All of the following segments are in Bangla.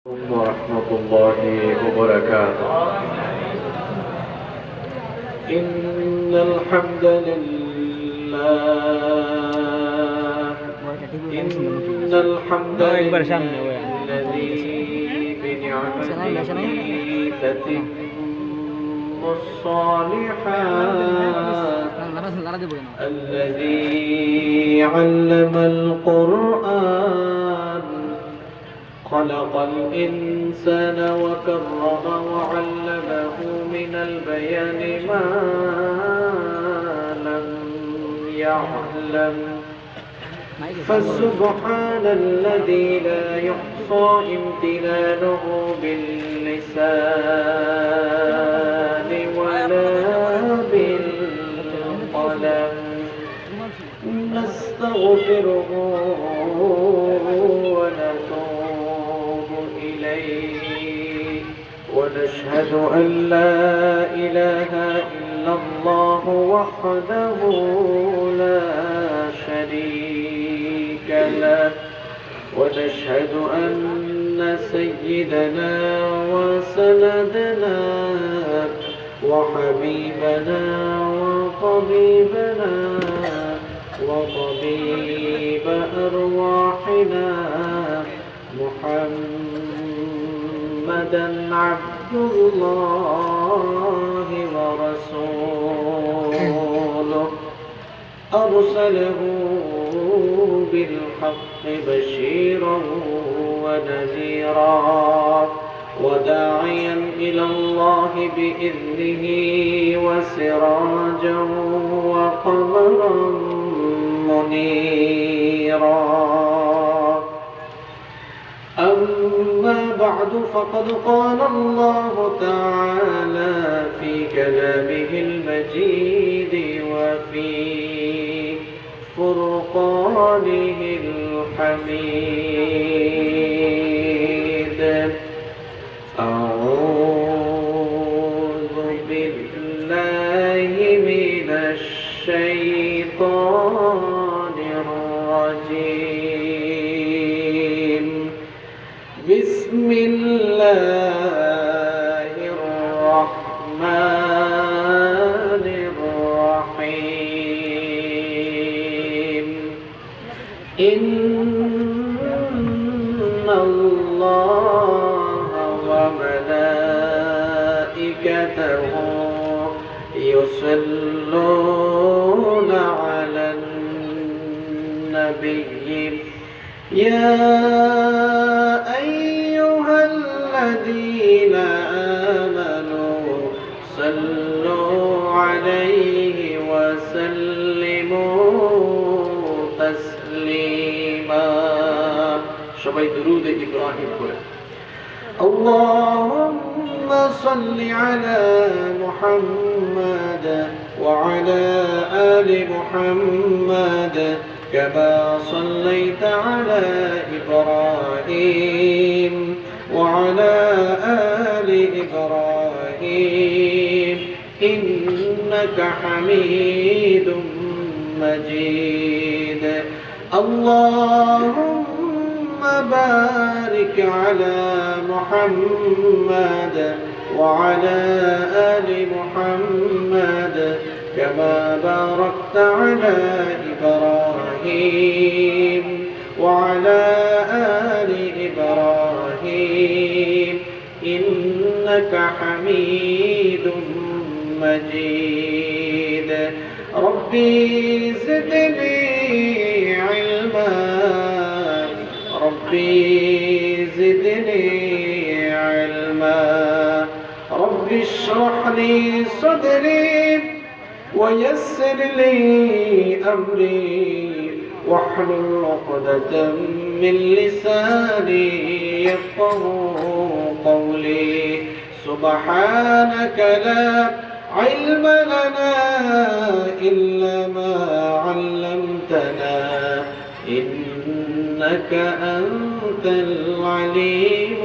ورحمة الله وبركاته. إن الحمد لله إن الحمد لله الذي بنعمته تتم الصالحات الذي علم القرآن خلق الإنسان وكرم وعلمه من البيان ما لم يعلم فسبحان الذي لا يحصى امتنانه باللسان ولا بالقلم نستغفره ونتوب إليه ونشهد أن لا إله إلا الله وحده لا شريك له ونشهد أن سيدنا وسندنا وحبيبنا وطبيبنا وطبيب أرواحنا محمدا عبد الله ورسوله أرسله بالحق بشيرا ونذيرا وداعيا إلى الله بإذنه وسراجا وقمرا منيرا أما بعد فقد قال الله تعالى في كلامه المجيد وفي فرقانه الحميد أعوذ بالله من الشيطان الرجيم بسم الله الرحمن الرحيم إن الله وملائكته يصلون على النبي يا أيها الذين آمنوا صلوا عليه وسلموا تسليما সবাই درود إبراهيم করে اللهم صل على محمد وعلى آل محمد كما صليت على إبراهيم وعلى آل إبراهيم إنك حميد مجيد اللهم بارك على محمد وعلى آل محمد كما باركت على إبراهيم وعلى آل إبراهيم إنك حميد مجيد ربي زدني علما ربي زدني علما ربي اشرح لي صدري ويسر لي أمري واحلل عقدة من لساني يفقهوا قولي سبحانك لا علم لنا إلا ما علمتنا إنك أنت العليم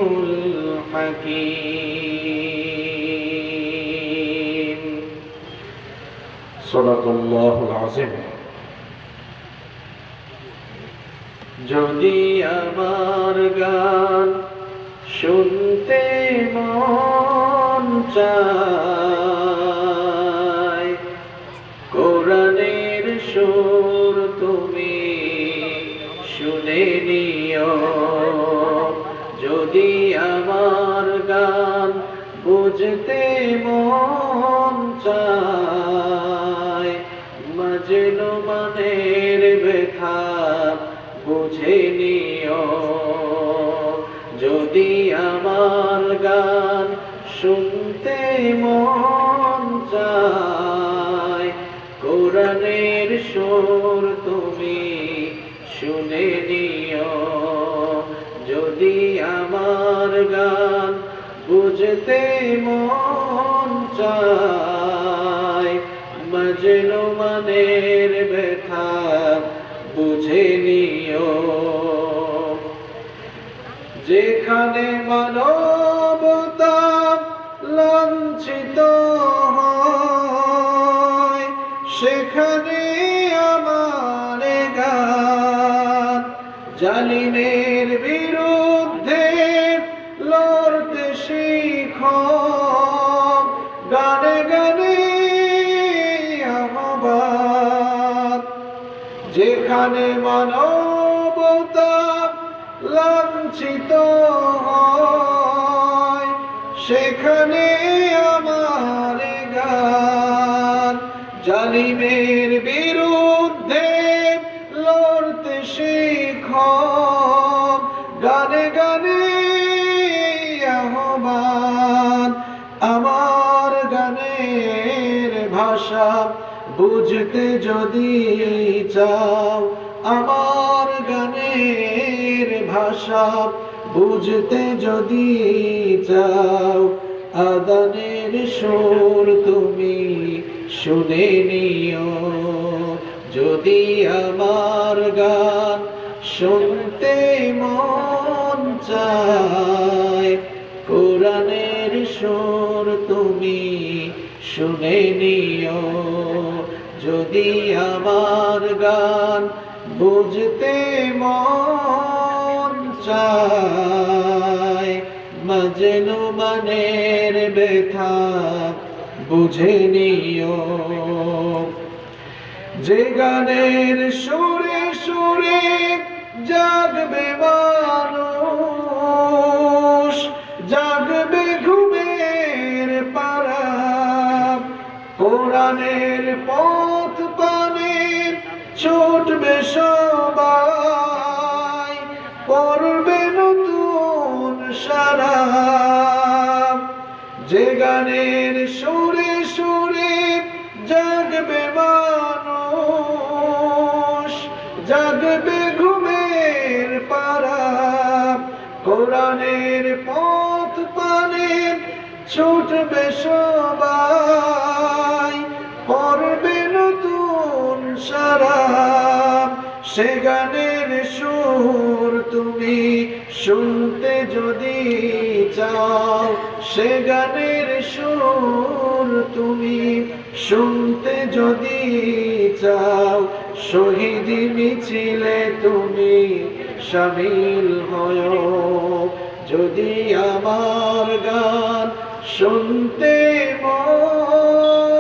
الحكيم صدق الله العظيم যদি আমার গান শুনতে মন চায়। কোরআনের সুর তুমি শুনে নিও, যদি আমার গান বুঝতে মন চায়। মাজনু মনের ব্যথা বুঝে নিও, যদি আমার গান শুনতে মন চায়। কোরআনের সুর তুমি শুনে নিও, যদি আমার গান বুঝতে মন চায়। মাজনু মনের ব্যথা বুঝে নিও, যেখানে মানবতা লাঞ্ছিত হয়, সেখানে আমার গান জালিমের বিরুদ্ধে লড়তে শিখো। গানে গানে আহ্বান, যেখানে মানবতা লাঞ্ছিত হয়, সেখানে আমার গান জালিমের বিরুদ্ধে লড়তে শিখো। গানে গানে আহ্বান, আমার গানের ভাষা বুঝতে যদি চাও, আমার গানের ভাষা বুঝতে যদি চাও। আদানের সুর তুমি শুনে নিও, যদি আমার গান শুনতে মন চায়। কোরআনের সুর তুমি শুনে নিও, যদি আমার গান বুঝতে মন চায়। মাজনু মনের ব্যথা বুঝে নিও, যে গানের সুরে সুরে জাগবে মানুষ, জাগবে ঘুমের পারা। কোরআনের পথ পানে ছুটবে সবাই, পড়বে নতুন সারা। যে গানের সুরে সুরে জাগবে মানুষ, জাগবে ঘুমের পারা। কোরআনের পথ পানে ছুটবে সবাই, পড়বে নতুন সারা। সে গানের সুর তুমি শুনতে যদি চাও, সে গানের সুর তুমি শুনতে যদি চাও। শহীদি মিছিলে তুমি শামিল হও, যদি আমার গান শুনতে মন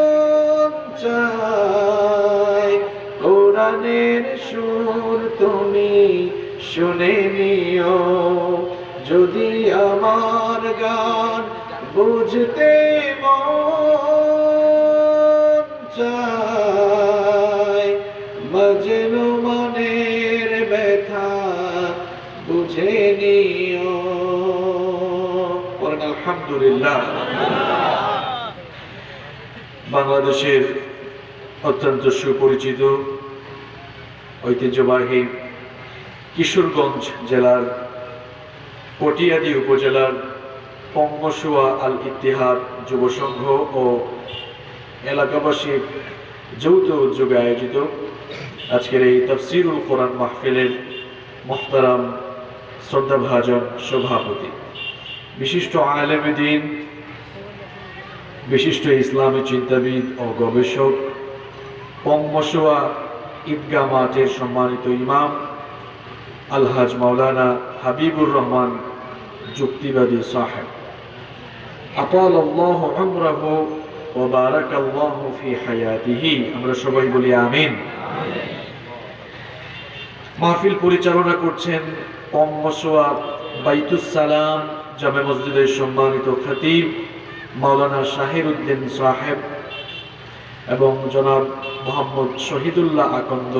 চায়। কোরআনের সুর তুমি শুনে নিও, যদি আমার গান বুঝতে মন চায়। মাজনু মনের ব্যথা বুঝে নিও। বলেন আলহামদুলিল্লাহ। বাংলাদেশের অত্যন্ত সুপরিচিত ঐতিহ্যবাহী কিশোরগঞ্জ জেলার পটিয়াদি উপজেলার পঙ্গসুয়া আল ইত্তিহাদ যুব সংঘ ও এলাকাবাসীর যৌথ উদ্যোগে আয়োজিত আজকের এই তাফসীরুল কোরআন মাহফিলের মুহতারাম শ্রদ্ধাভাজন সভাপতি, বিশিষ্ট আলেমে দ্বীন, বিশিষ্ট ইসলামী চিন্তাবিদ ও গবেষক, পঙ্গসুয়া ঈদগাহ মাঠের সম্মানিত ইমাম আলহাজ মাওলানা হাবিবুর রহমান যুক্তিবাদী সাহেব। আতালাল্লাহু উমরাহু ওয়া বারাকাল্লাহু ফি হায়াতিহি। আমরা সবাই বলি আমিন। মাহফিল পরিচালনা করছেন মশওয়াত বাইতুস সালাম জামে মসজিদের সম্মানিত খতিব মাওলানা শাহির উদ্দিন সাহেব এবং জনাব মোহাম্মদ শহীদুল্লাহ আকন্দ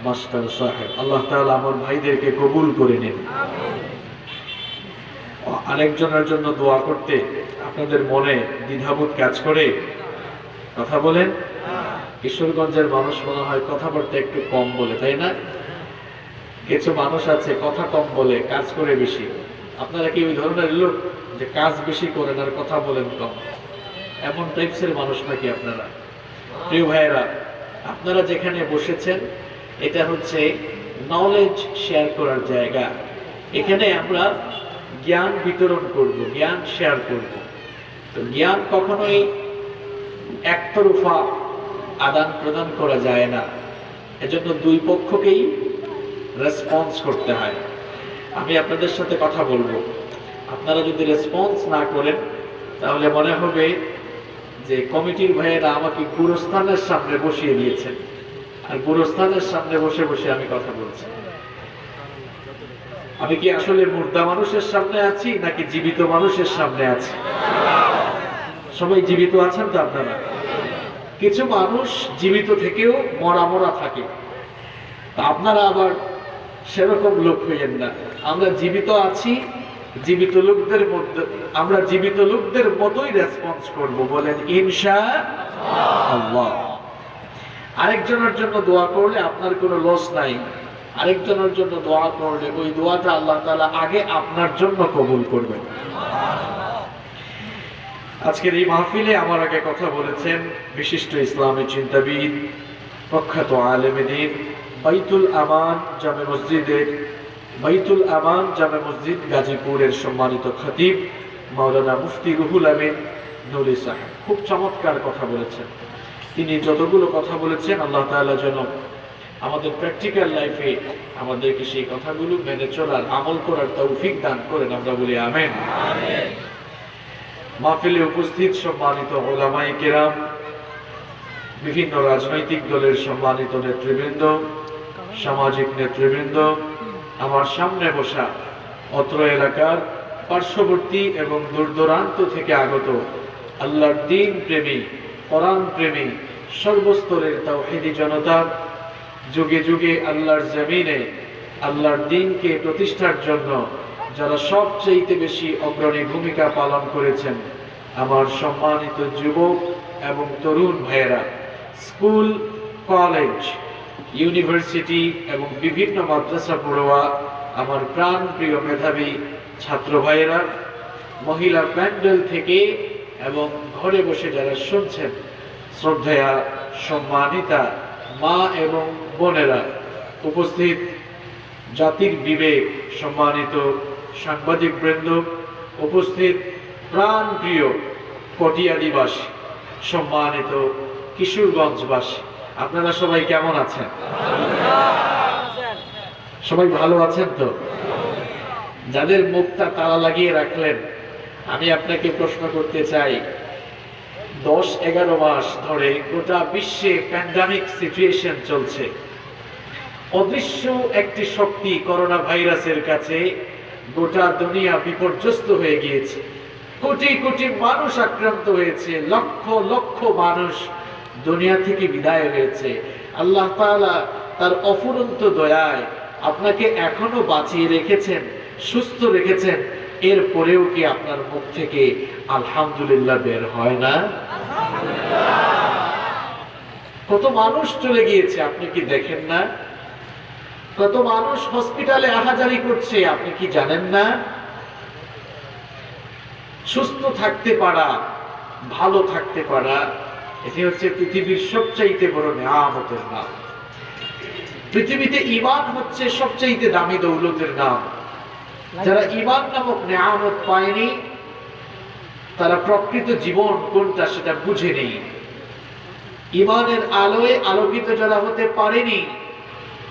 মাস্টার সাহেব। আল্লাহ তাআলা আমার ভাইদেরকে কবুল করে নিন। আরেকজনের জন্য দোয়া করতে আপনাদের মনে দ্বিধাবোধ কাজ করে? কথা বলেন। কিশোরগঞ্জের মানুষ মনে হয় কথাবার্তা একটু কম বলে, তাই না? কিছু মানুষ আছে কথা কম বলে, কাজ করে বেশি। আপনারা কি ওই ধরনের লোক যে কাজ বেশি করেন আর কথা বলেন কম? এমন টাইপসের মানুষ নাকি আপনারা? প্রিয় ভাইয়েরা, আপনারা যেখানে বসেছেন এটা হচ্ছে নলেজ শেয়ার করার জায়গা। এখানে আমরা জ্ঞান বিতরণ করব, জ্ঞান শেয়ার করব। তো জ্ঞান কখনোই একতরফা আদান প্রদান করা যায় না, এজন্য দুই পক্ষকেই রেসপন্স করতে হয়। আমি আপনাদের সাথে কথা বলবো, আপনারা যদি রেসপন্স না করেন তাহলে মনে হবে যে কমিটির ভাইয়েরা আমাকে গুরুস্থানের সামনে বসিয়ে দিয়েছেন, আর গুরুস্থানের সামনে বসে বসে আমি কথা বলছি। আমি কি আসলে মুর্দা মানুষের সামনে আছি নাকি জীবিত মানুষের সামনে আছি? সবাই জীবিত আছেন তো আপনারা? কিছু মানুষ জীবিত থেকেও মরা মরা থাকে, আপনারা আবার সেরকম লোক হইয়েন না। আমরা জীবিত আছি, জীবিত লোকদের মধ্যে আমরা জীবিত লোকদের মতোই রেসপন্স করব। বলেন ইনশাআল্লাহ। আরেকজনের জন্য দোয়া করলে আপনার কোনো লস নাই। আরেকজনের জন্য দোয়া করলে ওই দোয়াটা আল্লাহ তাআলা আগে আপনার জন্য কবুল করবেন। আজকের এই মাহফিলে আমার আগে কথা বলেছেন বিশিষ্ট ইসলামী চিন্তাবিদ, প্রখ্যাত আলেমে দ্বীন, বাইতুল আমান জামে মসজিদ গাজীপুরের সম্মানিত খতিব মাওলানা মুফতি রুহুল আমিন নুরি সাহেব। খুব চমৎকার কথা বলেছেন। তিনি যতগুলো কথা বলেছেন আল্লাহ তাআলা যেন আমাদের প্র্যাকটিক্যাল লাইফে আমাদেরকে সেই কথাগুলো মেনে চলার, আমল করার তৌফিক দান করেন। আমরা বলি আমিন। মাহফিলে উপস্থিত সম্মানিত উলামায়ে কেরাম, বিভিন্ন রাজনৈতিক দলের সম্মানিত নেতৃবৃন্দ, সামাজিক নেতৃবৃন্দ, আমার সামনে বসা অত্র এলাকার পার্শ্ববর্তী এবং দূরদূরান্ত থেকে আগত আল্লাহর দ্বীন প্রেমী, কোরআন প্রেমী, সর্বস্তরের তাওহীদি জনতা, যুগে যুগে আল্লাহর জমিনে আল্লাহর দ্বীনকে প্রতিষ্ঠার জন্য যারা সবচেয়ে বেশি অগ্রণী ভূমিকা পালন করেছেন, আমার সম্মানিত যুবক এবং তরুণ ভাইয়েরা, স্কুল, কলেজ, ইউনিভার্সিটি এবং বিভিন্ন মাদ্রাসা পড়ুয়া আমার প্রাণ প্রিয় মেধাবী ছাত্র ভাইয়েরা, মহিলা প্যান্ডেল থেকে এবং ঘরে বসে যারা শুনছেন, শ্রদ্ধেয়া সম্মানিতা মা এবং বোনেরা, উপস্থিত জাতির বিবেক সম্মানিত সাংবাদিক বৃন্দ, উপস্থিত প্রাণ প্রিয় পটিয়াদিবাসী, সম্মানিত কিশোরগঞ্জবাসী, আপনারা সবাই কেমন আছেন? সবাই ভালো আছেন তো? যাদের মুখটা তালা লাগিয়ে রাখলেন, আমি আপনাকে প্রশ্ন করতে চাই, 10-11 মাস ধরে গোটা বিশ্বে প্যান্ডামিক সিচুয়েশন চলছে। অদৃশ্য একটি শক্তি করোনা ভাইরাসের কাছে গোটা দুনিয়া বিপর্যস্ত হয়ে গিয়েছে। কোটি কোটি মানুষ আক্রান্ত হয়েছে, লক্ষ লক্ষ মানুষ দুনিয়া থেকে বিদায় হয়েছে। আল্লাহ তাআলা তার অফুরন্ত দয়ায় আপনাকে এখনো বাঁচিয়ে রেখেছেন, সুস্থ রেখেছেন। এরপরেও কি আপনার মুখ থেকে আলহামদুলিল্লাহ বের হয় না? কত মানুষ চলে গিয়েছে আপনি কি দেখেন না? কত মানুষ হসপিটালে আহাজারি করছে আপনি কি জানেন না? সুস্থ থাকতে পারা, ভালো থাকতে পারা, এটি হচ্ছে পৃথিবীর সবচাইতে বড় নেয়ামতের নাম। পৃথিবীতে ঈমান হচ্ছে সবচাইতে দামি দৌলতের নাম। যারা ঈমান নামক নেয়ামত পায়নি, তারা প্রকৃত জীবন কোনটা সেটা বুঝেনি। ঈমানের আলোয় আলোকিত যারা হতে পারেনি,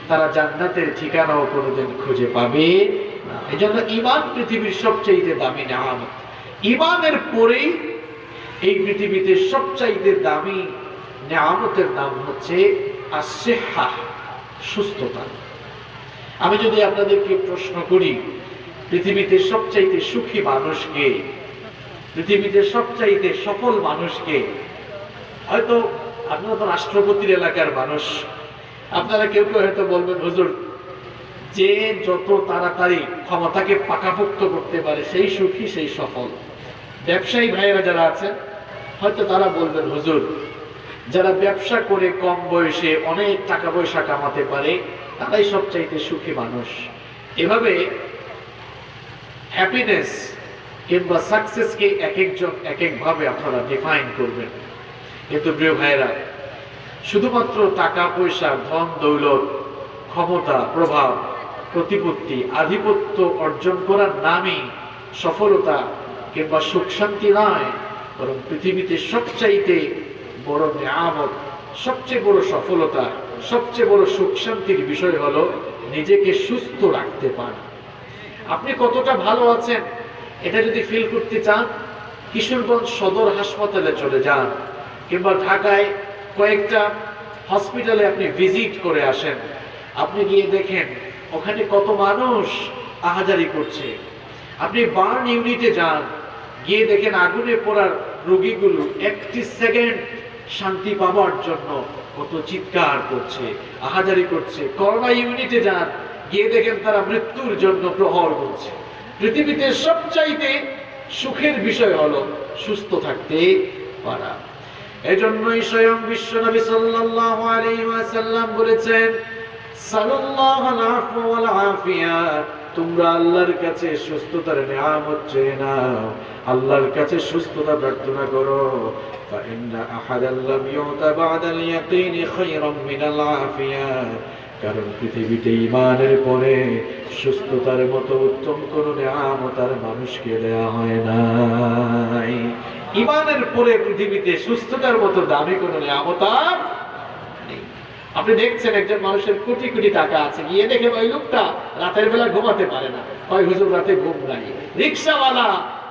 তারা জান্নাতের ঠিকানাও কোনোদিন খুঁজে পাবে এজন্য ঈমান পৃথিবীর সবচেয়ে দামি নিয়ামত। ঈমানের পরেই এই পৃথিবীতে সবচাইতে দামি নিয়ামতের নাম হচ্ছে আসিহা, সুস্থতা। আমি যদি আপনাদেরকে প্রশ্ন করি পৃথিবীতে সবচাইতে সুখী মানুষকে, পৃথিবীতে সবচাইতে সফল মানুষকে, হয়তো আপনারা তো রাষ্ট্রপতির এলাকার মানুষ, আপনারা কেউ কেউ হয়তো বলবেন হুজুর যে যত তাড়াতাড়ি ক্ষমতাকে পাকাপোক্ত করতে পারে সেই সুখী, সেই সফল। ব্যবসায়ী ভাইয়েরা যারা আছেন হয়তো তারা বলবেন হুজুর যারা ব্যবসা করে কম বয়সে অনেক টাকা পয়সা কামাতে পারে তারাই সবচাইতে সুখী মানুষ। এভাবে হ্যাপিনেস কিংবা সাকসেসকে এক একজন এক একভাবে আপনারা ডিফাইন করবেন। কিন্তু প্রিয় ভাইয়েরা, শুধুমাত্র টাকা পয়সা, ধন দৌলত, ক্ষমতা, প্রভাব, প্রতিপত্তি, আধিপত্য অর্জন করার নামই সফলতা কিংবা সুখ শান্তি নয়, বরং পৃথিবীতে সবচাইতে বড় নিয়ামত, সবচেয়ে বড় সফলতা, সবচেয়ে বড় সুখ শান্তির বিষয় হলো নিজেকে সুস্থ রাখতে পারা। আপনি কতটা ভালো আছেন এটা যদি ফিল করতে চান, কিশোরগঞ্জ সদর হাসপাতালে চলে যান কিংবা ঢাকায় কয়েকটা হসপিটালে আপনি ভিজিট করে আসেন। আপনি গিয়ে দেখেন ওখানে কত মানুষ আহাজারি করছে। আপনি বার্ন ইউনিটে যান, গিয়ে দেখেন আগুনে পোড়ার রোগীগুলো একটি সেকেন্ড শান্তি পাওয়ার জন্য কত চিৎকার করছে, আহাজারি করছে। করোনা ইউনিটে যান, গিয়ে দেখেন তারা মৃত্যুর জন্য প্রহর করছে। পৃথিবীতে সবচাইতে সুখের বিষয় হলো সুস্থ থাকতে পারা। এজন্যই স্বয়ং বিশ্বনবী সাল্লাল্লাহু আলাইহি ওয়াসাল্লাম বলেছেন, সাল্লাল্লাহু আলাইহি ওয়াল আফিয়া, তোমরা আল্লাহর কাছে সুস্থতার নিয়ামত চেয়ে নাও, আল্লাহর কাছে সুস্থতা প্রার্থনা করো। ফাইন্না আহাদান লাম ইউতা বা'দাল ইয়াকিনি খায়রাম মিনাল আফিয়া, কারণ পৃথিবীতে ঈমানের পরে সুস্থতার মতো উত্তম কোন নিয়ামত আর মানুষকে দেয়া হয় নাই। ঈমানের পরে পৃথিবীতে সুস্থতার মতো দামি কোন নিয়ামত আর নেই। আপনি দেখছেন একজন মানুষের কোটি কোটি টাকা আছে, গিয়ে দেখেন ওই লোকটা রাতের বেলা ঘুমাতে পারে না, হয় হুজুর রাতে ঘুম নাই। রিক্সাওয়ালা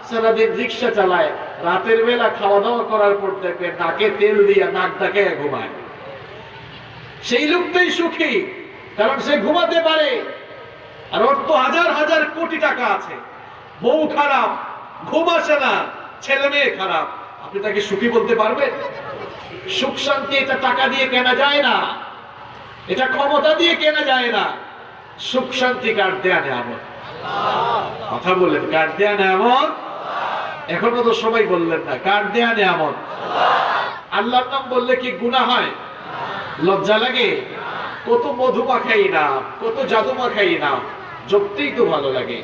সারাদিন রিক্সা চালায়, রাতের বেলা খাওয়া দাওয়া করার পর দেখবেন নাকে তেল দিয়া নাক ডাকে ঘুমায়। সেই লোকটাই সুখী, কারণ সে ঘুমাতে পারে। আর ওর তো হাজার হাজার কোটি টাকা আছে, বউ খারাপ, ঘুম আসে না, ছেলে মেয়ে খারাপ, আপনি তাকে সুখী বলতে পারবেন? সুখ শান্তি এটা টাকা দিয়ে কেনা যায় না, এটা ক্ষমতা দিয়ে কেনা যায় না। সুখ শান্তি কার দেয়া নিয়ামত? কথা বলেন, কার দেয়া নিয়ামত? এখনো তো সবাই বললেন না, কার দেয়া নিয়ামত? আল্লাহর নাম বললে কি গুনাহ হয়? লজ্জা লাগে? কত মধু মাখাই নাম, কত জাদু মাখাই নাম, জপতেই তো ভালো লাগে।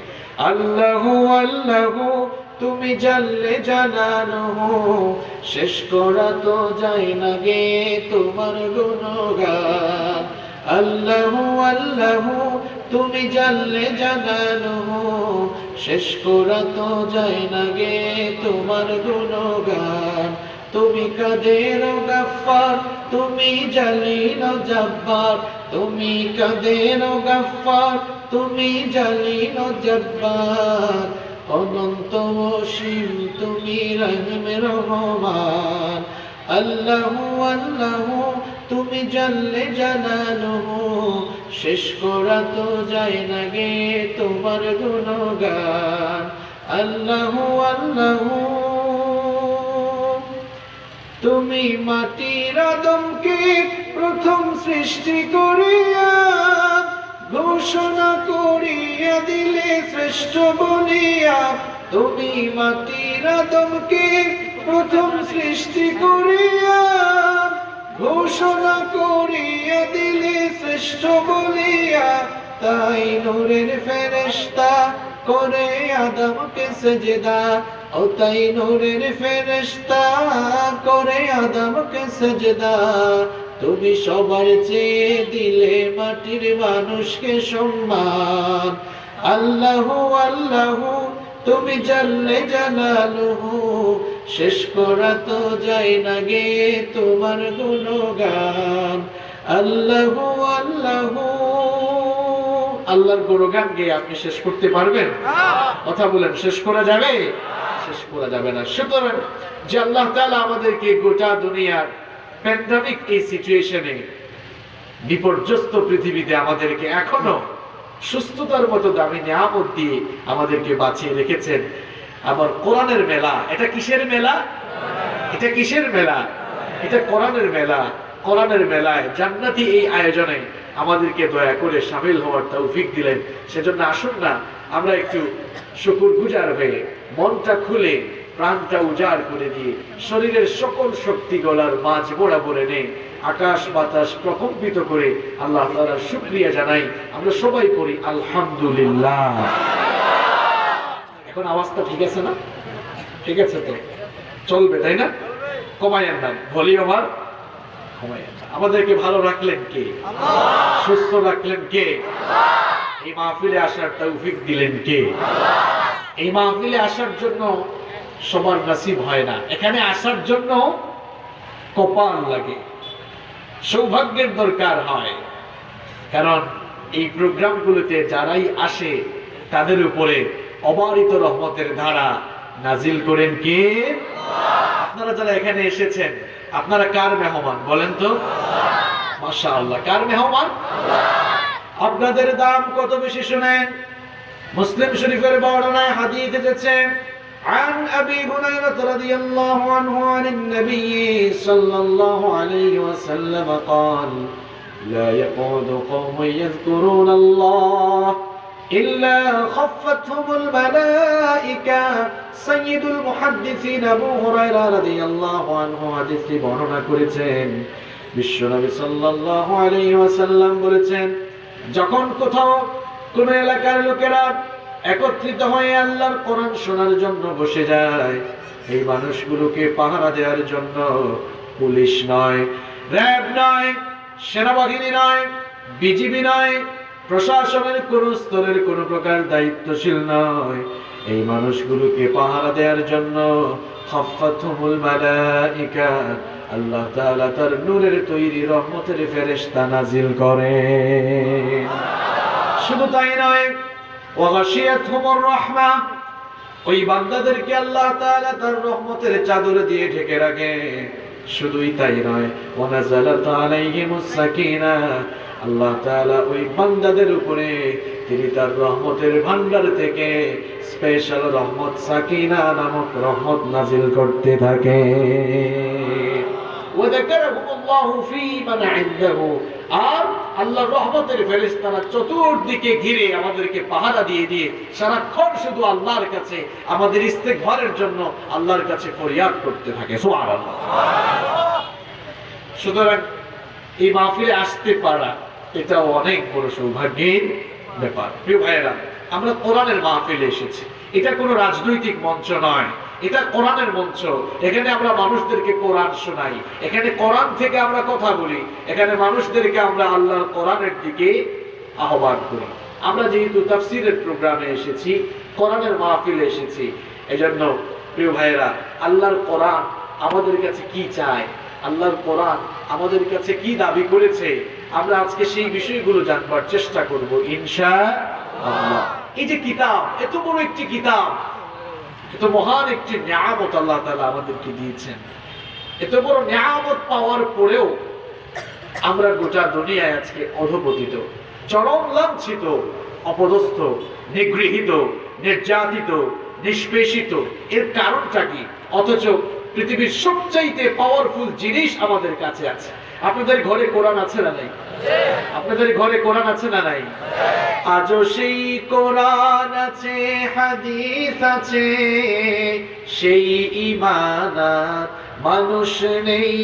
আল্লাহু আল্লাহু তুমি জানলে জানানো, শেষ করা তো যায় না গে তোমার গুণগান। আল্লাহু আল্লাহু তুমি জানলে জানানো, শেষ করা তো যায় না গে তোমার গুণগান। তুমি কাদের গাফফার, তুমি জালিল জব্বার, তুমি কাদের গাফফার, তুমি জালিল জব্বার। অনন্ত অসীম তুমি রহিম রহমান। আল্লাহু আল্লাহু তুমি জানলে জানানো, শেষ করা তো যায় না গে তোমার গুণগান। আল্লাহু আল্লাহু তুমি মাটির আদমকে প্রথম সৃষ্টি করিয়া ঘোষণা করিয়া দিলে শ্রেষ্ঠ বলিয়া। তুমি মাটির আদমকে প্রথম সৃষ্টি করিয়া ঘোষণা করিয়া দিলে শ্রেষ্ঠ বলিয়া। তাই নূরের ফেরেশতা করে আদমকে সেজদা, ও তাই নূরের ফেরেশতা করে আদমকে সেজদা। তুমি সবার চেয়ে দিলে মাটির মানুষকে সম্মান। আল্লাহু আল্লাহু তুমি জানলে জানালুহু, শেষ করা তো যায় না গে তোমার গুণগান। আল্লাহু আল্লাহু আল্লাহর গুণগান গেয়ে আপনি শেষ করতে পারবেন? কথা বলেন, শেষ করা যাবে? শেষ করা যাবে না। সুতরাং যে আল্লাহ তাআলা আমাদেরকে গোটা দুনিয়ার প্যান্ডেমিক এই সিচুয়েশনে, বিপর্যস্ত পৃথিবীতে আমাদেরকে এখনো সুস্থতার মতো দামি নিয়ামত দিয়ে আমাদেরকে বাঁচিয়ে রেখেছেন। আবার কোরআনের মেলা, এটা কিসের মেলা? এটা কিসের মেলা? এটা কোরআনের মেলা। কোরআনের মেলায় জান্নাতি এই আয়োজনে আমাদেরকে দয়া করে শামিল হওয়ার তৌফিক দিলেন। সেজন্য আসুন না আমরা একটু শুকরগুজার হয়ে, মনটা খুলে, প্রাণটা উজাড় করে দিয়ে, শরীরের সকল শক্তি গলার মাঝ বরাবরে নেই, আকাশ বাতাস প্রকম্পিত করে আল্লাহ তাআলার শুকরিয়া জানাই। আমরা সবাই করি আলহামদুলিল্লাহ। এখন আওয়াজটা ঠিক আছে না? ঠিক আছে তো? চলবে তাই না? কমায়েন না ভলিউম, আর কমায়েন না। আমাদেরকে ভালো রাখলেন কে? আল্লাহ। সুস্থ রাখলেন কে? আল্লাহ। এই মাহফিলে আসার তৌফিক দিলেন কে? আল্লাহ। এই মাহফিলে আসার জন্য সবার নসিব হয় না, এখানে আসার জন্য কপাল লাগে, সৌভাগ্যের দরকার হয়। কারণ এই প্রোগ্রামগুলোতে যারাই আসে তাদের উপরে অবারিত রহমতের ধারা নাজিল করেন কে? আপনারা যারা এখানে এসেছেন, আপনারা কার মেহমান বলেন তো? মাশাআল্লাহ, কার মেহমান? আপনাদের দাম কত বেশি শুনেন। মুসলিম শরীফের বর্ণনায় হাদিস এসেছে, عن أبي هريرة رضي الله عنه عن النبي صلى الله عليه وسلم قال لا يقعد قوم يذكرون الله إلا خفتهم الملائكة سيد المحدثين أبو هريرة رضي الله عنه হাদিসটি বর্ণনা করেছেন। বিশ্বনবী সাল্লাল্লাহু আলাইহি ওয়াসাল্লাম বলেছেন, যখন কোথাও কোন এলাকার লোকেরা একত্রিত হয়ে আল্লাহর কোরআন শোনার জন্য বসে যায়, এই মানুষগুলোকে পাহারা দেওয়ার জন্য পুলিশ নয়, র্যাব নয়, সেনাবাহিনী নয়, বিজিবি নয়, প্রশাসনের কোন স্তরের কোন প্রকার দায়িত্বশীল নয়, এই মানুষগুলোকে পাহারা দেওয়ার জন্য খাফাতুহুল মালাইকা, আল্লাহ তাআলা তার নূরের তৈরি রহমতের ফেরেশতা নাজিল করেন। শুধু তাই নয়, ওয়াগাশিয়াতহুমুর রাহমা, ওই বান্দাদেরকে আল্লাহ তাআলা তার রহমতের চাদর দিয়ে ঢেকে রাখে। শুধুই তাই নয়, ওয়ানাযালাত আলাইহিমুস সাকিনা, আল্লাহ তাআলা ওই বান্দাদের উপরে তিনি তার রহমতের ভান্ডার থেকে স্পেশাল রহমত সাকিনা নামক রহমত নাজিল করতে থাকে। ওয়াযাকারাহুমুল্লাহু ফী মান ইনদাহু, আর আল্লাহর রহমতের ফেরেশতারা চতুর্দিকে ঘিরে আমাদেরকে পাহারা দিয়ে দিয়ে সারাক্ষণ শুধু আল্লাহর কাছে আমাদের ইস্তেগফারের জন্য আল্লাহর কাছে ফরিয়াদ করতে থাকে। সুবহানাল্লাহ। সুতরাং এই মাহফিলে আসতে পারা এটা অনেক বড় সৌভাগ্যের ব্যাপার। প্রিয় ভাইয়েরা, আমরা কোরআনের মাহফিলে এসেছি। এটা কোনো রাজনৈতিক মঞ্চ নয়, এটা কোরআনের মঞ্চ। এখানে আমরা মানুষদেরকে কোরআন শোনাই, এখানে কোরআন থেকে আমরা কথা বলি, এখানে মানুষদেরকে আমরা আল্লাহর কোরআনের দিকে আহ্বান করি। আমরা যেহেতু তাফসীরের প্রোগ্রামে এসেছি, কোরআনের মাহফিলে এসেছি, এজন্য প্রিয় ভাইয়েরা, আল্লাহর কোরআন আমাদের কাছে কি চায়, আল্লাহর কোরআন আমাদের কাছে কি দাবি করেছে, আমরা আজকে সেই বিষয়গুলো জানবার চেষ্টা করব ইনশাআল্লাহ। এই যে কিতাব, এত বড় একটি কিতাব, এত মহান একটি নিয়ামত আল্লাহ তাআলা আমাদেরকে দিয়েছেন। এত বড় নিয়ামত পাওয়ার পরেও আমরা গোটা দুনিয়ায় আজকে অধপতিত, চরম লাঞ্ছিত, অপদস্থ, নিগৃহীত, নির্যাতিত, নিষ্পেষিত। এর কারণটা কি? অথচ পৃথিবীর সবচাইতে পাওয়ারফুল জিনিস আমাদের কাছে আছে। আপনাদের ঘরে কোরআন আছে না নাই? আপনাদের ঘরে কোরআন আছে না নাই? আজও সেই কোরআন আছে, হাদিস আছে, সেই ঈমান আর মানুষ নেই।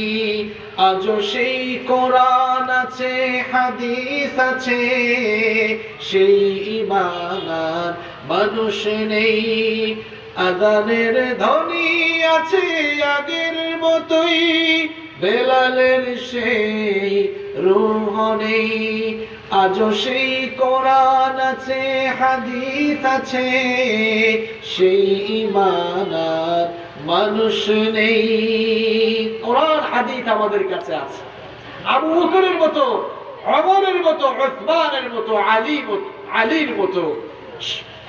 আজও সেই কোরআন আছে, হাদিস আছে, সেই ঈমান আর মানুষ নেই। আযানের ধ্বনি আছে আগের মতোই, বেলালের সেই রূহ নেই। আজও সেই কোরআন আছে, হাদিস আছে, সেই ঈমান আর মানুষ নেই। কোরআন হাদিস আমাদের কাছে আছে। আবু বকরের মতো, ওমরের মতো, উসমানের মতো, আলীর মতো আলীর মতো,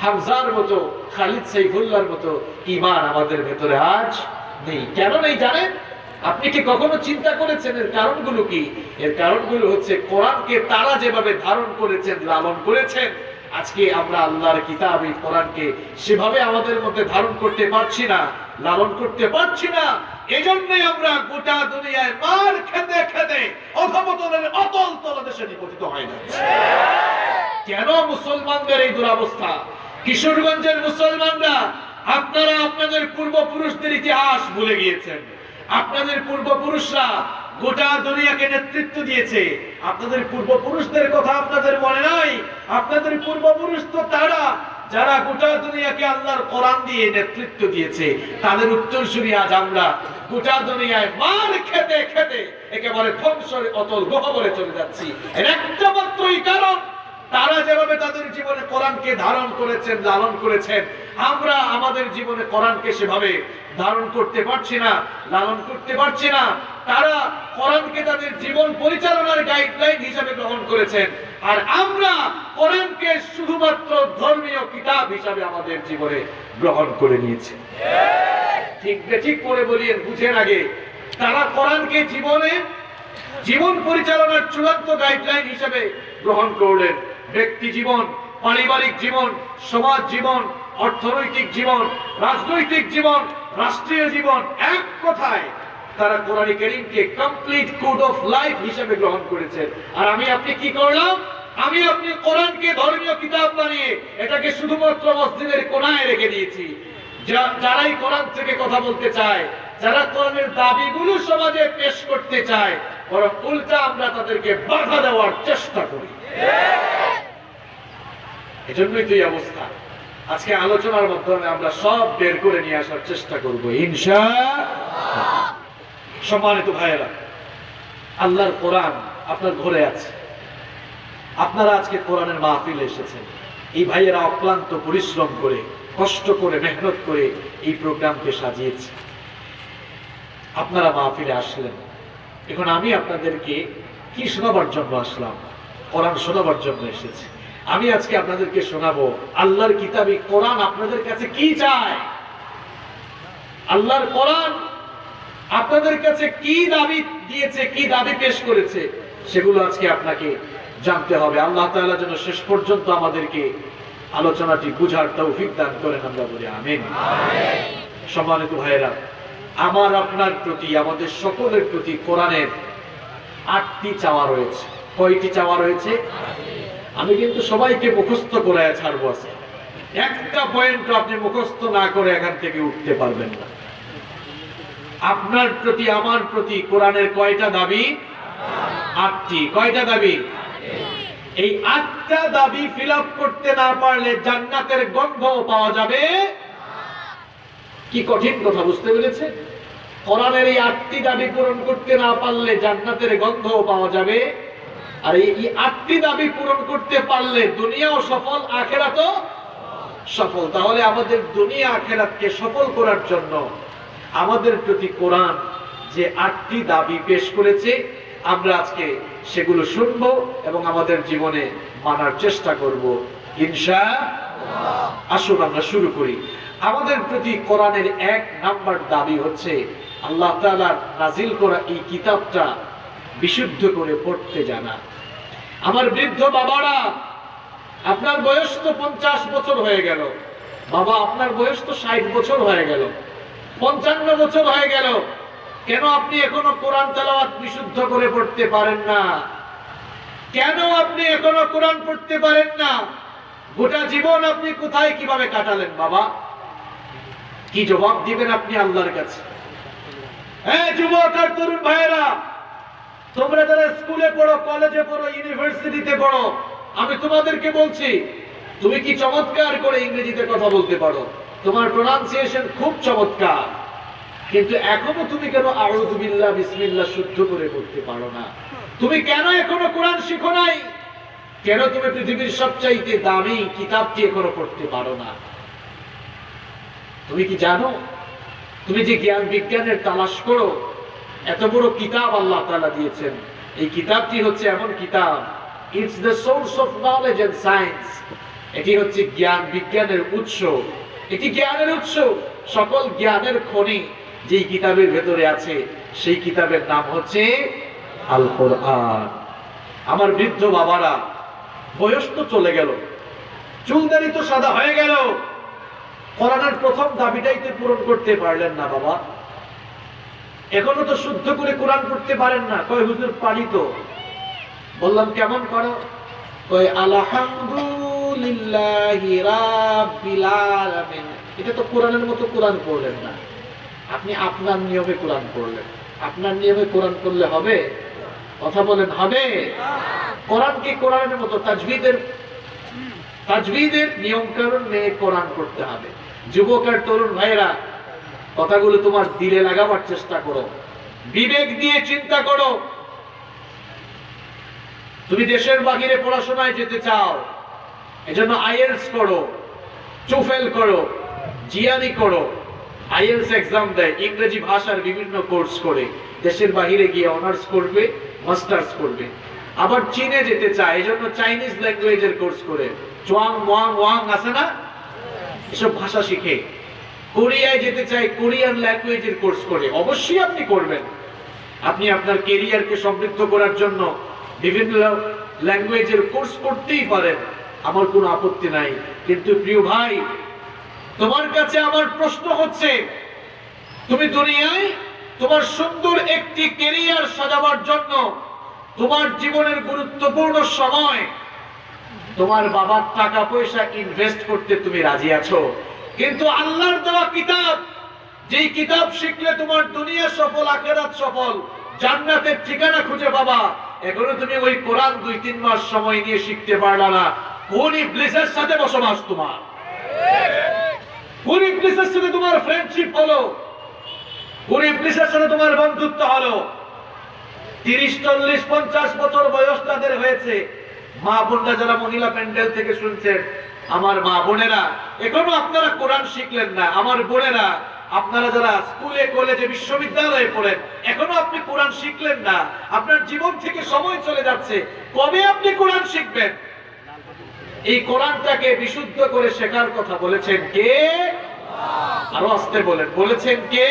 হামজার মতো, খালিদ সাইফুল্লাহর মতো ঈমান আমাদের ভেতরে আজ নেই। কেন নেই জানেন? আপনি কি কখনো চিন্তা করেছেন এর কারণগুলো কি? এর কারণগুলো হচ্ছে কোরআনকে তারা যেভাবে ধারণ করেছেন, লালন করেছেন, আজকে আমরা আল্লাহর কিতাব এই কোরআনকে সেভাবে আমাদের মধ্যে ধারণ করতে পারছি না, লালন করতে পারছি না। এজন্যই আমরা গোটা দুনিয়ায় মার খেতে খেতে অধঃপতনের অতল তলদেশে নিপতিত হয়ে যাচ্ছি। কেন মুসলমানদের এই দুরবস্থা? কিশোরগঞ্জের মুসলমানরা, আপনারা আপনাদের পূর্বপুরুষদের ইতিহাস ভুলে গিয়েছেন। আপনাদের পূর্বপুরুষরা গোটা দুনিয়াকে নেতৃত্ব দিয়েছে। আপনাদের পূর্বপুরুষদের কথা আপনাদের মনে নাই? আপনাদের পূর্বপুরুষ তো তারা যারা গোটা দুনিয়াকে আল্লাহর কোরআন দিয়ে নেতৃত্ব দিয়েছে। তাদের উত্তরসূরি আজ আমরা গোটা দুনিয়ায় মার খেতে খেতে একেবারে ধ্বংসের অতল গহ্বরে চলে যাচ্ছি। এর একটা মাত্রই কারণ, তারা যেভাবে তাদের জীবনে কোরআনকে ধারণ করেছেন, লালন করেছেন, আমরা আমাদের জীবনে কোরআনকে সেভাবে ধারণ করতে পারছি না, লালন করতে পারছি না। তারা কোরআনকে তাদের জীবন পরিচালনার গাইডলাইন হিসেবে গ্রহণ করেছেন, আর আমরা কোরআনকে শুধুমাত্র ধর্মীয় কিতাব হিসাবে আমাদের জীবনে গ্রহণ করে নিয়েছি। ঠিক বেঠিক করে বলিয়েন, বুঝেন আগে। তারা কোরআনকে জীবন পরিচালনার চূড়ান্ত গাইডলাইন হিসেবে গ্রহণ করলেন। ব্যক্তি জীবন, পারিবারিক জীবন, সমাজ জীবন, অর্থনৈতিক জীবন, রাজনৈতিক জীবন, রাষ্ট্রীয় জীবন, এক কথায় তারা কোরআন কারীমকে কমপ্লিট কোড অফ লাইফ হিসেবে গ্রহণ করেছেন। আর আমি আপনি কি করলাম? আমি আপনি কোরআনকে ধর্মীয় কিতাব বানিয়ে এটাকে শুধুমাত্র মসজিদের কোণায় রেখে দিয়েছি। যারাই কোরআন থেকে কথা বলতে চায়, যারা কোরআনের দাবিগুলো সমাজে পেশ করতে চায়, বরং উল্টা আমরা তাদেরকে বাধা দেওয়ার চেষ্টা করি। এজন্যই তো এই অবস্থা। আজকে আলোচনার মাধ্যমে আমরা সব বের করে নিয়ে আসার চেষ্টা করব ইনশাআল্লাহ। সম্মানিত ভাইয়েরা, আল্লাহর কোরআন আপনার ঘরে আছে। আপনারা আজকে কোরআনের মাহফিলে এসেছেন। এই ভাইয়েরা অক্লান্ত পরিশ্রম করে, কষ্ট করে, মেহনত করে এই প্রোগ্রামকে সাজিয়েছে। আপনারা মাহফিলে আসলেন। এখন আমি আপনাদেরকে কি শোনাবার জন্য আসলাম? কোরআন শোনাবার জন্য এসেছি। আমি আজকে আপনাদেরকে শোনাবো আল্লাহর কিতাবে কোরআন আপনাদের কাছে কি চায়। আল্লাহর কোরআন আপনাদের কাছে কি দাবি দিয়েছে, কি দাবি পেশ করেছে, সেগুলো আজকে আপনাকে জানতে হবে। আল্লাহ তাআলা যেন শেষ পর্যন্ত আমাদেরকে আলোচনাটি বুঝার তৌফিক দান করেন, আমরা বলি আমিন। সম্মানিত ভাইয়েরা, আমার আপনার প্রতি, আমাদের সকলের প্রতি কোরআনের 8টি চাওয়া রয়েছে। কয়টি চাওয়া রয়েছে? আমি কিন্তু সবাইকে মুখস্থ করে ছাড়বো আছে। একটা পয়েন্ট আপনি মুখস্থ না করে এখান থেকে উঠতে পারবেন না। আপনার প্রতি, আমার প্রতি কোরআনের কয়টা দাবি? 8টি। কয়টা দাবি? এই 8টা দাবি ফিল আপ করতে না পারলে জান্নাতের গন্ধ পাওয়া যাবে। কি কঠিন কথা, বুঝতে পেরেছেন? কোরআনের এই 8টি দাবি পূরণ করতে না পারলে জান্নাতের গন্ধ পাওয়া যাবে। আর এই 8টি দাবি পূরণ করতে পারলে দুনিয়াও সফল, আখিরাতও সফল। তাহলে আমাদের দুনিয়া আখিরাতকে সফল করার জন্য আমাদের প্রতি কোরআন যে 8টি দাবি পেশ করেছে, আমরা আজকে সেগুলো শুনবো এবং আমাদের জীবনে মানার চেষ্টা করব ইনশাআল্লাহ। আসুন আমরা শুরু করি। আমাদের প্রতি কোরআনের 1 নাম্বার দাবি হচ্ছে আল্লাহ তাআলার নাজিল করা এই কিতাবটা বিশুদ্ধ করে পড়তে জানা। আমার বৃদ্ধ বাবারা, আপনার বয়স তো 50 বছর হয়ে গেল। বাবা, আপনার বয়স তো 60 বছর হয়ে গেল, 55 বছর হয়ে গেল। কেন আপনি এখনো কোরআন তেলাওয়াত বিশুদ্ধ করে পড়তে পারেন না? কেন আপনি এখনো কোরআন পড়তে পারেন না? গোটা জীবন আপনি কোথায় কিভাবে কাটালেন বাবা? কি জবাব দিবেন আপনি আল্লাহর কাছে? হ্যাঁ যুবক আর তরুণ ভাইয়েরা, তোমরা যারা স্কুলে পড়ো, কলেজে পড়ো, ইউনিভার্সিটিতে পড়ো, আমি তোমাদেরকে বলছি, তুমি কি চমৎকার করে ইংরেজিতে কথা বলতে পারো, তোমার প্রোনাউন্সিয়েশন খুব চমৎকার, কিন্তু এখনো তুমি কেন আউযু বিল্লাহ বিসমিল্লাহ শুদ্ধ করে পড়তে পারো না? তুমি কেন এখনো কোরআন শিখো নাই? কেন তুমি পৃথিবীর সবচাইতে দামি কিতাবটি এখনো পড়তে পারো না? তুমি কি জানো, তুমি যে জ্ঞান বিজ্ঞানের তালাশ করো, এত বড় কিতাব আল্লাহ তাআলা দিয়েছেন। এই কিতাবটি হচ্ছে এমন কিতাব, it's the source of knowledge and science. এটি হচ্ছে জ্ঞান বিজ্ঞানের উৎস, এটি জ্ঞানের উৎস। সকল জ্ঞানের খনি যেই কিতাবের ভেতরে আছে সেই কিতাবের নাম হচ্ছে আল কোরআন। আমার বৃদ্ধ বাবারা, বয়স তো চলে গেল, চুলদারি তো সাদা হয়ে গেল, কোরআনের প্রথম দাবিটাই তো পূরণ করতে পারলেন না বাবা। এখনো তো শুদ্ধ করে কোরআন পড়তে পারেন না। কয় হুজুর পারি তো। বললাম কেমন করো? কয় আলহামদুলিল্লাহি রাব্বিল আলামিন। এটা তো কোরআনের মতো কোরআন পড়লেন না, আপনি আপনার নিয়মে কোরআন পড়লেন। আপনার নিয়মে কোরআন পড়লে হবে? কথা বলেন, হবে? কোরআনকে কোরআনের মতো তাজবিদের নিয়ম কানুন নিয়ে কোরআন পড়তে হবে। যুবক আর তরুণ ভাইরা, কথাগুলো তোমার দিলে লাগাবার চেষ্টা করো, বিবেক দিয়ে চিন্তা করো। তুমি দেশের বাহিরে পড়াশোনায় যেতে চাও, এজন্য আইএলটিএস করো, টোফেল করো, জিআরই করো। আইএলটিএস এক্সাম দেয়, ইংরেজি ভাষার বিভিন্ন কোর্স করে দেশের বাহিরে গিয়ে অনার্স করবে, মাস্টার্স করবে। আবার চীনে যেতে চায়, এজন্য চাইনিজ ল্যাঙ্গুয়েজের কোর্স করে, চুয়াং ওয়াং ওয়াং আছে না, এসব ভাষা শিখে। কোরিয়ায় যেতে চাই, কোরিয়ান ল্যাঙ্গুয়েজের কোর্স করে। অবশ্যই আপনি করবেন। আপনি আপনার ক্যারিয়ারকে সমৃদ্ধ করার জন্য বিভিন্ন ল্যাঙ্গুয়েজের কোর্স করতেই পারেন, আমার কোনো আপত্তি নাই। কিন্তু প্রিয় ভাই, তোমার কাছে আমার প্রশ্ন হচ্ছে, তুমি দুনিয়ায় তোমার সুন্দর একটি ক্যারিয়ার সাজাবার জন্য তোমার জীবনের গুরুত্বপূর্ণ সময়, তোমার বাবার টাকা পয়সা ইনভেস্ট করতে তুমি রাজি আছো। কিন্তু আল্লাহর দেওয়া কিতাব, যেই কিতাব শিখলে তোমার দুনিয়া সফল, আখিরাত সফল, জান্নাতের ঠিকানা খুঁজে পাবা, এখনো তুমি ওই কোরআন 2-3 মাস সময় নিয়ে শিখতে পারলা না। কোন ইবলিসের সাথে বসবাস তোমার? কোন ইবলিসের সাথে তোমার ফ্রেন্ডশিপ হলো? কোন ইবলিসের সাথে তোমার বন্ধুত্ব হলো? 30, 40, 50 বছর বয়স তাদের হয়েছে। মা বোনরা যারা মহিলা প্যান্ডেল থেকে শুনছেন, আমার মা বোনেরা, এখনো আপনারা কোরআন শিখলেন না। আমার বোনেরা, আপনারা যারা স্কুলে কলেজে বিশ্ববিদ্যালয়ে পড়েন, এখনো আপনি কোরআন শিখলেন না। আপনার জীবন থেকে সময় চলে যাচ্ছে, কবে আপনি কোরআন শিখবেন? এই কোরআনটাকে বিশুদ্ধ করে শেখার কথা বলেছেন কে? আরো আস্তে বলেন, বলেছেন কে?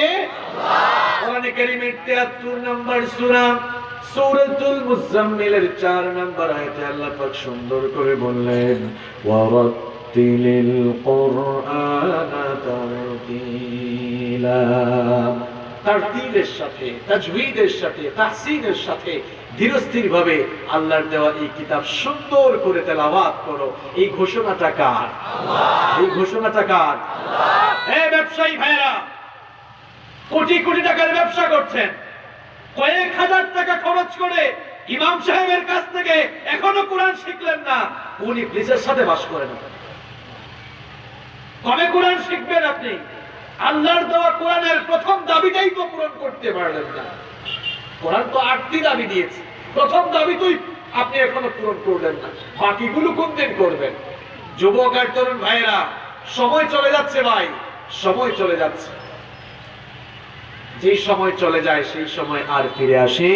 কোরআনে কারীমের 73 নম্বর সূরা সূরাতুল মুজাম্মিলের 4 নম্বর আয়াতে আল্লাহ পাক সুন্দর করে বললেন, ওয়ারাত্তিলিল কুরআনা তারতিলা। তারতিলের সাথে, তাজউইদের সাথে, তাহসিনের সাথে ধীরস্থির ভাবে আল্লাহর দেওয়া এই কিতাব সুন্দর করে তেলাওয়াত করো। এই ঘোষণাটা কার? এই ঘোষণাটা কার? এই ব্যবসায়ী ভাইরা, কোটি কোটি টাকার ব্যবসা করছেন, কয়েক হাজার টাকা খরচ করে ইমাম সাহেবের কাছ থেকে এখনো কোরআন শিখলেন না। কোন ইবলিসের সাথে বাস করেন? কবে কোরআন শিখবেন আপনি? আল্লাহর দেওয়া কোরআনের প্রথম দাবিটাই তো পূরণ করতে পারলেন না। কোরআন তো 8টি দাবি দিয়েছে, প্রথম দাবি তুই আপনি এখনো পূরণ করলেন না, বাকিগুলো কোন দিন করবেন? যুবক আর তরুণ ভাইয়েরা, সময় চলে যাচ্ছে ভাই, সময় চলে যাচ্ছে। যেই সময় চলে যায় সেই সময় আর ফিরে আসে।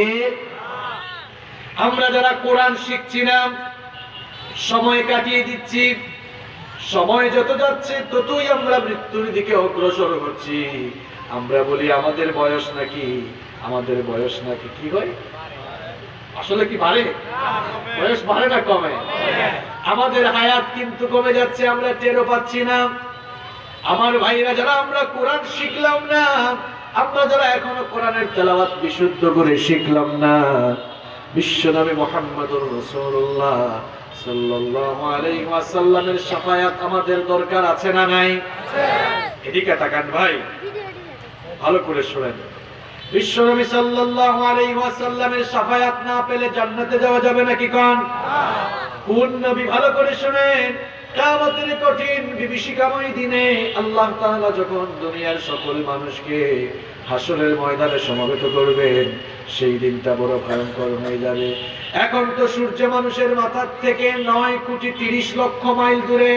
আমরা যারা কোরআন শিখছি না, সময় কাটিয়ে দিচ্ছি, সময় যত যাচ্ছে ততই আমরা মৃত্যুর দিকে অগ্রসর হচ্ছি। আমরা বলি আমাদের বয়স নাকি, আমাদের বয়স নাকি কি হয়? আসলে কি বাড়ে? বয়স বাড়ে না কমে? আমাদের হায়াত কিন্তু কমে যাচ্ছে, আমরা টেরও পাচ্ছি না। আমার ভাইরা যারা আমরা কোরআন শিখলাম না, আমরা যারা এখনো কোরআনের তেলাওয়াত বিশুদ্ধ করে শিখলাম না, বিশ্বনবী মুহাম্মদুর রাসূলুল্লাহ সাল্লাল্লাহু আলাইহি ওয়াসাল্লামের শাফায়াত আমাদের দরকার আছে না নাই? এদিকে তাকান ভাই, ভালো করে শুনেন। বিশ্বনবী সাল্লাল্লাহু আলাইহি ওয়াসাল্লামের শাফায়াত না পেলে জান্নাতে যাওয়া যাবে নাকি কোন? কোন নবী? ভালো করে শুনেন। কিয়ামতের কঠিন বিভীষিকাময় দিনে আল্লাহ তাআলা যখন দুনিয়ার সকল মানুষকে হাসরের ময়দানে সমবেত করবেন, সেই দিনটা বড় ভয়ঙ্কর হয়ে যাবে। এখন তো সূর্য মানুষের মাথার থেকে 9,30,00,000 মাইল দূরে,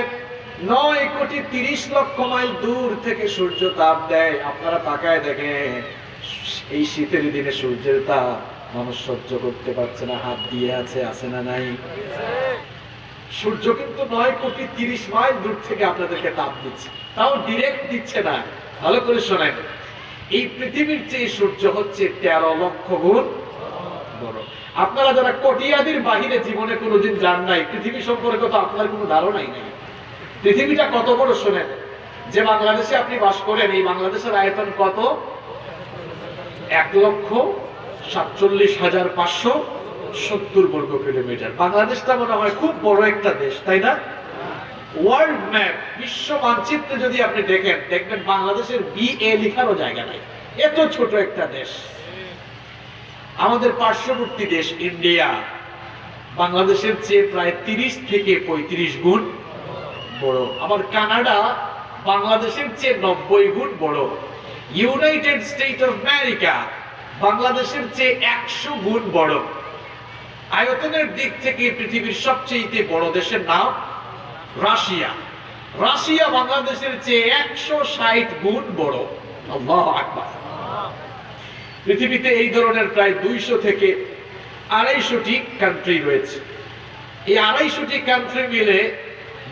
9,30,00,000 মাইল দূর থেকে সূর্য তাপ দেয়। আপনারা তাকায় দেখেন, এই শীতের দিনে সূর্যের তাপ মানুষ সহ্য করতে পারছে না, হাত দিয়ে আছে না নাই? সূর্য কিন্তু 9,30,000,000 দূর থেকে আপনাদেরকে তাপ দিচ্ছে, তাও ডিরেক্ট দিচ্ছে না। ভালো করে শোনেন, এই পৃথিবীর চেয়ে সূর্য হচ্ছে 13 লক্ষ গুণ বড়। আপনারা যারা কটিয়াদির বাহিরে জীবনে কোনোদিন যান নাই, পৃথিবী সম্পর্কে তো আপনার কোনো ধারণাই নেই। পৃথিবীটা কত বড় শোনেন, যে বাংলাদেশে আপনি বাস করেন, এই বাংলাদেশের আয়তন কত? 1,47,570 বর্গ কিলোমিটার। বাংলাদেশটা মনে হয় খুব বড় একটা দেশ, তাই না? ওয়ার্ল্ড ম্যাপ, বিশ্ব মানচিত্রে যদি আপনি দেখবেন বাংলাদেশের BA লেখারও জায়গা নাই, এত ছোট একটা দেশ। আমাদের পার্শ্ববর্তী দেশ ইন্ডিয়া বাংলাদেশের চেয়ে প্রায় 30 থেকে 35 গুণ বড়। আবার কানাডা বাংলাদেশের চেয়ে 90 গুণ বড়। ইউনাইটেড স্টেট অফ আমেরিকা বাংলাদেশের চেয়ে 100 গুণ বড়। আয়তনের দিক থেকে পৃথিবীর সবচেয়ে বড় দেশের নাম রাশিয়া। রাশিয়া বাংলাদেশের চেয়ে 160 গুণ বড়। আল্লাহু আকবার। পৃথিবীতে এই ধরনের প্রায় 200 থেকে 250টি কান্ট্রি রয়েছে। এই 250টি কান্ট্রি মিলে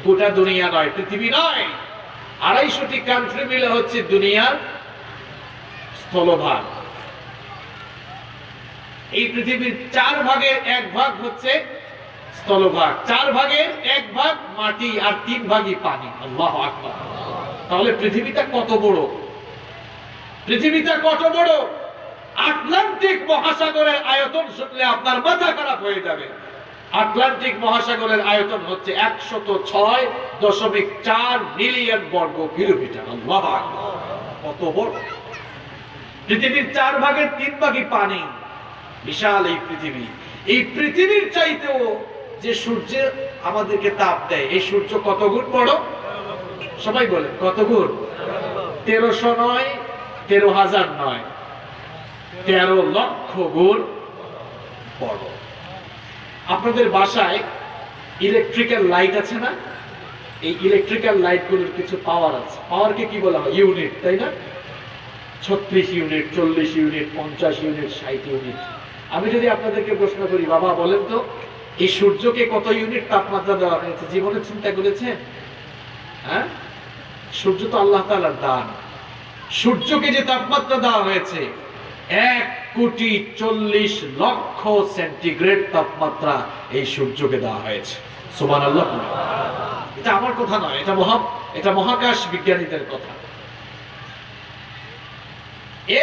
গোটা দুনিয়া নয়, পৃথিবী নয়। 250টি কান্ট্রি মিলে হচ্ছে দুনিয়ার স্থলভাগ। এই পৃথিবীর 4 ভাগের 1 ভাগ হচ্ছে স্থলভাগ, 4 ভাগের 1 ভাগ মাটি, আর 3 ভাগই পানি। আল্লাহু আকবার। তাহলে পৃথিবীটা কত বড়? পৃথিবীটা কত বড়? আটলান্টিক মহাসাগরের আয়তন শুনলে আপনার মাথা খারাপ হয়ে যাবে। আটলান্টিক মহাসাগরের আয়তন হচ্ছে 106.4 মিলিয়ন বর্গ কিলোমিটার। আল্লাহু আকবার। কত বড়! পৃথিবীর 4 ভাগের 3 ভাগই পানি। বিশাল এই পৃথিবী। এই পৃথিবীর চাইতেও যে সূর্য আমাদেরকে তাপ দেয়, এই সূর্য কত গুণ বড়? সবাই বলেন কত গুণ? 1300 নয়, 13,000 নয়, 13 লক্ষ গুণ বড়। আপনাদের বাসায় ইলেকট্রিক্যাল লাইট আছে না? এই ইলেকট্রিক্যাল লাইটগুলোর কিছু পাওয়ার আছে। পাওয়ারকে কি বলা হয়? ইউনিট, তাই না? 36 ইউনিট, 40 ইউনিট, 50 ইউনিট, 60 ইউনিট। আমি যদি আপনাদেরকে প্রশ্ন করি, বাবা বলেন তো এই সূর্যকে কত ইউনিট তাপমাত্রা দেওয়া হয়েছে? জীবনে চিন্তা করেছেন? হ্যাঁ, সূর্য তো আল্লাহ তাআলার দান। সূর্যকে যে তাপমাত্রা দেওয়া হয়েছে 1,40,00,000 সেন্টিগ্রেড তাপমাত্রা এই সূর্যকে দেওয়া হয়েছে। সুবহানাল্লাহ। এটা আমার কথা নয়, এটা মহাকাশ বিজ্ঞানীদের কথা।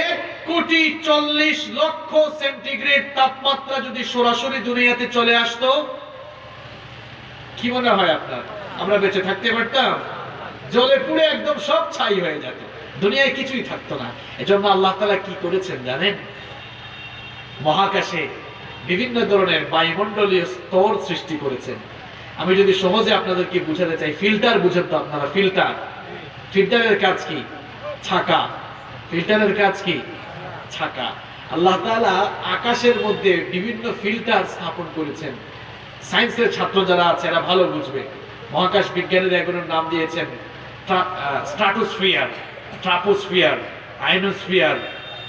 1,40,00,000 সেন্টিগ্রেড তাপমাত্রা যদি সরাসরি দুনিয়াতে চলে আসতো, কি মনে হয় আপনার? আমরা বেঁচে থাকতে পারতাম? জ্বলে পুড়ে একদম সব ছাই হয়ে যেত, দুনিয়ায় কিছুই থাকতো না। এজন্য আল্লাহ তাআলা কি করেছেন জানেন? মহাকাশে বিভিন্ন ধরনের বায়ুমণ্ডলীয় স্তর সৃষ্টি করেছেন। আমি যদি সহজে আপনাদেরকে বুঝাতে চাই, ফিল্টার বুঝেন তো আপনারা? ফিল্টারের কাজ কি? ছাকা। ফিল্টারের কাজ কি? ছাকা। আল্লাহ তাআলা আকাশের মধ্যে বিভিন্ন ফিল্টার স্থাপন করেছেন। সায়েন্সের ছাত্র যারা আছে এরা ভালো বুঝবে। মহাকাশ বিজ্ঞানের এগুলোর নাম দিয়েছেন স্ট্রাটোস্ফিয়ার, ট্রাপোস্ফিয়ার, আয়নোস্ফিয়ার,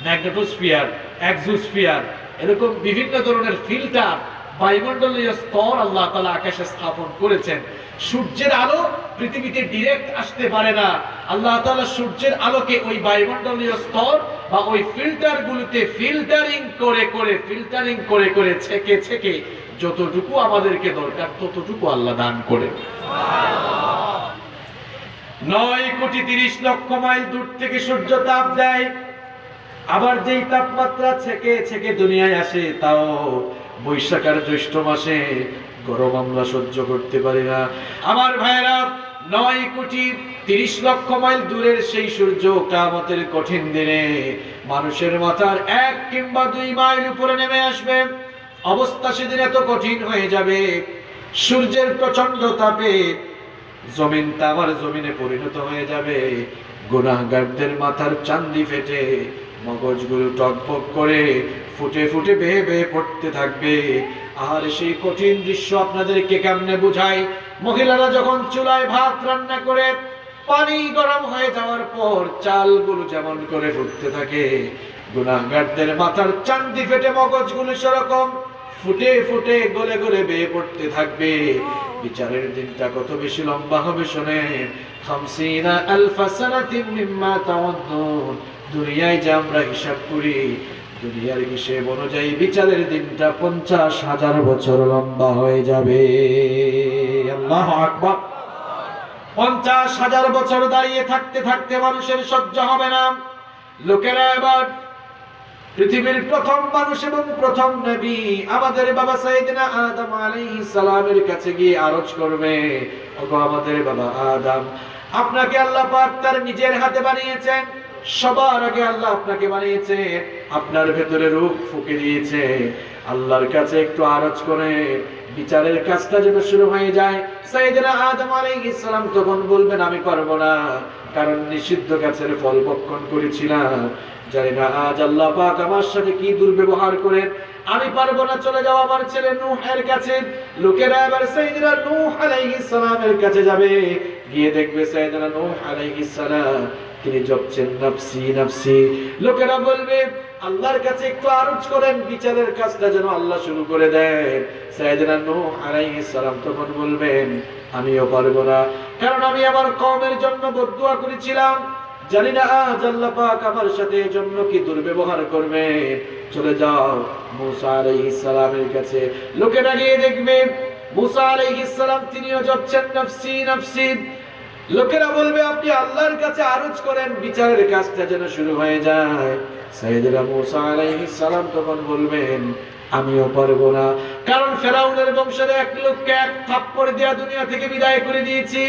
ম্যাগনেটোস্ফিয়ার, এক্সোস্ফিয়ার। এরকম বিভিন্ন ধরনের ফিল্টার, বায়ুমণ্ডলীয় স্তর আল্লাহ তাআলা আকাশে স্থাপন করেছেন। সূর্যের আলো পৃথিবীতে ডিরেক্ট আসতে পারে না। আল্লাহ তাআলা সূর্যের আলোকে ওই বায়ুমণ্ডলীয় স্তর বা ওই ফিল্টারগুলোতে ফিল্টারিং করে ছেকে যতটুকু আমাদেরকে দরকার ততটুকু আল্লাহ দান করে। 9,30,00,000 মাইল দূর থেকে সূর্য তাপ দেয়। আবার যেই তাপমাত্রা ছেকে দুনিয়ায় আসে, তাও বৈশাখ আর জ্যৈষ্ঠ মাসে গরম আমরা সহ্য করতে পারি না। আমার ভাইয়েরা, 9,30,00,000 মাইল দূরের সেই সূর্য কিয়ামতের কঠিন দিনে মানুষের মাথার 1 কিংবা 2 মাইল উপরে নেমে আসবে। অবস্থা সেদিন এত কঠিন হয়ে যাবে, সূর্যের প্রচন্ড তাপে জমিন তামার জমিনে পরিণত হয়ে যাবে। গুনাহগারদের মাথার চান্দি ফেটে মগজগুলো টকবক করে ফুটে ফুটে বেয়ে বেয়ে পড়তে থাকবে। আর সেই কঠিন দৃশ্য আপনাদেরকে কেমনে বুঝাই? মহিলারা যখন চুলায় ভাত রান্না করে পানি গরম হয়ে যাওয়ার পর চালগুলো যেমন করে ফুটতে থাকে, গুনাহগারদের মাথার চান্দি ফেটে মগজগুলো সেরকম ফুটে ফুটে গলে গলে বেয়ে পড়তে থাকবে। বিচারের দিনটা কত বেশি লম্বা হবে শোনেন, 50,000 সানাতিন মিম্মা তাউদ্দুন। দুনিয়ায় যে আমরা হিসাব করি, দুনিয়ার হিসেব অনুযায়ী বিচারের দিনটা 50,000 বছর লম্বা হয়ে যাবে। আল্লাহু আকবার। 50,000 বছর দাঁড়িয়ে থাকতে থাকতে মানুষের সহ্য হবে না। লোকেরা এবার পৃথিবীর প্রথম মানুষ এবং প্রথম নবী আমাদের বাবা সাইয়েদনা আদম আলাইহিস সালামের কাছে গিয়ে আরজ করবে, ওগো আমাদের বাবা আদম, আপনাকে আল্লাহ পাক তার নিজের হাতে বানিয়েছেন। সবার আগে আল্লাহ আপনাকে বানিয়েছে, আপনার ভেতরে রূহ ফুঁকে দিয়েছে। আল্লাহর কাছে একটু আরজ করে বিচারের কাজটা যেন শুরু হয়ে যায়। সাইয়েদনা আদম আলাইহিস সালাম তখন বলবেন, আমি পারবো না, কারণ নিষিদ্ধ গাছের ফল ভক্ষণ করেছিলাম। জানি না আজ আল্লাহ পাক আমার সাথে কি দুর্ব্যবহার করেন, আমি পারবো না, চলে যাও আমার ছেলে নূহের কাছে। লোকেরা এবার সাইয়েদনা নূহ আলাইহিস সালামের কাছে যাবে, গিয়ে দেখবে সাইয়েদনা নূহ আলাইহিস সালাম তিনি জপছেন নাফসি নাফসি। লোকেরা বলবে, আল্লাহর কাছে একটু আরজ করেন বিচারের কাজটা যেন আল্লাহ শুরু করে দেন। সাইয়েদনা নূহ আলাইহিস সালাম তখন বলবেন, আমিও পারবো না, কারণ আমি আমার কওমের জন্য বদদুয়া করেছিলাম। জানি না আজ আল্লাহ পাক আমার সাথে এজন্য কি দুর্ব্যবহার করবে। চলে যাও মূসা আলাইহিস সালামের কাছে। লোকেরা গিয়ে দেখবে মূসা আলাইহিস সালাম তিনিও জপছেন নাফসি নাফসি। লোকেরা বলবে, আপনি আল্লাহর কাছে আরজ করেন বিচারের কাজটা যেন শুরু হয়ে যায়। সাইয়েদনা মূসা আলাইহিস সালাম তখন বলবেন, আমিও পারবো না, কারণ ফেরাউনের বংশের এক লোককে এক থাপ্পড় দিয়া দুনিয়া থেকে বিদায় করে দিয়েছি।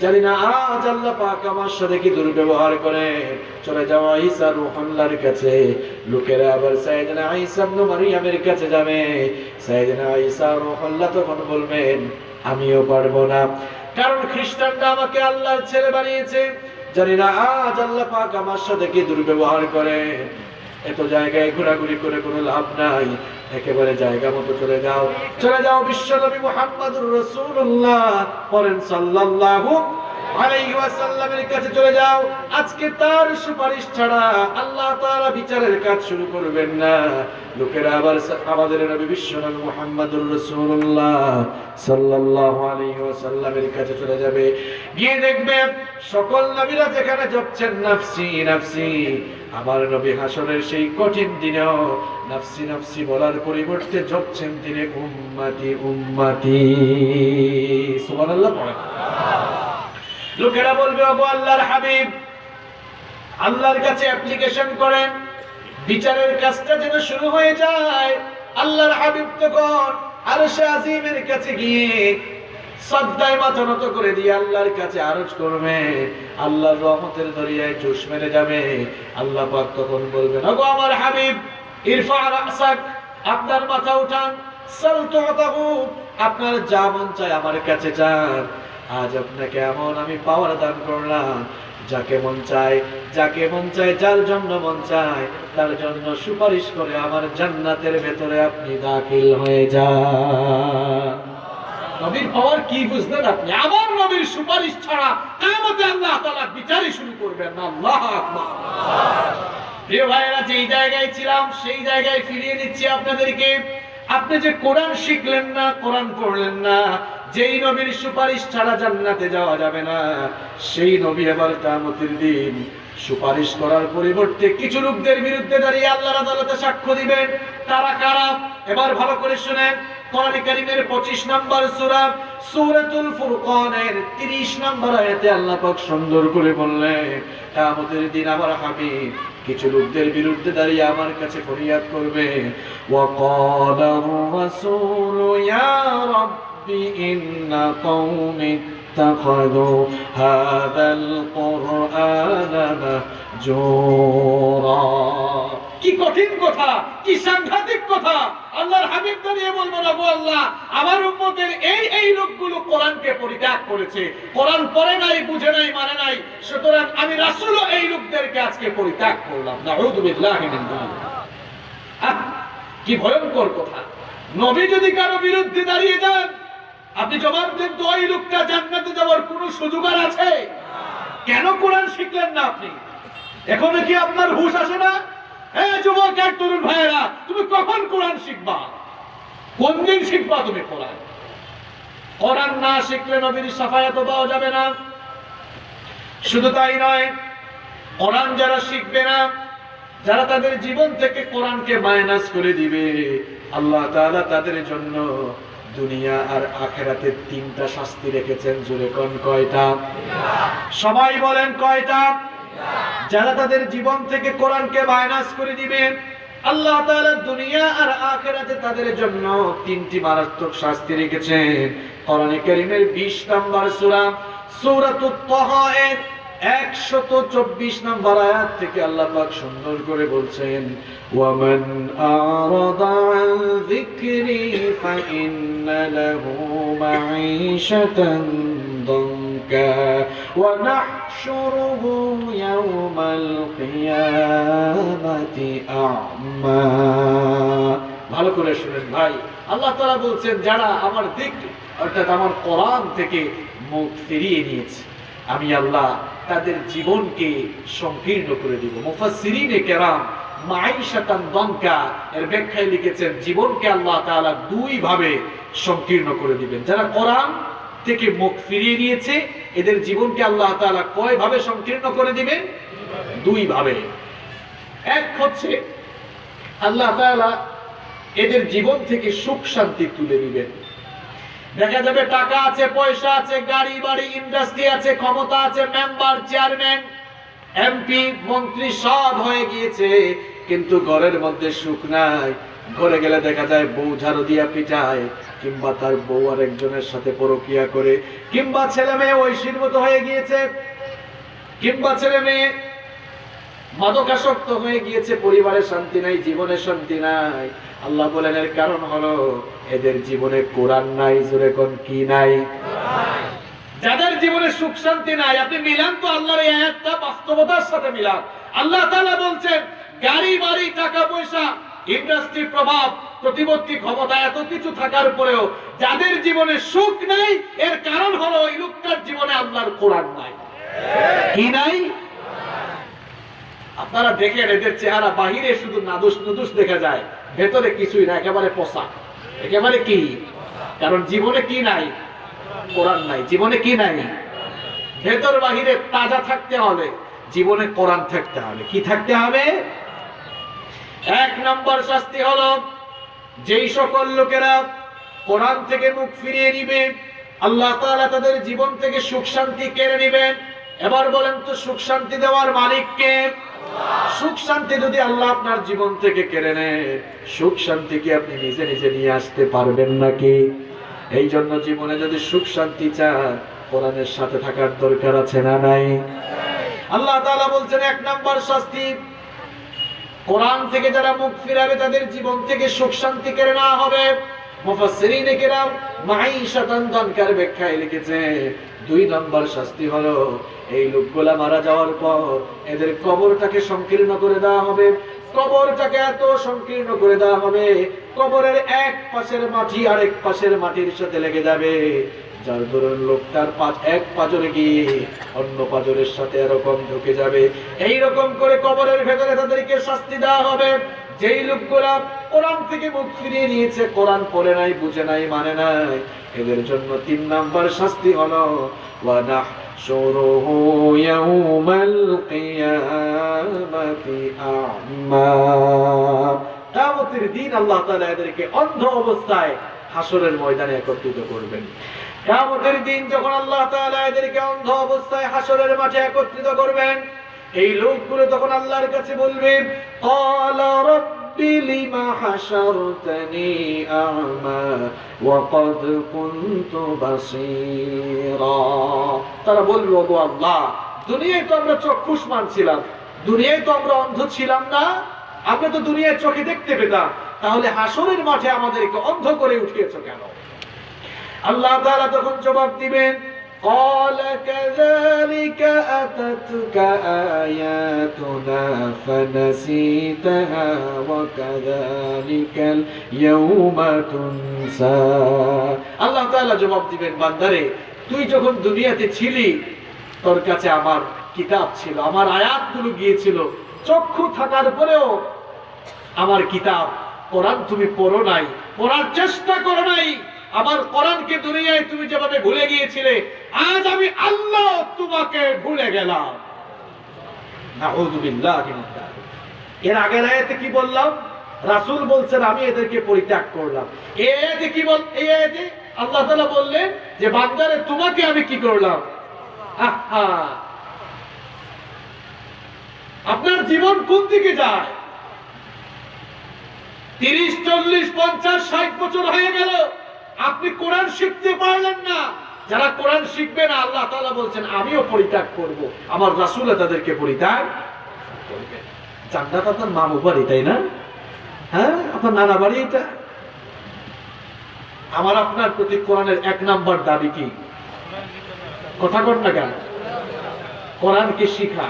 জানি না আজ আল্লাহ পাক আমার সাথে কি দুর্ব্যবহার করে। চলে যাওয়া ঈসা রূহুল্লাহর কাছে। লোকেরা আবার সাইয়েদনা ঈসা ইবনে মারইয়ামের কাছে যাবে। সাইয়েদনা ঈসা রূহুল্লাহ তখন বলবেন, আমিও পারবো না, কারণ খ্রিস্টানরা আমাকে আল্লাহর ছেলে বানিয়েছে। জানি না আজ আল্লাহ পাক আমার সাথে কি দুর্ব্যবহার করে। এত জায়গায় ঘোরাঘুরি করে কোনো লাভ নাই, একেবারে জায়গা মতো চলে যাও। চলে যাও বিশ্বনবী মুহাম্মদুর রাসূলুল্লাহ পড়েন সাল্লাল্লাহু আলাইহি ওয়াসাল্লামের কাছে চলে যাও। আজকে তার সুপারিশ ছাড়া আল্লাহ তাআলা বিচারের কাজ শুরু করবেন না। লোকেরা আবার আমাদের নবী বিশ্বনবী মুহাম্মদুর রাসূলুল্লাহ সাল্লাল্লাহু আলাইহি ওয়াসাল্লামের কাছে চলে যাবে। গিয়ে দেখবে সকল নবীরা যেখানে জপছেন নাফসি নাফসি, আমার নবী হাসরের সেই কঠিন দিনেও নাফসি নাফসি বলার পরিবর্তে জপছেন তিনি উম্মতি উম্মতি। সুবহানাল্লাহ পড়েন। লোকেরা বলবে, ওগো আল্লাহর হাবিব, আল্লাহর কাছে অ্যাপ্লিকেশন করেন বিচারের কাজটা যেন শুরু হয়ে যায়। আল্লাহর হাবিব তখন আরশে আজিমের কাছে গিয়ে সাজদায় মাথা নত করে দিয়ে আল্লাহর কাছে আরজ করবে। আল্লাহর রহমতের দরিয়ায় জোশ মেরে যাবে। আল্লাহ পাক তখন বলবেন, ওগো আমার হাবিব, ইরফা রাসাক, আপনার মাথা উঠান, সাল তুতাহু, আপনার যা মন চায় আমার কাছে চান। আজ আপনাকে এমন আমি পাওয়ার দান করলাম, যাকে মন চায় যাকে মন চায়, যার জন্য মন চায় তার জন্য সুপারিশ করে আমার জান্নাতের ভেতরে আপনি দাখিল হয়ে যান। নবীর পাওয়ার কি বুঝলেন আপনি? আমার নবীর সুপারিশ ছাড়া কিয়ামতে আল্লাহ তাআলা বিচারই শুরু করবেন না। আল্লাহু আকবার। প্রিয় ভাইরা, যেই জায়গায় ছিলাম সেই জায়গায় ফিরিয়ে দিচ্ছি আপনাদেরকে। আপনি যে কোরআন শিখলেন না, কোরআন পড়লেন না, যেই নবীর সুপারিশ ছাড়া জান্নাতে যাওয়া যাবে না, সেই নবী এবার কিয়ামতের দিন সুপারিশ করার পরিবর্তে কিছু লোকদের বিরুদ্ধে দাঁড়িয়ে আল্লাহর আদালতে সাক্ষ্য দিবেন। তারা কারা? এবার ভালো করে শুনেন। কোরআন কারীমের 25 নম্বর সূরা সূরাতুল ফুরকানের 30 নম্বর আয়াতে আল্লাহ পাক সুন্দর করে বললেন, কিয়ামতের দিন আমার হাবিব কিছু লোকদের বিরুদ্ধে দাঁড়িয়ে আমার কাছে ফরিয়াদ করবে। ওয়াকালার রাসূলু ইয়া রাব্বি ইন্না কওমি ইত্তাখাযু হাযাল কুরআনা মাহজুরা। কি কঠিন কথা, কি সাংঘাতিক কথা। আল্লাহর হাবিব দাঁড়িয়ে বলবেন, ওগো আল্লাহ, আমার উম্মতের এই লোকগুলো কোরআনকে পরিত্যাগ করেছে, কোরআন পড়ে নাই, বুঝে নাই, মানে নাই, সুতরাং আমি রাসূলও এই লোকদেরকে আজকে পরিত্যাগ করলাম। নাউযু বিল্লাহি মিন যালিক। কি ভয়ঙ্কর কথা। নবী যদি কারো বিরুদ্ধে দাঁড়িয়ে যান, আপনি জবাব দেন তো, ওই লোকটা জান্নাতে যাওয়ার কোনো সুযোগ আর আছে? কেন কোরআন শিখলেন না আপনি? এখনো কি আপনার হুঁশ আসে না? যুবক আর তরুণ ভাইয়েরা, তুমি কখন কোরআন শিখবা? কোন দিন শিখবা তুমি কোরআন? কোরআন না শিখলে নবীর শাফায়াত পাওয়া যাবে না। শুধু তাই নয়, কোরআন যারা শিখবে না, যারা তাদের জীবন থেকে কোরআনকে মাইনাস করে দিবে, আল্লাহ তাআলা তাদের জন্য দুনিয়া আর আখিরাতে 3টা শাস্তি রেখেছেন। জোরে কোন কয়টা? সবাই বলেন কয়টা? যারা তাদের জীবন থেকে কোরআনকে মাইনাস করে দিবে, আল্লাহ তাআলা দুনিয়া আর আখিরাতে তাদের জন্য 3টি মারাত্মক শাস্তি রেখেছেন। কোরআনে কারীমের 20 নম্বর সূরা সূরাতুত তাহা 124 নম্বর আয়াত থেকে আল্লাহ পাক সুন্দর করে বলছেন, ওয়ামান আরাদা আন যিকরি ফাইন্না লাহু মাঈশাতান দানকা ওয়া নাহশুরুহু ইয়াওমাল কিয়ামাতি আ'মা। ভালো করে শুনেন ভাই, আল্লাহ তাআলা বলছেন যারা আমার যিকর অর্থাৎ আমার কোরআন থেকে মুখ ফিরিয়ে নিয়েছে, আমি আল্লাহ তাদের জীবনকে সংকীর্ণ করে দিব। মুফাসসিরিনে কেরাম মাঈশাতান দানকা এর ব্যাখ্যায় লিখেছেন, জীবনকে আল্লাহ তাআলা 2 ভাবে সংকীর্ণ করে দিবেন। যারা কোরআন থেকে মুখ ফিরিয়ে নিয়েছে, এদের জীবনকে আল্লাহ তাআলা কয় ভাবে সংকীর্ণ করে দিবেন? 2 ভাবে। এক হচ্ছে আল্লাহ তাআলা এদের জীবন থেকে সুখ শান্তি তুলে দিবেন। দেখা যাবে টাকা আছে, পয়সা আছে, গাড়ি বাড়ি, ইন্ডাস্ট্রি আছে, ক্ষমতা আছে, মেম্বার, চেয়ারম্যান, এমপি, মন্ত্রী সব হয়ে গিয়েছে, কিন্তু ঘরের মধ্যে সুখ নাই। ঘরে গেলে দেখা যায় বউ ঝাড়ু দিয়া পিটায়, কিংবা তার বউ আর একজনের সাথে পরকিয়া করে, কিংবা ছেলে মেয়ে ঐশীর মতো হয়ে গিয়েছে, কিংবা ছেলে মেয়ে মাদকাসক্ত হয়ে গিয়েছে। পরিবারে শান্তি নাই, জীবনে শান্তি নাই। আল্লাহ বলেন এর কারণ হলো এদের জীবনে কোরআন নাই। জোরে কোন কি নাই? যাদের জীবনে সুখ শান্তি নাই, আপনি মিলান তো আল্লাহর এই আয়াতটা বাস্তবতার সাথে মিলান। আল্লাহ তাআলা বলছেন গাড়ি বাড়ি, টাকা পয়সা, ইন্ডাস্ট্রি, প্রভাব, প্রতিপত্তি, ক্ষমতা, এত কিছু থাকার পরেও যাদের জীবনে সুখ নাই, এর কারণ হলো ওই লোকটার জীবনে আল্লাহর কোরআন নাই। কি নাই? আপনারা দেখেন এদের চেহারা বাহিরে শুধু নাদুস নুদুস দেখা যায়, ভেতরে কিছুই না, একেবারে পোষা। একেবারে কি? কারণ জীবনে কি নাই? কোরআন নাই। জীবনে কি নাই? ভেতর বাহিরে তাজা থাকতে হবে, জীবনে কোরআন থাকতে হবে। কি থাকতে হবে? 1 নম্বর শাস্তি হলো যেই সকল লোকেরা কোরআন থেকে মুখ ফিরিয়ে নিবে, আল্লাহ তাআলা তাদের জীবন থেকে সুখ শান্তি কেড়ে নেবেন। এবার বলেন তো সুখ শান্তি দেওয়ার মালিক কে? সুখ শান্তি যদি আল্লাহ আপনার জীবন থেকে কেড়ে নেয়, সুখ শান্তি কি আপনি নিজে নিজে নিয়ে আসতে পারবেন নাকি? এই জন্য জীবনে যদি সুখ শান্তি চান, কোরআনের সাথে থাকার দরকার আছে না নাই? আল্লাহ তাআলা বলছেন 1 নম্বর শাস্তি, কোরআন থেকে যারা মুখ ফিরাবে তাদের জীবন থেকে সুখ শান্তি কেড়ে নেওয়া হবে। মুফাসসিরিনে কেরাম মাঈশাতান দানকার ব্যাখ্যায় লিখেছে 2 নম্বর শাস্তি হলো এই লোকগুলা মারা যাওয়ার পর এদের কবরটাকে সংকীর্ণ করে দেওয়া হবে। কবরটাকে এত সংকীর্ণ করে দেওয়া হবে, কবরের এক পাশের মাটি আরেক পাশের মাটির সাথে লেগে যাবে, যার দরুন লোকটার এক পাজরে গিয়ে অন্য পাজরের সাথে এরকম ঢুকে যাবে। এইরকম করে কবরের ভেতরে তাদেরকে শাস্তি দেওয়া হবে। যেই লোকগুলা কোরআন থেকে মুখ ফিরিয়ে নিয়েছে, কোরআন পড়ে নাই, বুঝে নাই, মানে নাই, এদের জন্য 3 নম্বর শাস্তি হলো ওয়া নাহশুরুহু ইয়াওমাল কিয়ামাতি আ'মা। কিয়ামতের দিন আল্লাহ তাআলা এদেরকে অন্ধ অবস্থায় হাসরের ময়দানে একত্রিত করবেন। কিয়ামতের দিন যখন আল্লাহ তাআলা এদেরকে অন্ধ অবস্থায় হাসরের মাঠে একত্রিত করবেন, এই লোকগুলো তখন আল্লাহর কাছে বলবে, ক্বালা রাব্বি লিমা হাশারতানি আ'মা ওয়া ক্বাদ কুনতু বাসীরা। তারা বলবে, ওগো আল্লাহ, দুনিয়ায় তো আমরা চক্ষুষ্মান ছিলাম, দুনিয়ায় তো আমরা অন্ধ ছিলাম না, আমরা তো দুনিয়ায় চোখে দেখতে পেতাম, তাহলে হাসরের মাঠে আমাদেরকে অন্ধ করে উঠিয়েছো কেন? আল্লাহ তাআলা তখন জবাব দিবেন, قال كذلك أتتك آياتنا فنسيتها وكذلك اليوم تنسى। আল্লাহ তাআলা জবাব দিবেন, বান্দারে, তুই যখন দুনিয়াতে ছিলি তোর কাছে আমার কিতাব ছিল, আমার আয়াতগুলো গিয়েছিল, চক্ষু থাকার পরেও আমার কিতাব কোরআন তুমি পড়ো নাই, পড়ার চেষ্টা করো নাই। আমার কোরআনকে দুনিয়ায় তুমি যেভাবে ভুলে গিয়েছিলে, আজ আমি আল্লাহ তোমাকে ভুলে গেলাম। নাউযুবিল্লাহি মিন যালিক। এর আগের আয়াতে কি বললাম? রাসূল বলছেন আমি এদেরকে পরিত্যাগ করলাম। এই আয়াতে কি বল? এই আয়াতে আল্লাহ তাআলা বললেন যে বান্দারে তোমাকে আমি কি করলাম? আহা, আপনার জীবন কোন দিকে যায়? 30, 40, 50, 60 বছর হয়ে গেল, আপনি কোরআন শিখতে পারলেন না। যারা কোরআন শিখবে না, আল্লাহ তাআলা বলছেন আমিও পরিত্যাগ করব, আমার রাসূল তাদেরকে পরিত্যাগ করবে। জান্নাত আপনার মামু বাড়ি, তাই না? হ্যাঁ, আপনার নানা বাড়ি এটা। আমার আপনার প্রতি কোরআনের 1 নাম্বার দাবি কি? কথা কর না কেন? কোরআনকে শিখা,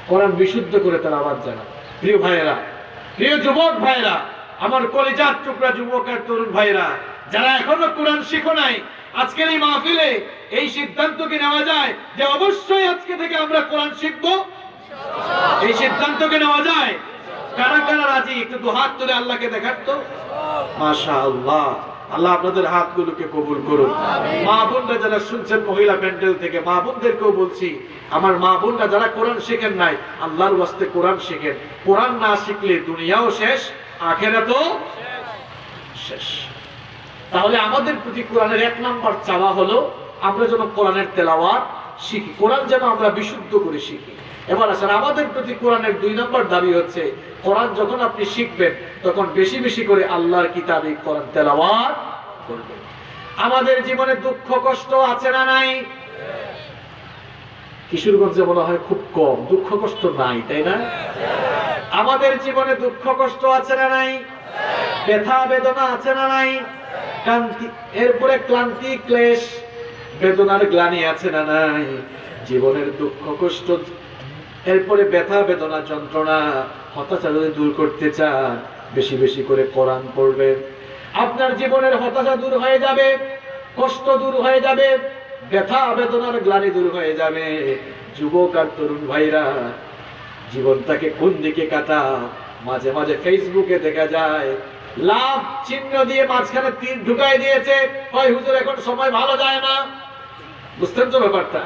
কোরআন বিশুদ্ধ করে তেলাওয়াত জানা। প্রিয় ভাইয়েরা, প্রিয় যুবক ভাইয়েরা, আমার কলিজার টুকরা যুবক আর তরুণ ভাইয়েরা, যারা এখনো কোরআন শিখো নাই, আজকের এই মাহফিলে এই সিদ্ধান্ত কি নেওয়া যায় যে অবশ্যই আজকে থেকে আমরা কোরআন শিখবো? এই সিদ্ধান্ত কি নেওয়া যায়? কারা কারা রাজি? একটু দুহাত তুলে আল্লাহকে দেখান তো। মাশাআল্লাহ, আল্লাহ আপনাদের হাতগুলোকে কবুল করুন। মা বোনরা যারা শুনছেন মহিলা প্যান্ডেল থেকে, মা বোনদেরকেও বলছি, আমার মা বোনরা যারা কোরআন শিখেন নাই, আল্লাহর ওয়াস্তে কোরআন শিখেন। কোরআন না শিখলে দুনিয়াও শেষ, আখিরাতও শেষ। তাহলে আমাদের প্রতি কোরআনের 1 নাম্বার চাওয়া হলো আমরা যেন কোরআনের তেলাওয়াত শিখি, কোরআন যেন আমরা বিশুদ্ধ করে শিখি। এবার আসলে আমাদের প্রতি কোরআনের 2 নাম্বার দাবি হচ্ছে কোরআন যখন আপনি শিখবেন তখন বেশি বেশি করে আল্লাহর কিতাবে কোরআন তেলাওয়াত করবেন। আমাদের জীবনে দুঃখ কষ্ট আছে না নাই? কিশোরগঞ্জে মনে হয় খুব কম, দুঃখ কষ্ট নাই, তাই না? আমাদের জীবনে দুঃখ কষ্ট আছে না নাই? ব্যথা বেদনা আছে না নাই? ক্লান্তি, এরপরে ক্লান্তি ক্লেশ বেদনার গ্লানি আছে না নাই? জীবনের দুঃখ কষ্ট, এরপরে ব্যথা বেদনা যন্ত্রণা হতাশা যদি দূর করতে চান বেশি বেশি করে কোরআন পড়বেন। আপনার জীবনের হতাশা দূর হয়ে যাবে, কষ্ট দূর হয়ে যাবে, ব্যথা বেদনার গ্লানি দূর হয়ে যাবে। যুবক আর তরুণ ভাইরা, জীবনটাকে কোন দিকে কাটাও? মাঝে মাঝে ফেসবুকে দেখা যায় লাভ চিহ্ন দিয়ে মাঝখানে তীর ঢুকাই দিয়েছে, কয় হুজুর এখন সময় ভালো যায় না। বুঝতেন তো ব্যাপারটা?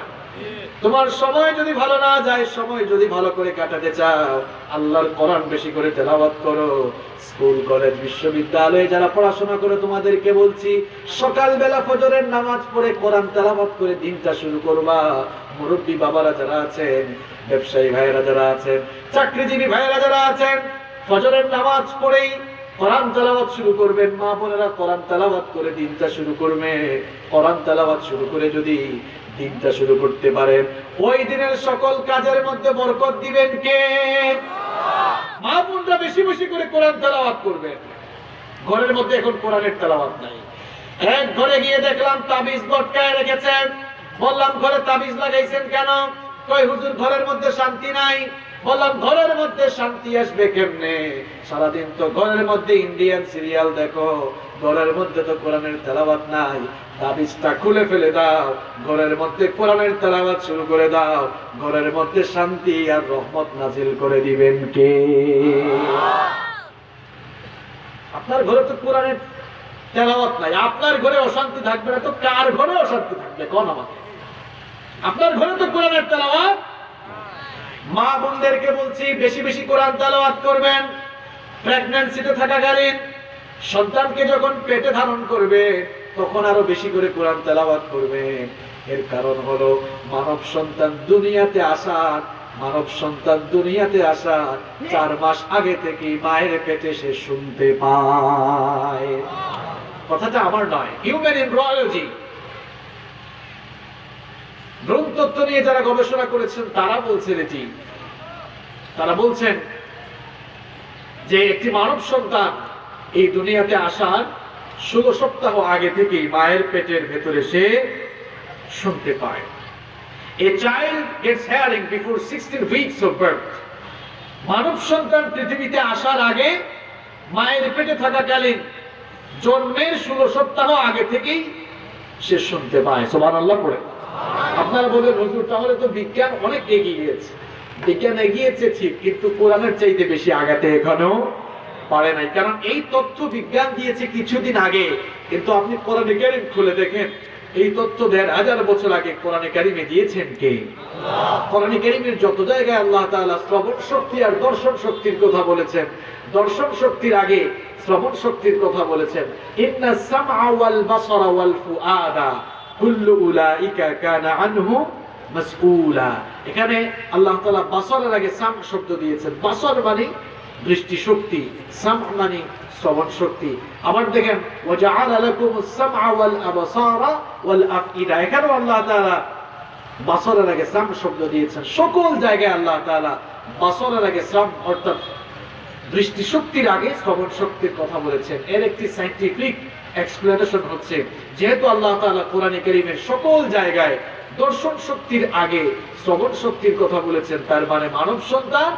তোমার সময় যদি ভালো না যায়, সময় যদি ভালো করে কাটাতে চাও, আল্লাহর কোরআন বেশি করে তেলাওয়াত করো। স্কুল কলেজ বিশ্ববিদ্যালয়ে যারা পড়াশোনা করে তোমাদেরকে বলছি, সকালবেলা ফজরের নামাজ পড়ে কোরআন তেলাওয়াত করে দিনটা শুরু করবা। মুরব্বী বাবারা যারা আছেন, ব্যবসায়ী ভাইয়েরা যারা আছেন, চাকরিজীবী ভাইয়েরা যারা আছেন, ফজরের নামাজ পড়েই কোরআন তেলাওয়াত শুরু করবেন। মা বোনেরা কোরআন তেলাওয়াত করে দিনটা শুরু করবে। কোরআন তেলাওয়াত শুরু করে যদি দিনটা শুরু করতে পারেন, ওই দিনের সকল কাজের মধ্যে বরকত দিবেন কে? মা বোনরা বেশি বেশি করে কোরআন তেলাওয়াত করবেন। ঘরের মধ্যে এখন কোরআনের তেলাওয়াত নাই। এক ঘরে গিয়ে দেখলাম তাবিজ লটকায় রেখেছেন। বললাম ঘরে তাবিজ লাগাইছেন কেন? কই হুজুর ঘরের মধ্যে শান্তি নাই। বললাম ঘরের মধ্যে শান্তি আসবে কেমনে? সারাদিন তো ঘরের মধ্যে ইন্ডিয়ান সিরিয়াল দেখো, ঘরের মধ্যে তো কোরআনের তেলাওয়াত নাই। তাবিজটা খুলে ফেলে দাও, ঘরের মধ্যে কোরআনের তেলাওয়াত শুরু করে দাও, ঘরের মধ্যে শান্তি আর রহমত নাজিল করে দিবেন কে? আপনার ঘরে তো কোরআনের তেলাওয়াত নাই, আপনার ঘরে অশান্তি থাকবে না তো কার ঘরে অশান্তি থাকবে? কোন আমাকে? আপনার ঘরে তো কোরআনের তেলাওয়াত। মা বোনদেরকে বলছি বেশি বেশি কোরআন তেলাওয়াত করবেন। প্রেগন্যান্সিতে থাকাকালীন সন্তানকে যখন পেটে ধারণ করবে তখন আরো বেশি করে কোরআন তেলাওয়াত করবেন। এর কারণ হলো মানব সন্তান দুনিয়াতে আসার 4 মাস আগে থেকে মায়ের পেটে সে শুনতে পায়। কথাটা আমার নয়, হিউম্যান এমব্রায়োলজি ভ্রূণতত্ত্ব নিয়ে যারা গবেষণা করেছেন তারা বলছেন এটি। তারা বলছেন যে একটি মানব সন্তান এই দুনিয়াতে আসার 16 সপ্তাহ আগে থেকেই মায়ের পেটের ভেতরে সে শুনতে পায়। A child gets hearing before 16 weeks of birth. মানব সন্তান পৃথিবীতে আসার আগে মায়ের পেটে থাকাকালীন জন্মের 16 সপ্তাহ আগে থেকেই সে শুনতে পায়। সুবহানাল্লাহ পড়ে। আপনারা বলেন হুজুর তাহলে তো বিজ্ঞান অনেক এগিয়ে গিয়েছে। বিজ্ঞান এগিয়েছে ঠিক, কিন্তু কোরআনের চাইতে বেশি আগাতে এখনো পারে নাই। কারণ এই তথ্য বিজ্ঞান দিয়েছে কিছুদিন আগে, কিন্তু আপনি কোরআনে কারীম খুলে দেখেন এই তথ্য ১৫০০ বছর আগে কোরআনে কারীমে দিয়েছেন কে? কোরআনে কারীমের যত জায়গায় আল্লাহ তাআলা শ্রবণ শক্তি আর দর্শন শক্তির কথা বলেছেন, দর্শন শক্তির আগে শ্রবণ শক্তির কথা বলেছেন। ইন্নাস সামআ ওয়াল বাসারা ওয়াল ফুআদা কুল্লু উলাইকা কানা আনহু মাসউলা। এখানে আল্লাহ তাআলা বাসারের আগে সাম শব্দ দিয়েছেন। বাসার মানে দৃষ্টি শক্তি, সাম মানে শ্রবণ শক্তি। আবার দেখেন ওয়াজআলা লাকুমুস সামআ ওয়াল আবসারা ওয়াল আফইদা, এখানেও আল্লাহ তাআলা বাসারের আগে সাম শব্দ দিয়েছেন। সকল জায়গায় আল্লাহ তাআলা বাসারের আগে সাম অর্থাৎ দৃষ্টি শক্তির আগে শ্রবণ শক্তির কথা বলেছেন। এর একটি সায়েন্টিফিক এক্সপ্লেনেশন হচ্ছে, যেহেতু আল্লাহ তাআলা কোরআনে কারীমের সকল জায়গায় দর্শন শক্তির আগে শ্রবণ শক্তির কথা বলেছেন, তার মানে মানব সন্তান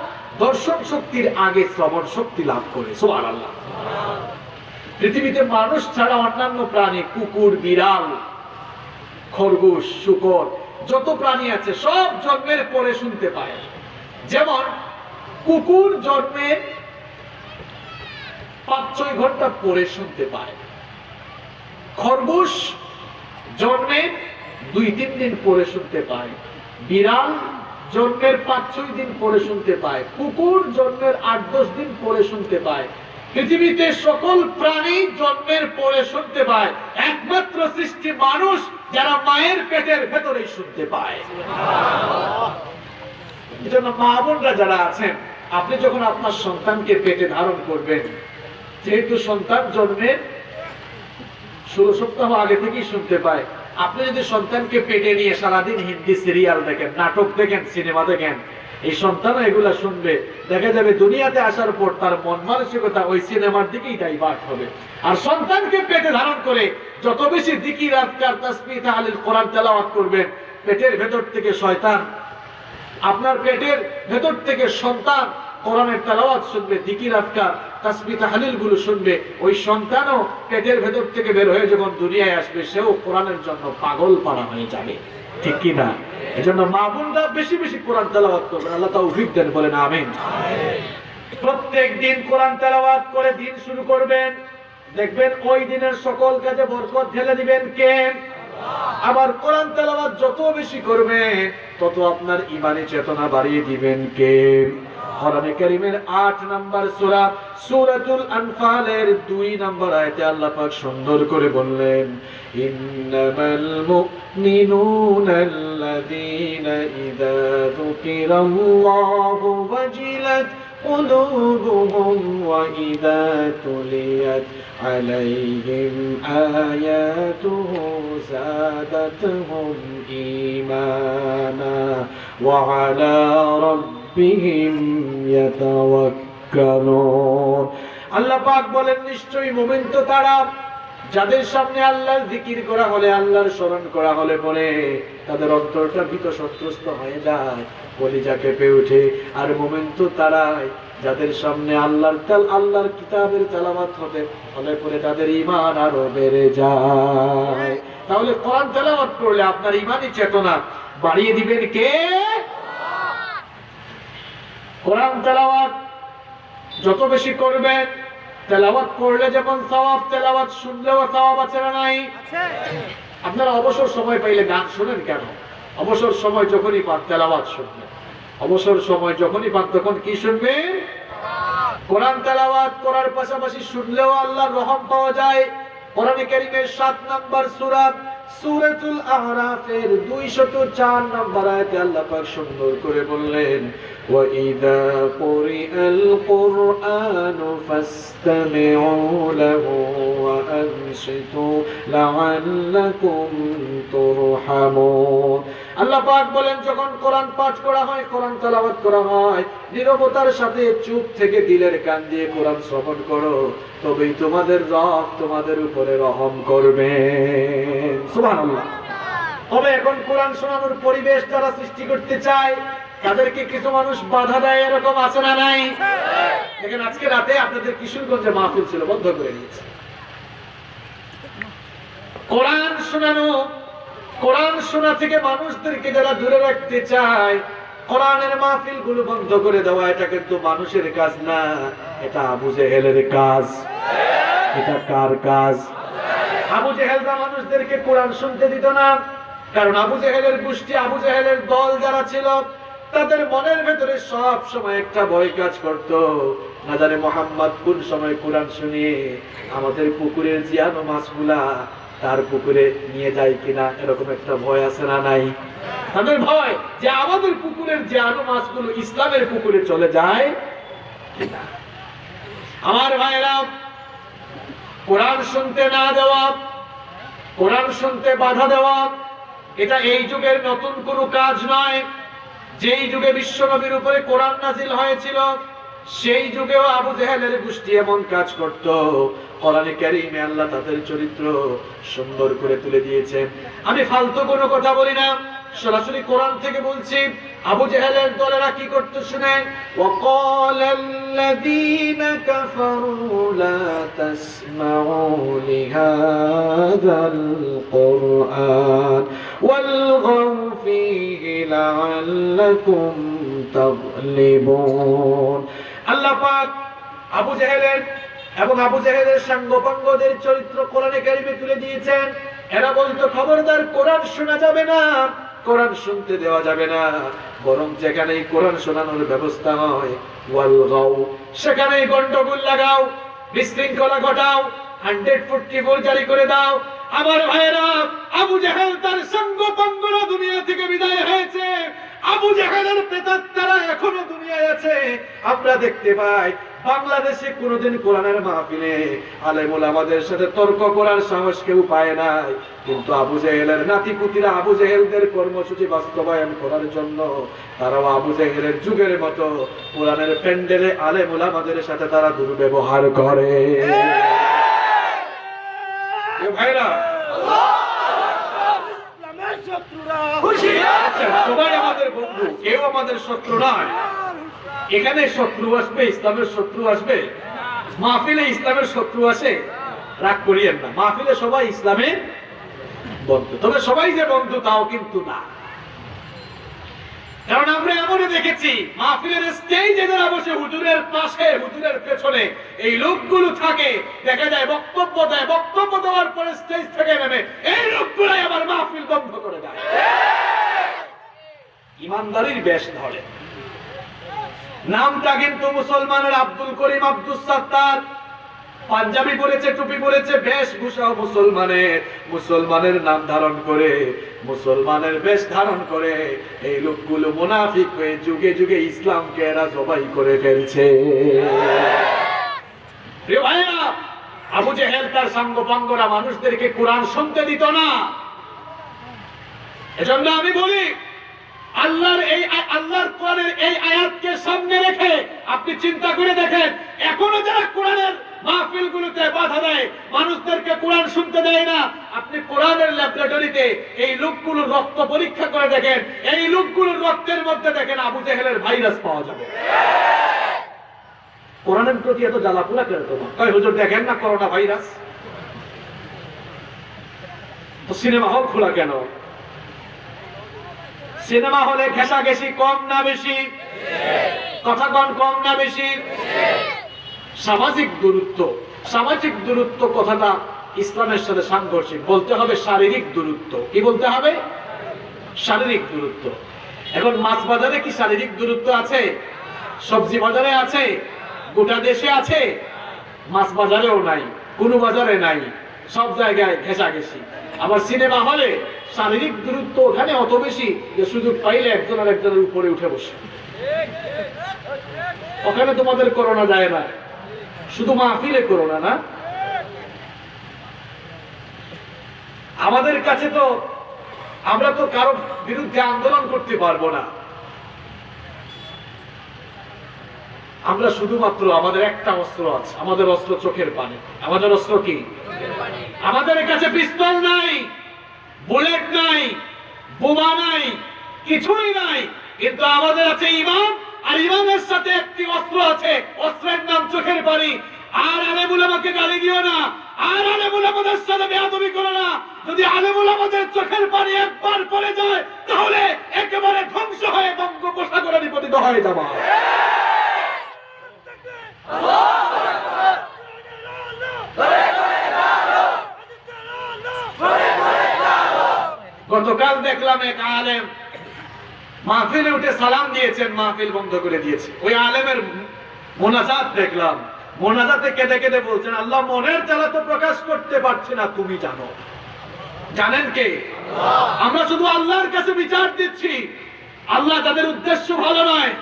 দর্শন শক্তির আগে শ্রবণ শক্তি লাভ করে। সুবহানাল্লাহ। পৃথিবীতে মানুষ ছাড়া অন্যান্য প্রাণী, কুকুর, বিড়াল, খরগোশ, শূকর, যত প্রাণী আছে সব জন্মের পরে শুনতে পায়। যেমন কুকুর জন্মের ৫-৬ ঘন্টা পরে শুনতে পায়, খরগোশ জন্মের ২-৩ দিন পরে শুনতে পায়, বিড়াল জন্মের ৫-৬ দিন পরে শুনতে পায়, কুকুর জন্মের ৮-১০ দিন পরে শুনতে পায়। পৃথিবীতে সকল প্রাণী জন্মের পরে শুনতে পায়, একমাত্র সৃষ্টি মানুষ যারা মায়ের পেটের ভেতরেই শুনতে পায়। এজন্য মা বোনরা যারা আছেন, আপনি যখন আপনার সন্তানকে পেটে ধারণ করবেন, যেহেতু সন্তান জন্মের ১৬ সপ্তাহ আগে থেকেই শুনতে পায়, আপনি যদি সন্তানকে পেটে নিয়ে সারাদিন হিন্দি সিরিয়াল দেখেন, নাটক দেখেন, সিনেমা দেখেন, এই সন্তানও এগুলা শুনবে। দেখা যাবে দুনিয়াতে আসার পর তার মন মানসিকতা ওই সিনেমার দিকেই ডাইভার্ট হবে। আর সন্তানকে পেটে ধারণ করে যত বেশি জিকির, আজকার, তাসবিহ, তাহলিল, কোরআন তেলাওয়াত করবেন, পেটের ভেতর থেকে শয়তান, আপনার পেটের ভেতর থেকে সন্তান কোরআনের তেলাওয়াত শুনবে, জিকির, আজকার, তাসবিহ, তাহলিল গুলো শুনবে। ওই সন্তানও পেটের ভেতর থেকে বের হয়ে যখন দুনিয়ায় আসবে, সেও কোরআনের জন্য পাগল পাড়া হয়ে যাবে, ঠিক কি না? এজন্য মা বোনরা বেশি বেশি কোরআন তেলাওয়াত করবেন। আল্লাহ তাওফিক দেন, বলেন আমিন। প্রত্যেক দিন কোরআন তেলাওয়াত করে দিন শুরু করবেন, দেখবেন ওই দিনের সকল কাজে বরকত ঢেলে দিবেন কে? আবার কোরআন তেলাওয়াত যত বেশি করবেন তত আপনার ঈমানি চেতনা বাড়িয়ে দিবেন কে? কোরআনে কারীমের ৮ নম্বর সূরা সূরাতুল আনফালের ২ নম্বর আয়াতে আল্লাহ পাক সুন্দর করে বললেন, ইন্নামাল মুমিনুনা আল্লাযীনা ইযা যুকিরাল্লাহু ওয়াজিলাত قلوبهم وإذا تليت عليهم آياته زادتهم إيمانا وعلى ربهم يتوكلون। আল্লাহ পাক বলেন, নিশ্চয়ই মুমিন তো তারা যাদের সামনে আল্লাহর জিকির করা হলে, আল্লাহর স্মরণ করা হলে পরে তাদের অন্তরটা ভীত সন্ত্রস্ত হয়ে যায়, কলিজা কেঁপে ওঠে। আর মুমিন তো তারাই যাদের সামনে আল্লাহর কিতাবের তেলাওয়াত হলে পরে তাদের ঈমান আরো বেড়ে যায়। তাহলে কোরআন তেলাওয়াত করলে আপনার ঈমানি চেতনা বাড়িয়ে দিবেন কে? কোরআন তেলাওয়াত যত বেশি করবেন, তেলাওয়াত করলে যেমন সওয়াব, তেলাওয়াত শুনলেও সওয়াব আছে না নাই? আপনারা অবসর সময় পাইলে গান শুনেন কেন? অবসর সময় যখনই পান তেলাওয়াত শুনবেন। অবসর সময় যখনই পান তখন কি শুনবেন? কোরআন তেলাওয়াত করার পাশাপাশি শুনলেও আল্লাহর রহম পাওয়া যায়। কোরআনে কারীমের ৭ নম্বর সূরা সূরাতুল আহরাফের ২০৪ নম্বর আয়াতে আল্লাহ পাক সুন্দর করে বললেন, ওয়া ইযা কুরিআল কুরআনু ফাসতামিউ লাহু ওয়া আনসিতু লাআল্লাকুম তুরহামুন। আল্লাহ পাক বলেন, যখন কোরআন পাঠ করা হয়, কোরআন তেলাওয়াত করা হয়, নীরবতার সাথে চুপ থেকে দিলের কান দিয়ে কোরআন শ্রবণ করো, তবেই তোমাদের রব তোমাদের উপরে রহম করবেন। সুবহানাল্লাহ। তবে এখন কোরআন শোনানোর পরিবেশ যারা সৃষ্টি করতে চায়, তাদেরকে কিছু মানুষ বাধা দেয়, এরকম আছে না নাই? দেখেন, আজকে রাতে আপনাদের কিশোরগঞ্জে মাহফিল ছিল, বন্ধ করে দিয়েছে। কোরআন শোনানো কোরআন শোনা থেকে মানুষদেরকে যারা দূরে রাখতে চায়, কোরআনের মাহফিল গুলো বন্ধ করে দেওয়া, এটা কিন্তু মানুষের কাজ না, এটা আবু জেহেলের কাজ। এটা কার কাজ? আবু জেহেলরা মানুষদেরকে কোরআন শুনতে দিত না, কারণ আবু জেহেলের গোষ্ঠী, আবু জেহেলের দল যারা ছিল, তাদের মনের ভেতরে সব সময় একটা ভয় কাজ করত, না জানে মোহাম্মদ কোন সময় কোরআন শুনিয়ে আমাদের পুকুরের জিয়ানো মাছগুলা তার পুকুরে নিয়ে যায় কিনা, এরকম একটা ভয় আছে না নাই? তাদের ভয় যে আমাদের পুকুরের জিয়ানো মাছগুলো ইসলামের পুকুরে চলে যায় কিনা। আমার ভাইরা, কোরআন শুনতে না দেওয়া, কোরআন শুনতে বাধা দেওয়া, এটা এই যুগের নতুন কোনো কাজ নয়। যেই যুগে বিশ্বনবীর উপরে কোরআন নাজিল হয়েছিল, সেই যুগেও আবু জেহেলের গোষ্ঠী এমন কাজ করত। কোরআনে কারীমে আল্লাহ তাদের চরিত্র সুন্দর করে তুলে দিয়েছেন। আমি ফালতু কোনো কথা বলি না, সরাসরি কোরআন থেকে বলছি। আবু জেহেলের দলেরা কি করতে শুনেন, ওয়াকালাল্লাযীনা কাফারু লা তাসমাউ লিহাযাল কুরআন ওয়ালগাউ ফীহি লাআল্লাকুম তাগলিবুন। আল্লাহ পাক আবু জেহেলের এবং আবু জেহেলের সাঙ্গপাঙ্গদের চরিত্র কোরআনে কারীমে তুলে দিয়েছেন। এরা বলতো, খবরদার কোরআন শোনা যাবে না, কোরআন শুনতে দেওয়া যাবে না, বরং যেখানেই কোরআন শোনানোর ব্যবস্থা হয় ওয়ালগাউ, সেখানেই গন্ডগোল লাগাও, বিশৃঙ্খলা ঘটাও, 144 জারি করে দাও। আমার ভাইরা, আবু জেহেল তার সাঙ্গপাঙ্গরা দুনিয়া থেকে বিদায় হয়েছে, আবু জেহেলের প্রেতাত্মারা এখনো দুনিয়ায় আছে। আমরা দেখতে পাই বাংলাদেশে কোনোদিন কোরআনের মাহফিলে আলেম ওলামাদের সাথে তর্ক করার সাহস কেউ পায় নাই, কিন্তু আবু জেহেলের নাতিপুতিরা আবু জেহেলদের কর্মসূচি বাস্তবায়ন করার জন্য তারাও আবু জেহেলের যুগের মতো কোরআনের প্যান্ডেলে আলেম ওলামাদের সাথে তারা দুর্ব্যবহার করে। ভাইরা, সবাই আমাদের বন্ধু, কেউ আমাদের শত্রু নয়। এখানে শত্রু আসবে, ইসলামের শত্রু আসবে, মাহফিলে ইসলামের শত্রু আসে, রাগ করিয়েন না। মাহফিলে সবাই ইসলামের বন্ধু, তবে সবাই যে বন্ধু তাও কিন্তু না। কারণ আমরা এমনই দেখেছি, মাহফিলের স্টেজে যারা বসে হুজুরের পাশে, হুজুরের পেছনে এই লোকগুলো থাকে, দেখা যায় বক্তব্য দেয়, বক্তব্য দেওয়ার পরে স্টেজ থেকে নেমে এই লোকগুলাই আবার মাহফিল বন্ধ করে দেয়, ইমানদারির বেশ ধরে। নামটা কিন্তু মুসলমানের আব্দুল করিম, আব্দুল সাত্তার, পাঞ্জাবি পরেছে, টুপি পরেছে, বেশভূষাও মুসলমানের, মুসলমানের নাম ধারণ করে, মুসলমানের বেশ ধারণ করে এই লোকগুলো মুনাফিক হয়ে যুগে যুগে ইসলামকে এরা জবাই করে ফেলছে। প্রিয় ভাইরা, আবু জেহেল তার সাঙ্গপাঙ্গরা মানুষদেরকে কোরআন শুনতে দিত না। এজন্য আমি বলি, আল্লাহর কোরআনের এই আয়াতকে সামনে রেখে আপনি চিন্তা করে দেখেন, এখনো যারা কোরআনের মাহফিলগুলোতে বাধা দেয়, মানুষদেরকে কোরআন শুনতে দেয় না, আপনি কোরআনের ল্যাবরেটরিতে এই লোকগুলোর রক্ত পরীক্ষা করে দেখেন, এই লোকগুলোর রক্তের মধ্যে দেখেন আবু জেহেলের ভাইরাস পাওয়া যাবে। কোরআনের প্রতি এত জ্বালাপোড়া কেন তোমার? কয় হুজুর দেখেন না করোনা ভাইরাস, তো সিনেমা হল খোলা কেন? সিনেমা হলে ঘেঁষাঘেঁষি কম না বেশি? কথা কম না বেশি? সামাজিক দূরত্ব, সামাজিক দূরত্ব কথাটা ইসলামের সাথে সাংঘর্ষিক। বলতে হবে শারীরিক দূরত্ব। কি বলতে হবে? শারীরিক দূরত্ব। এখন মাছ বাজারে কি শারীরিক দূরত্ব আছে? সবজি বাজারে আছে? গোটা দেশে আছে? মাছ বাজারেও নাই, কোনো বাজারে নাই, সব জায়গায় ঘেঁষাঘেঁষি। আবার সিনেমা হলে শারীরিক দূরত্ব ওখানে অত বেশি যে সুযোগ পাইলে একজন আর একজনের উপরে উঠে বসে। ওখানে তোমাদের করোনা যায় না, শুধু মাহফিলে করোনা না। আমাদের কাছে তো, আমরা তো কারো বিরুদ্ধে আন্দোলন করতে পারবো না। আমরা শুধুমাত্র, আমাদের একটা অস্ত্র আছে, আমাদের অস্ত্র চোখের পানি। আমাদের অস্ত্র কি? আমাদের কাছে পিস্তল নাই, বুলেট নাই, বোমা নাই, কিছুই নাই, কিন্তু আমাদের আছে ঈমান। আর ঈমানের সাথে একটি অস্ত্র আছে, অস্ত্রের নাম চোখের পানি। আর আলেম উলামাকে গালি দিও না, আর আলেম উলামাদের সাথে বেয়াদবি করো না, যদি আলেমুল আমাদের চোখের পানি একবার পড়ে যায় তাহলে একেবারে ধ্বংস হয়ে বঙ্গোপসাগরে নিপতিত হয়ে যাবে। গতকাল দেখলাম এক আলেম মাহফিলে উঠে সালাম দিয়েছেন, মাহফিল বন্ধ করে দিয়েছে। ওই আলেমের মোনাজাত দেখলাম, মোনাজাতে কেঁদে কেঁদে বলছেন, আল্লাহ মনের জ্বালা তো প্রকাশ করতে পারছি না, তুমি জানো। জানেন কে? আমরা শুধু আল্লাহর কাছে বিচার দিচ্ছি। আল্লাহ যাদের উদ্দেশ্য ভালো নয়,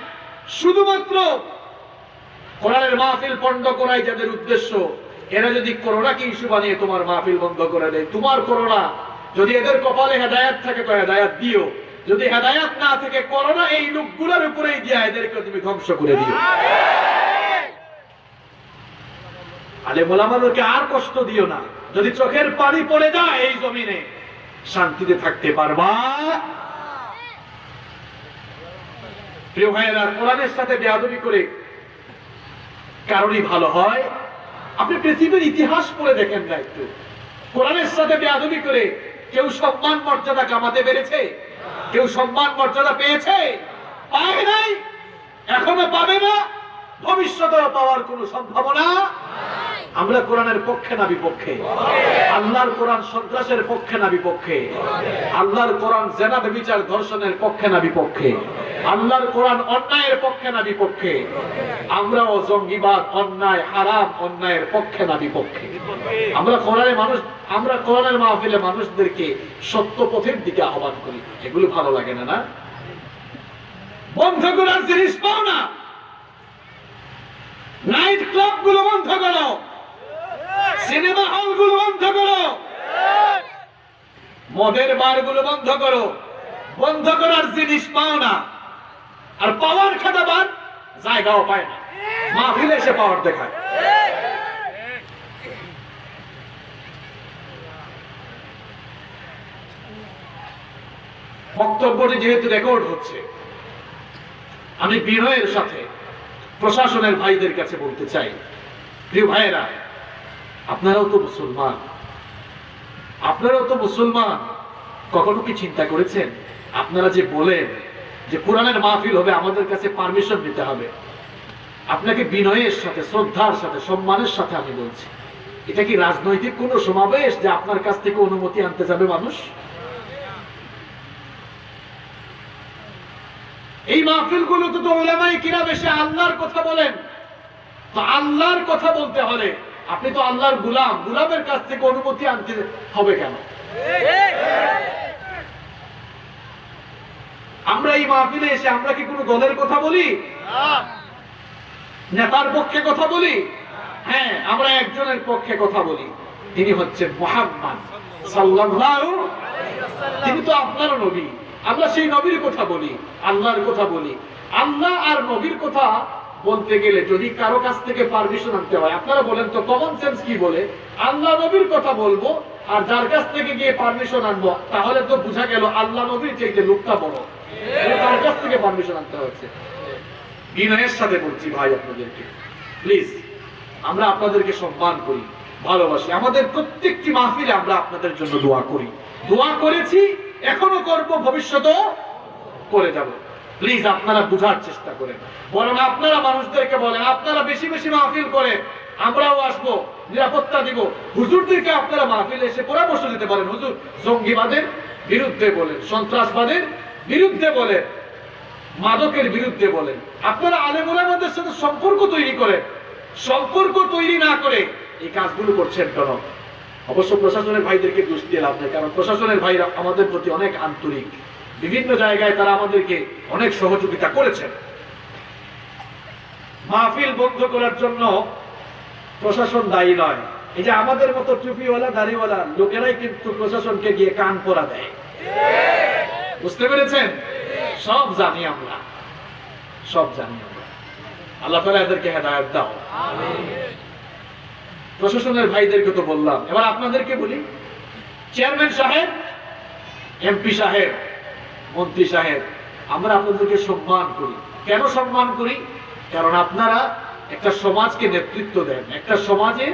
শুধুমাত্র কোরআনের মাহফিল বন্ধ করাই যাদের উদ্দেশ্য, এরা যদি করোনাকে ইস্যু বানিয়ে তোমার মাহফিল বন্ধ করে দেয়, তোমার করোনা যদি এদের কপালে হেদায়াত থাকে তো হেদায়াত দিও, যদি হেদায়াত না থাকে করোনা এই লোকগুলোর উপরেই দিয়ে এদেরকে তুমি ধ্বংস করে দিও। আলেম ওলামাদেরকে আর কষ্ট দিও না। যদি চোখের পানি পড়ে যায় এই জমিনে শান্তিতে থাকতে পারবা? প্রিয় ভাইয়েরা, কোরআনের সাথে বেয়াদবি করে কারণই ভালো হয়? আপনি পৃথিবীর ইতিহাস পড়ে দেখেন না একটু, কোরআনের সাথে বেয়াদবি করে কেউ সম্মান মর্যাদা কামাতে পেরেছে? কেউ সম্মান মর্যাদা পেয়েছে? পায় নাই, এখনো পাবে না, ভবিষ্যতেও পাওয়ার কোনো সম্ভাবনা। আমরা কোরআনের পক্ষে না বিপক্ষে? আল্লাহর কোরআন সন্ত্রাসের পক্ষে না বিপক্ষে? আল্লাহর কোরআন জেনা ব্যভিচার ধর্ষণের পক্ষে না বিপক্ষে? আল্লাহর কোরআন অন্যায়ের পক্ষে না বিপক্ষে? আমরাও জঙ্গিবাদ, অন্যায়, হারাম অন্যায়ের পক্ষে না বিপক্ষে? আমরা কোরআনের মাহফিলে মানুষদেরকে সত্য পথের দিকে আহ্বান করি। এগুলো ভালো লাগে না? না, বন্ধ করার জিনিস পাও না, নাইট ক্লাব গুলো বন্ধ করো, সিনেমা হল গুলো বন্ধ করো, মদের বার গুলো বন্ধ করো। বন্ধ করার জিনিস পাও না, আর পাওয়ার খাতাবার জায়গাও পায় না, মাহফিলে এসে পাওয়ার দেখায়। বক্তব্যটি যেহেতু রেকর্ড হচ্ছে, আমি বিনয়ের সাথে প্রশাসনের ভাইদের কাছে বলতে চাই, প্রিয় ভাইয়েরা, আপনারাও তো মুসলমান, কখনো কি চিন্তা করেছেন আপনারা যে বলেন যে কোরআনের মাহফিল হবে আমাদের কাছে পারমিশন নিতে হবে? আপনাকে বিনয়ের সাথে, শ্রদ্ধার সাথে, সম্মানের সাথে আমি বলছি, এটা কি রাজনৈতিক কোন সমাবেশ যে আপনার কাছ থেকে অনুমতি আনতে যাবে মানুষ? এই মাহফিল গুলোতে তো উলামায়ে কিরাম এসে আল্লাহর কথা বলেন। তো আল্লাহর কথা বলতে হলে আপনি তো আল্লাহর গোলাম, গোলামের কাছ থেকে অনুমতি আনতে হবে কেন? আমরা এই মাহফিলে এসে আমরা কি কোনো দলের কথা বলি? নেতার পক্ষে কথা বলি? হ্যাঁ, আমরা একজনের পক্ষে কথা বলি, তিনি হচ্ছেন মুহাম্মদ সাল্লাল্লাহু আলাইহি ওয়াসাল্লাম। তিনি তো আপনার নবী, আমরা সেই নবীর কথা বলি, আল্লাহর কথা বলি। আল্লাহ আর নবীর কথা বলতে গেলে যদি কারো কাছ থেকে পারমিশন আনতে হয়, আপনারা বলেন তো কমন সেন্স কি বলে? আল্লাহ নবীর কথা বলবো আর যার কাছ থেকে গিয়ে পারমিশন আনবো, তাহলে তো বোঝা গেল আল্লাহ নবীর চাইতে লোকটা বড়, তার কাছ থেকে পারমিশন আনতে হচ্ছে। বিনয়ের সাথে বলছি ভাই আপনাদেরকে, প্লিজ, আমরা আপনাদেরকে সম্মান করি, ভালোবাসি। আমাদের প্রত্যেকটি মাহফিলে আমরা আপনাদের জন্য দোয়া করি, দোয়া করেছি, এখনো করব, ভবিষ্যতেও করে যাব। প্লিজ আপনারা বুঝার চেষ্টা করেন, বরং আপনারা মানুষদেরকে বলেন, আপনারা বেশি বেশি মাহফিল করেন, আমরাও আসবো, নিরাপত্তা দিব। হুজুরদেরকে আপনারা মাহফিলে এসে পরামর্শ দিতে পারেন, হুজুর জঙ্গিবাদের বিরুদ্ধে বলেন, সন্ত্রাসবাদের বিরুদ্ধে বলেন, মাদকের বিরুদ্ধে বলেন। আপনারা আলেম ওলামাদের সাথে সম্পর্ক তৈরি করেন। সম্পর্ক তৈরি না করে এই কাজগুলো করছেন কেন? অবশ্য প্রশাসনের ভাইদেরকে দোষ দিয়ে লাভ নেই, কারণ প্রশাসনের ভাইরা আমাদের প্রতি অনেক আন্তরিক, বিভিন্ন জায়গায় তারা আমাদেরকে অনেক সহযোগিতা করেছেন। মাহফিল বন্ধ করার জন্য প্রশাসন দায়ী নয়, এই যে আমাদের মতো টুপিওয়ালা দাড়িওয়ালা লোকেরাই কিন্তু প্রশাসনকে গিয়ে কান পরা দেয়। বুঝতে পেরেছেন? সব জানি আমরা, সব জানি আমরা। আল্লাহ তাআলা এদেরকে হেদায়েত দাও। প্রশাসনের ভাইদেরকে তো বললাম, এবার আপনাদেরকে বলি, চেয়ারম্যান সাহেব, এমপি সাহেব, মন্ত্রী সাহেব, আমরা আপনাদেরকে সম্মান করি। কেন সম্মান করি? কারণ আপনারা একটা সমাজকে নেতৃত্ব দেন, একটা সমাজে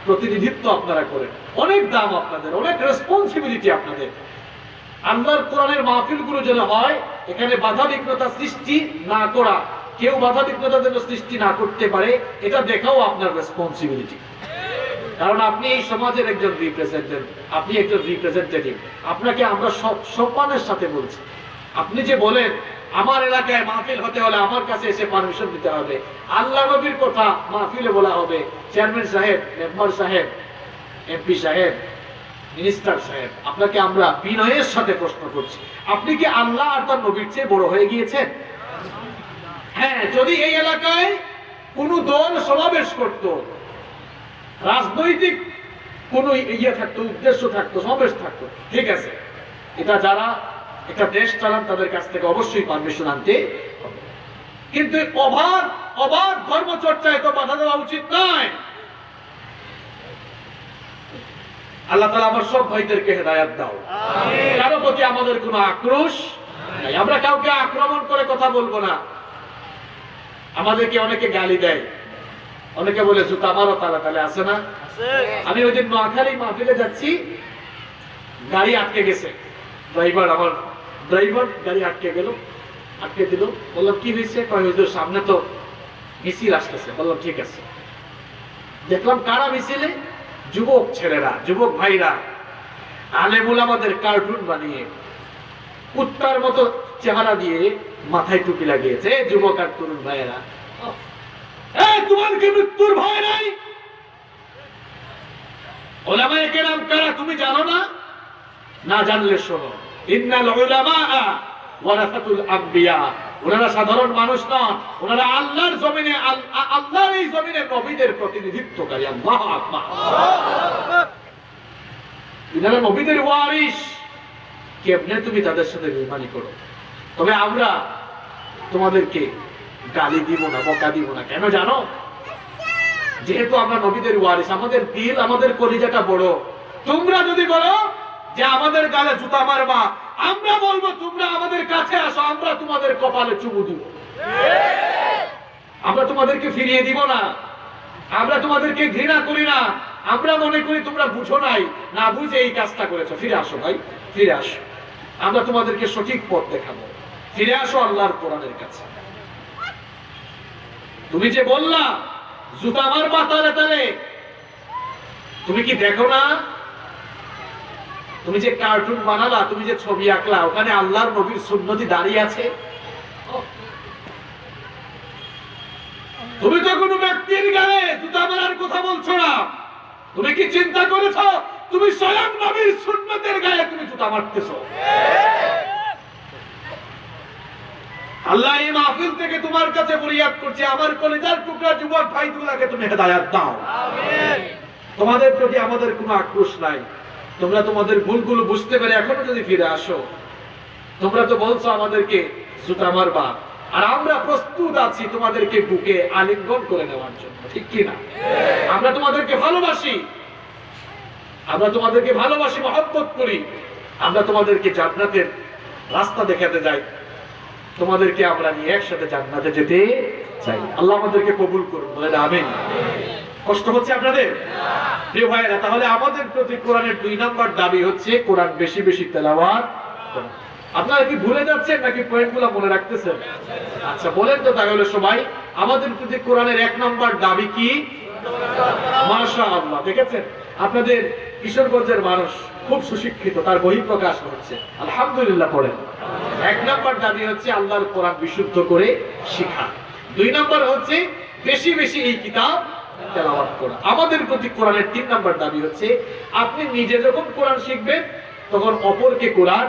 প্রতিনিধিত্ব আপনারা করেন, অনেক দাম আপনাদের, অনেক রেসপন্সিবিলিটি আপনাদের। আল্লাহর কোরআনের মাহফিলগুলো যেন হয় এখানে বাধা বিঘ্নতা সৃষ্টি না করা, কেউ বাধা বিঘ্নতা যেন সৃষ্টি না করতে পারে, এটা দেখাও আপনার রেসপন্সিবিলিটি। কারণ আপনি এই সমাজের একজন রিপ্রেজেন্টেটিভ, আপনি একজন রিপ্রেজেন্টেটিভ, আপনাকে আমরা সব সম্মানের সাথে বলছি। আপনি যে বলেন আমার এলাকায় মাহফিল হতে হলে আমার কাছে এসে পারমিশন দিতে হবে, আল্লাহ নবীর কথা মাহফিলে বলা হবে, চেয়ারম্যান সাহেব, মেম্বার সাহেব, এমপি সাহেব, মিনিস্টার সাহেব, আপনাকে আমরা বিনয়ের সাথে প্রশ্ন করছি, আপনি কি আল্লাহ আর তার নবীর চেয়ে বড় হয়ে গিয়েছেন? হ্যাঁ, যদি এই এলাকায় কোন দল সমাবেশ করত, রাজনৈতিক কোন ইয়ে থাকতো, উদ্দেশ্য থাকতো, সমাবেশ থাকতো, ঠিক আছে, এটা যারা একটা দেশ চালান তাদের কাছ থেকে অবশ্যই পারমিশন আনতে হবে। কিন্তু অবাধ ধর্ম চর্চায় তো বাধা দেওয়া উচিত নয়। আল্লাহ তাআলা আমার সব ভাইদেরকে হেদায়েত দাও, কারো প্রতি আমাদের কোনো আক্রোশ নাই, আমরা কাউকে আক্রমণ করে কথা বলবো না। আমাদেরকে অনেকে গালি দেয়, অনেকে বলে জুতা মারো, তালে আছে না? আমি ওই দিন নোয়াখালী মাহফিলে যাচ্ছি, গাড়ি আটকে গেছে, ড্রাইভার গাড়ি আটকে দিল। বললাম কি হয়েছে? সামনে তো মিছিল আসতেছে। বললাম ঠিক আছে। দেখলাম কারা মিছিলে? যুবক ছেলেরা, যুবক ভাইরা আলেম ওলামাদের কার্টুন বানিয়ে কুত্তার মতো চেহারা দিয়ে মাথায় টুপি লাগিয়েছে। যুবক আর তরুণ ভাইয়েরা, তোমার কি মৃত্যুর ভয় নাই? ওলামায়ে কেরাম কারা তুমি জানো না? না জানলে শোনো, ইন্নাল উলামা ওয়ারাসাতুল আমবিয়া, ওনারা সাধারণ মানুষ নন, ওনারা আল্লাহর জমিনে, আল্লাহর এই জমিনে নবীদের প্রতিনিধিত্বকারী। আল্লাহু আকবার। এনারা নবীদের ওয়ারিস। কেমনে তুমি তাদের সাথে বেঈমানি করো? তবে আমরা তোমাদেরকে গালি দিব না, বকা দিব না। কেন জানো? যেহেতু আমরা নবীদের ওয়ারিস, আমাদের দিল, আমাদের কলিজাটা বড়। তোমরা যদি বলো যে আমাদের গালে জুতা মারবা, আমরা বলবো তোমরা আমাদের কাছে আসো, আমরা তোমাদের কপালে চুমু দিব। আমরা তোমাদেরকে ফিরিয়ে দিব না, আমরা তোমাদেরকে ঘৃণা করি না। আমরা মনে করি তোমরা বুঝো নাই, না বুঝে এই কাজটা করেছো। ফিরে আসো ভাই, ফিরে আসো, আমরা তোমাদেরকে সঠিক পথ দেখাবো। ফিরে আসো আল্লাহর কোরআনের কাছে। তুমি যে বললা জুতা মারবা তালে, তুমি কি দেখো না? তুমি যে কার্টুন বানালা, তুমি যে ছবি আঁকলা, ওখানে আল্লাহর নবীর সুন্নতি দাঁড়িয়ে আছে। তুমি তো কোনো ব্যক্তির গায়ে জুতা মারার কথা বলছো না। তুমি কি চিন্তা করেছো তুমি স্বয়ং নবীর সুন্নতের গায়ে তুমি জুতা মারতেছো? আল্লাহ এই মাহফিল থেকে তোমার কাছে ফরিয়াদ করছে, আমার কলিজার টুকরা যুবক ভাইগুলোকে তুমি হেদায়েত দাও। আমিন। তোমাদের প্রতি আমাদের কোনো আক্রোশ নাই। তোমরা তোমাদের ভুলগুলো বুঝতে পেরে এখনো যদি ফিরে আসো। তোমরা তো বলছো আমাদেরকে জুতা মারবা, আর আমরা প্রস্তুত আছি তোমাদেরকে বুকে আলিঙ্গন করে নেওয়ার জন্য, ঠিক কি না? আমরা তোমাদেরকে ভালোবাসি, আমরা তোমাদেরকে ভালোবাসি, মহব্বত করি। আমরা তোমাদেরকে জান্নাতের রাস্তা দেখাতে যাই, তোমাদেরকে আমরা নিয়ে একসাথে জান্নাতে যেতে চাই। আল্লাহ আমাদেরকে কবুল করুন, বলেন আমিন। কষ্ট হচ্ছে আপনাদের? প্রিয় ভাইয়েরা, তাহলে আমাদের প্রতি কোরআনের 2 নাম্বার দাবি হচ্ছে কোরআন বেশি বেশি তেলাওয়াত করা। আপনারা কি ভুলে যাচ্ছেন নাকি পয়েন্টগুলো মনে রাখতেছেন? আচ্ছা বলেন তো তাহলে সবাই, আমাদের প্রতি কোরআনের 1 নাম্বার দাবি কি? মাশাআল্লাহ। দেখেছেন আপনাদের কিশোরগঞ্জের মানুষ খুব সুশিক্ষিত, তার বহিঃপ্রকাশ হচ্ছে, আলহামদুলিল্লাহ পড়েন। 1 নাম্বার দাবি হচ্ছে আল্লাহর কোরআন বিশুদ্ধ করে শেখা। 2 নাম্বার হচ্ছে বেশি বেশি এই কিতাব তেলাওয়াত করা। আমাদের প্রতি কোরআনের 3 নাম্বার দাবি হচ্ছে আপনি নিজে যখন কোরআন শিখবেন তখন অপরকে কোরআন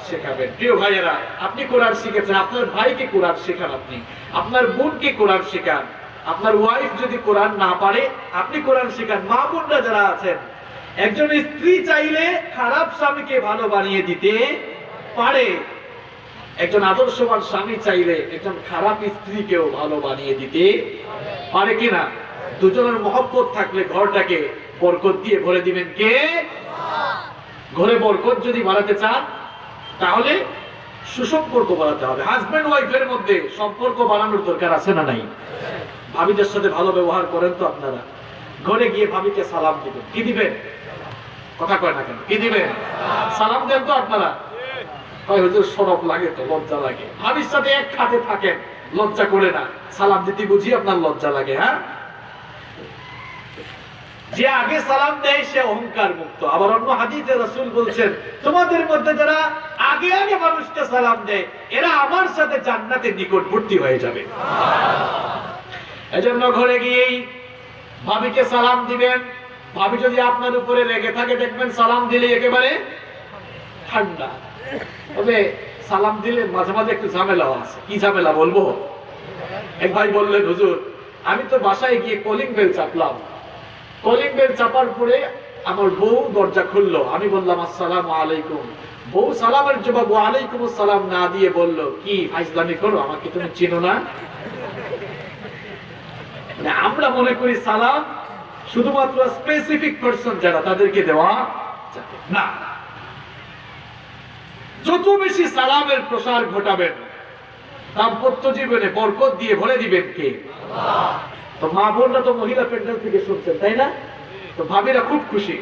শেখাবেন। প্রিয় ভাইয়েরা, আপনি কোরআন শিখেছেন, আপনার ভাইকে কোরআন শেখান, আপনি আপনার বোনকে কোরআন শেখান। আপনার ওয়াইফ যদি কোরআন না পারে আপনি কোরআন শেখান। মা বোনরা যারা আছেন, একজন স্ত্রী চাইলে খারাপ স্বামীকে ভালো বানিয়ে দিতে পারে, একজন আদর্শবান স্বামী চাইলে একজন খারাপ স্ত্রীকেও ভালো বানিয়ে দিতে পারে কিনা? দুজনের মহব্বত থাকলে ঘরটাকে বরকত দিয়ে ভরে দিবেন কে? ঘরে বরকত যদি বাড়াতে চান তাহলে সুসম্পর্ক বাড়াতে হবে। হাজবেন্ড ওয়াইফের মধ্যে সম্পর্ক বাড়ানোর দরকার আছে না নাই? ভাবিদের সাথে ভালো ব্যবহার করেন তো আপনারা? ঘরে গিয়ে ভাবিকে সালাম দিবেন। কি দিবেন? কথা কয় না কেন? কি দিবেন? সালাম দেন তো আপনারা? হয় হুজুর শরম লাগে, তো লজ্জা লাগে। ভাবির সাথে এক খাটে থাকেন, লজ্জা করে না, সালাম দিতে বুঝি আপনার লজ্জা লাগে? হ্যাঁ, যে আগে সালাম দেয় সে অহংকার মুক্ত। আবার অন্য হাদিসে রাসূল বলছেন, তোমাদের মধ্যে যারা আগে আগে মানুষকে সালাম দেয় এরা আমার সাথে জান্নাতে নিকটবর্তী হয়ে যাবে। এজন্য ঘরে গিয়েই ভাবিকে সালাম দিবেন। ভাবি যদি আপনার উপরে রেগে থাকে দেখবেন সালাম দিলে একেবারে ঠান্ডা। তবে সালাম দিলে মাঝে মাঝে একটু ঝামেলাও আছে। কি ঝামেলা বলবো? এক ভাই বললেন, হুজুর আমি তো বাসায় গিয়ে কলিং বেল চাপলাম, কলিং বেল চাপার পরে আমার বউ দরজা খুললো, আমি বললাম আসসালামু আলাইকুম। বউ সালামের জবাব ওয়া আলাইকুম আসসালাম না দিয়ে বলল, কি ফাইজলামি করো, আমাকে তুমি চিনো না? মানে আমরা মনে করি সালাম শুধুমাত্র স্পেসিফিক পারসন যারা তাদেরকে দেওয়া না। যত বেশি সালামের প্রসার ঘটাবেন দাম্পত্য জীবনে বরকত দিয়ে ভরে দিবেন কে? আল্লাহ। তো মা বোনরা তো মহিলা প্যান্ডেল থেকে শুনছেন, তাই না? তো ভাবিরা খুব খুশি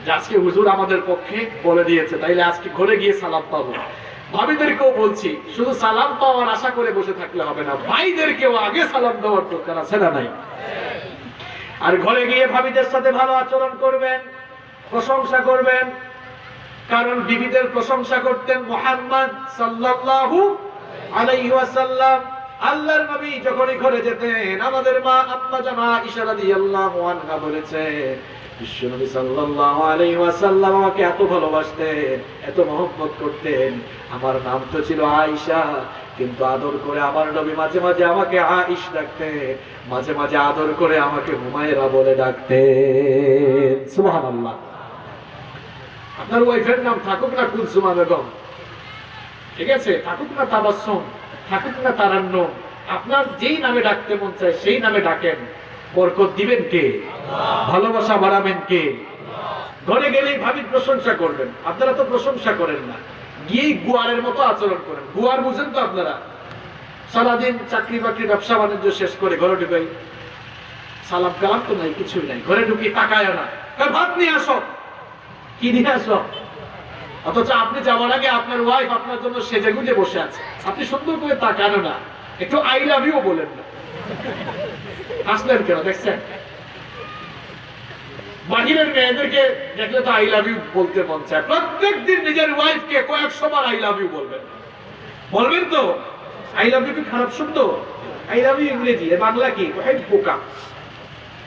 যে আজকে হুজুর আমাদের পক্ষে বলে দিয়েছে, তাইলে আজকে ঘরে গিয়ে সালাম পাবো। ভাবিদেরকেও বলছি, শুধু সালাম পাওয়ার আশা করে বসে থাকলে হবে না, ভাইদেরকেও আগে সালাম দেওয়ার দরকার আছে না নাই? আর ঘরে গিয়ে ভাবিদের সাথে ভালো আচরণ করবেন, প্রশংসা করবেন। কারণ বিবিদের প্রশংসা করতেন মুহাম্মদ সাল্লাল্লাহু আলাইহি ওয়াসাল্লাম। আল্লাহর নবী যখনই ঘরে যেতেন আমাদের মা আম্মা জানা আয়েশা রাদিয়াল্লাহু আনহা বলেছেন, বিশ্বনবী সাল্লাল্লাহু আলাইহি ওয়াসাল্লাম আমাকে এত ভালোবাসতেন, এত মহব্বত করতেন। আমার নাম তো ছিল আয়েশা, কিন্তু আদর করে আমার নবী মাঝে মাঝে আমাকে আয়েশ ডাকতেন, মাঝে মাঝে আদর করে আমাকে হুমায়রা বলে ডাকতেন। সুবহানাল্লাহ। আপনার ওয়াইফের নাম থাকুক না কুলসুমা বেগম, ঠিক আছে, থাকুক না তাবাসসুম, থাকুক না তারান্নুম, আপনার যেই নামে ডাকতে মন চায় সেই নামে ডাকেন। বরকত দিবেন কে? আল্লাহ। ভালোবাসা বাড়াবেন কে? আল্লাহ। ঘরে গেলেই ভাবির প্রশংসা করবেন। আপনারা তো প্রশংসা করেন না, গিয়েই গুয়ারের মতো আচরণ করেন। গুয়ার বুঝেন তো আপনারা? সারাদিন চাকরি বাকরি ব্যবসা বাণিজ্য শেষ করে ঘরে ঢুকাই, সালাম কালাম তো নাই, কিছুই নাই, ঘরে ঢুকি তাকায় না, ভাত নিয়ে আসো, কি নিয়ে আসো? অথচ আপনি যাওয়ার আগে আপনার ওয়াইফ আপনার জন্য সেজে গুজে বসে আছে, আপনি সুন্দর করে তাকানো না, একটু আই লাভ ইউ বলেন না। আসলেন কেন? দেখছেন বাহিরের মেয়েদেরকে দেখলে তো আই লাভ ইউ বলতে মন চায়। প্রত্যেক দিন নিজের ওয়াইফকে কয়েকশো বার আই লাভ ইউ বলবেন, বলবেন তো? আই লাভ ইউ কি খারাপ শব্দ? আই লাভ ইউ ইংরেজি, এর বাংলা কি? ওহেব্বুকা,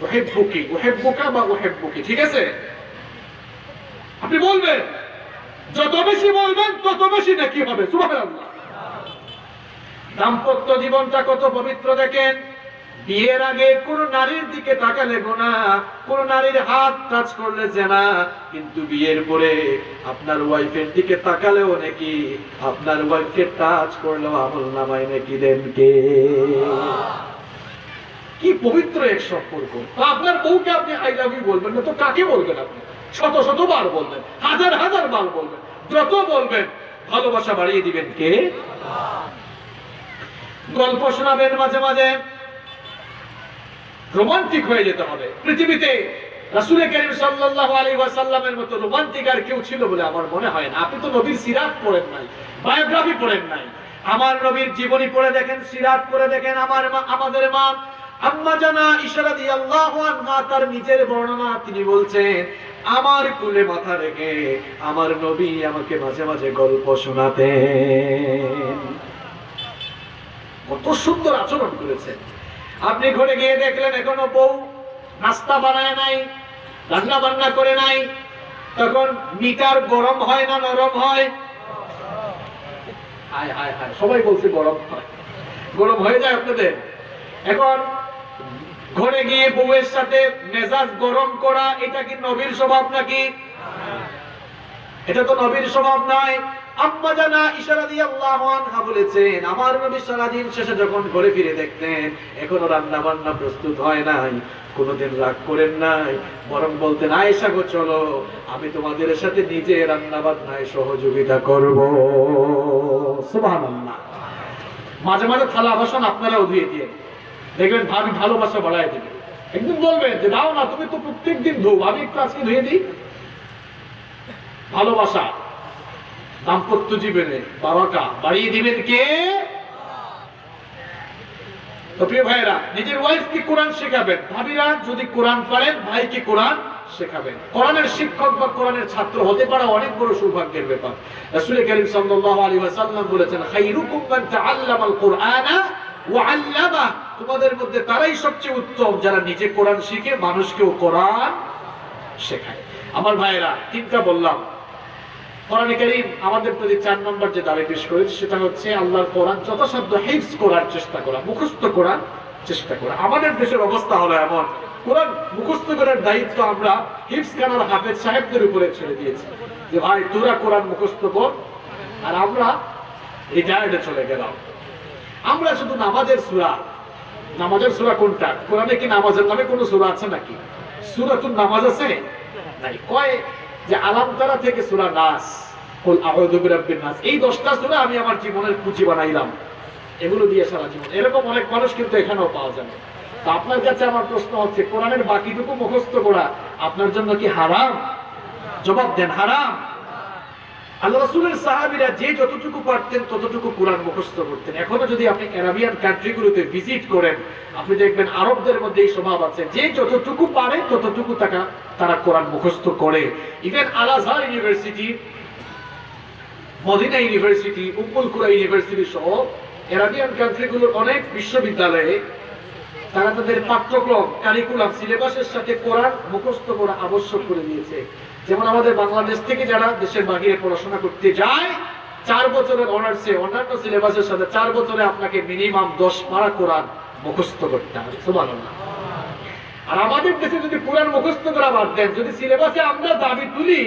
ওহেব্বুকি, ওহেব্বুকা বা ওহেব্বুকি, ঠিক আছে? আপনি বলবেন, যত বেশি বলবেন তত বেশি নাকি হবে। সুবহানাল্লাহ। দাম্পত্য জীবনটা কত পবিত্র দেখেন। বিয়ের আগে কোন নারীর দিকে তাকালে গুনাহ, কোন নারীর হাত টাচ করলে জেনা, কিন্তু বিয়ের পরে আপনার ওয়াইফের দিকে তাকালেও নাকি, আপনার ওয়াইফকে টাচ করলেও আমলনামায় নাকি দেন কে? কি পবিত্র এক সম্পর্ক। তো আপনার বউকে আপনি আই লাভ ইউ বলবেন না তো কাকে বলবেন? আপনি শত শত বার বলবেন, হাজার হাজার বার বলবেন, যত বলবেন ভালোবাসা বাড়িয়ে দিবেন কে? আল্লাহ। গল্প শোনাবেন মাঝে মাঝে, রোমান্টিক হয়ে যেতে হবে। পৃথিবীতে রাসূল কারীম সাল্লাল্লাহু আলাইহি ওয়াসাল্লামের মতো রোমান্টিক আর কেউ ছিল বলে আমার মনে হয় না। আপনি তো নবীর সিরাত পড়েন নাই, বায়োগ্রাফি পড়েন নাই। আমার নবীর জীবনী পড়ে দেখেন, সিরাত পড়ে দেখেন। আমাদের মা আম্মা জানা আয়েশা রাদিয়াল্লাহু আনহা তার নিজের বর্ণনা, তিনি বলছেন, আমার কোলে মাথা রেখে আমার নবী আমাকে মাঝে মাঝে গল্প শোনাতেন। কত সুন্দর আচরণ করেছেন। আপনি ঘরে গিয়ে দেখলেন এখনো বউ নাস্তা বানায় নাই, রান্না বান্না করে নাই, তখন মিটার গরম হয় না নরম হয়? হায় হায় হায়, সবাই বলছে গরম হয়। গরম হয়ে যায় আপনাদের? এখন ঘরে গিয়ে বউয়ের সাথে মেজাজ গরম করা, এটা কি নবীর স্বভাব নাকি? এটা তো নবীর স্বভাব নয়। আম্মা জানা আয়েশা রাদিয়াল্লাহু আনহা বলেছেন, আমার নবী সারাদিন শেষে যখন ঘরে ফিরে দেখতেন এখনো রান্না বান্না প্রস্তুত হয় নাই, কোনোদিন রাগ করেন নাই, বরং বলতেন, আয়েশা গো চলো আমি তোমাদের সাথে নিজে রান্না বান্নায় সহযোগিতা করব। সুবহানাল্লাহ। মাঝে মাঝে থালা বাসন আপনারাও ধুয়ে দিয়ে দেখবেন ভাবি ভালোবাসা বাড়ায় দিবে। একদিন বলবেন যে নাও না, তুমি তো প্রত্যেকদিন ধো, আমি একটু আজকে ধুয়ে দিই। ভালোবাসা দাম্পত্য জীবনে বারাকা বাড়িয়ে দিবেন কে? তো প্রিয় ভাইরা, নিজের ওয়াইফকে কোরআন শেখাবেন। ভাবিরা যদি কোরআন পারেন, ভাইকে কোরআন শেখাবেন। কোরআনের শিক্ষক বা কোরআনের ছাত্র হতে পারা অনেক বড় সৌভাগ্যের ব্যাপার। রাসূল কারীম সাল্লাল্লাহু আলাইহি ওয়াসাল্লাম বলেছেন, খায়রুকুম মান তাআল্লামাল কুরআনা ওয়া আল্লামা, তোমাদের মধ্যে তারাই সবচেয়ে উত্তম যারা নিজে কোরআন শিখে মানুষকেও কোরআন শেখায়। আমার ভাইরা, তিনটা বললাম। কোরআনে কারীম আমাদের প্রতি 4 নম্বর যে দাবি পেশ করেছে সেটা হচ্ছে আল্লাহর কোরআন যথাসাধ্য হিফজ করার চেষ্টা করা, মুখস্থ করার চেষ্টা করা। আমাদের দেশের অবস্থা হলো এমন, কোরআন মুখস্থ করার দায়িত্ব আমরা হিফজখানার হাফেজ সাহেবদের উপরে ছেড়ে দিয়েছি যে ভাই তোরা কোরআন মুখস্থ কর, আর আমরা রিটায়ার্ডে চলে গেলাম। আমরা শুধু নামাজের সূরা, নামাজের সূরা কোনটা? কোরআনে কি নামাজের নামে কোনো সূরা আছে নাকি? সূরাতুন নামাজ আছে নাই? কয় যে আলাম তারা থেকে সূরা নাস, কুল আউযু বিরাব্বিন নাস, এই 10টা সূরা আমি আমার জীবনের পুঁজি বানাইলাম, এগুলো দিয়ে সারা জীবন। এরকম অনেক মানুষ কিন্তু এখানেও পাওয়া যাবে। তো আপনার কাছে আমার প্রশ্ন হচ্ছে, কোরআনের বাকিটুকু মুখস্থ করা আপনার জন্য কি হারাম? জবাব দেন, হারাম। আল্লাহ রাসূলের সাহাবীরা যে যতটুকু পারতেন ততটুকু কোরআন মুখস্থ করতেন। এখনো যদি আপনি আরবিয়ান কান্ট্রিগুলোতে ভিজিট করেন, আপনি দেখবেন আরবদের মধ্যে এই স্বভাব আছে, যে যতটুকু পারে ততটুকু তারা কোরআন মুখস্থ করে। ইভেন আল আজহার ইউনিভার্সিটি, মদিনা ইউনিভার্সিটি, উম্মুল কুরা ইউনিভার্সিটি সহ আরবিয়ান কান্ট্রিগুলোর অনেক বিশ্ববিদ্যালয়ে তারা তাদের পাঠ্যক্রম, কারিকুলাম, সিলেবাসের সাথে কোরআন মুখস্থ করা আবশ্যক করে দিয়েছে। যেমন আমাদের বাংলাদেশ থেকে যারা দেশের বাইরে পড়াশোনা করতে যায়, 4 বছরের অনার্সে অন্যান্য সিলেবাসের সাথে 4 বছরে আপনাকে মিনিমাম 10 পারা কোরআন মুখস্থ করতে হবে। সুবহানাল্লাহ। আর আমাদের দেশে যদি কোরআন মুখস্থ করা বাদ দেন, যদি সিলেবাসে আমরা দাবি তুলি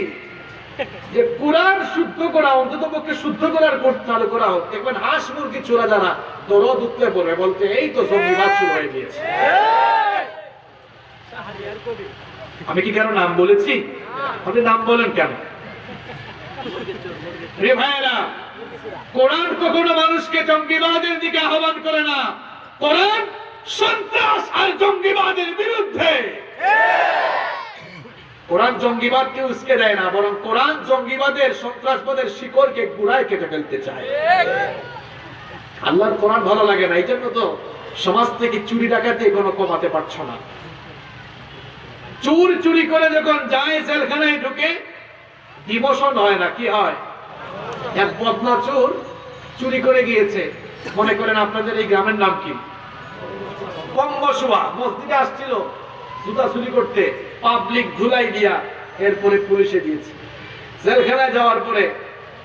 যে কোরআন শুদ্ধ করা, অন্তত পক্ষে শুদ্ধ করার কোর্স চালু করা হোক, দেখবেন হাঁস মুরগি চোরা যারা দরদ উঠতে পড়বে বলতে এই তো জঙ্গিবাদ শুরু হয়ে গিয়েছে। আমি কি কারো নাম বলেছি? আপনি নাম বলেন কেন? রে ভাইরা, কোরআন কখনো মানুষকে জঙ্গিবাদের দিকে আহ্বান করে না। কোরআন সন্ত্রাস আর জঙ্গিবাদের বিরুদ্ধে। কোরআন জঙ্গিবাদকে উস্কে দেয় না, বরং কোরআন জঙ্গিবাদের, সন্ত্রাসবাদের শিকড়কে গুড়ায় কেটে ফেলতে চায়। আল্লাহর কোরআন ভালো লাগে না, এই জন্য তো সমাজ থেকে চুরি ডাকাতি এখনো কমাতে পারছো না। চোর চুরি করে যখন যায় জেলখানায় ঢুকে, ডিমোশন হয় না, কি হয়? এক বদনা চোর চুরি করে গিয়েছে, মনে করেন আপনাদের এই গ্রামের নাম কি, পঙ্গসুয়া, মসজিদে আসছিল জুতা চুরি করতে, পাবলিক ধুলাই দিয়া এরপরে পুলিশে দিয়েছে। জেলখানায় যাওয়ার পরে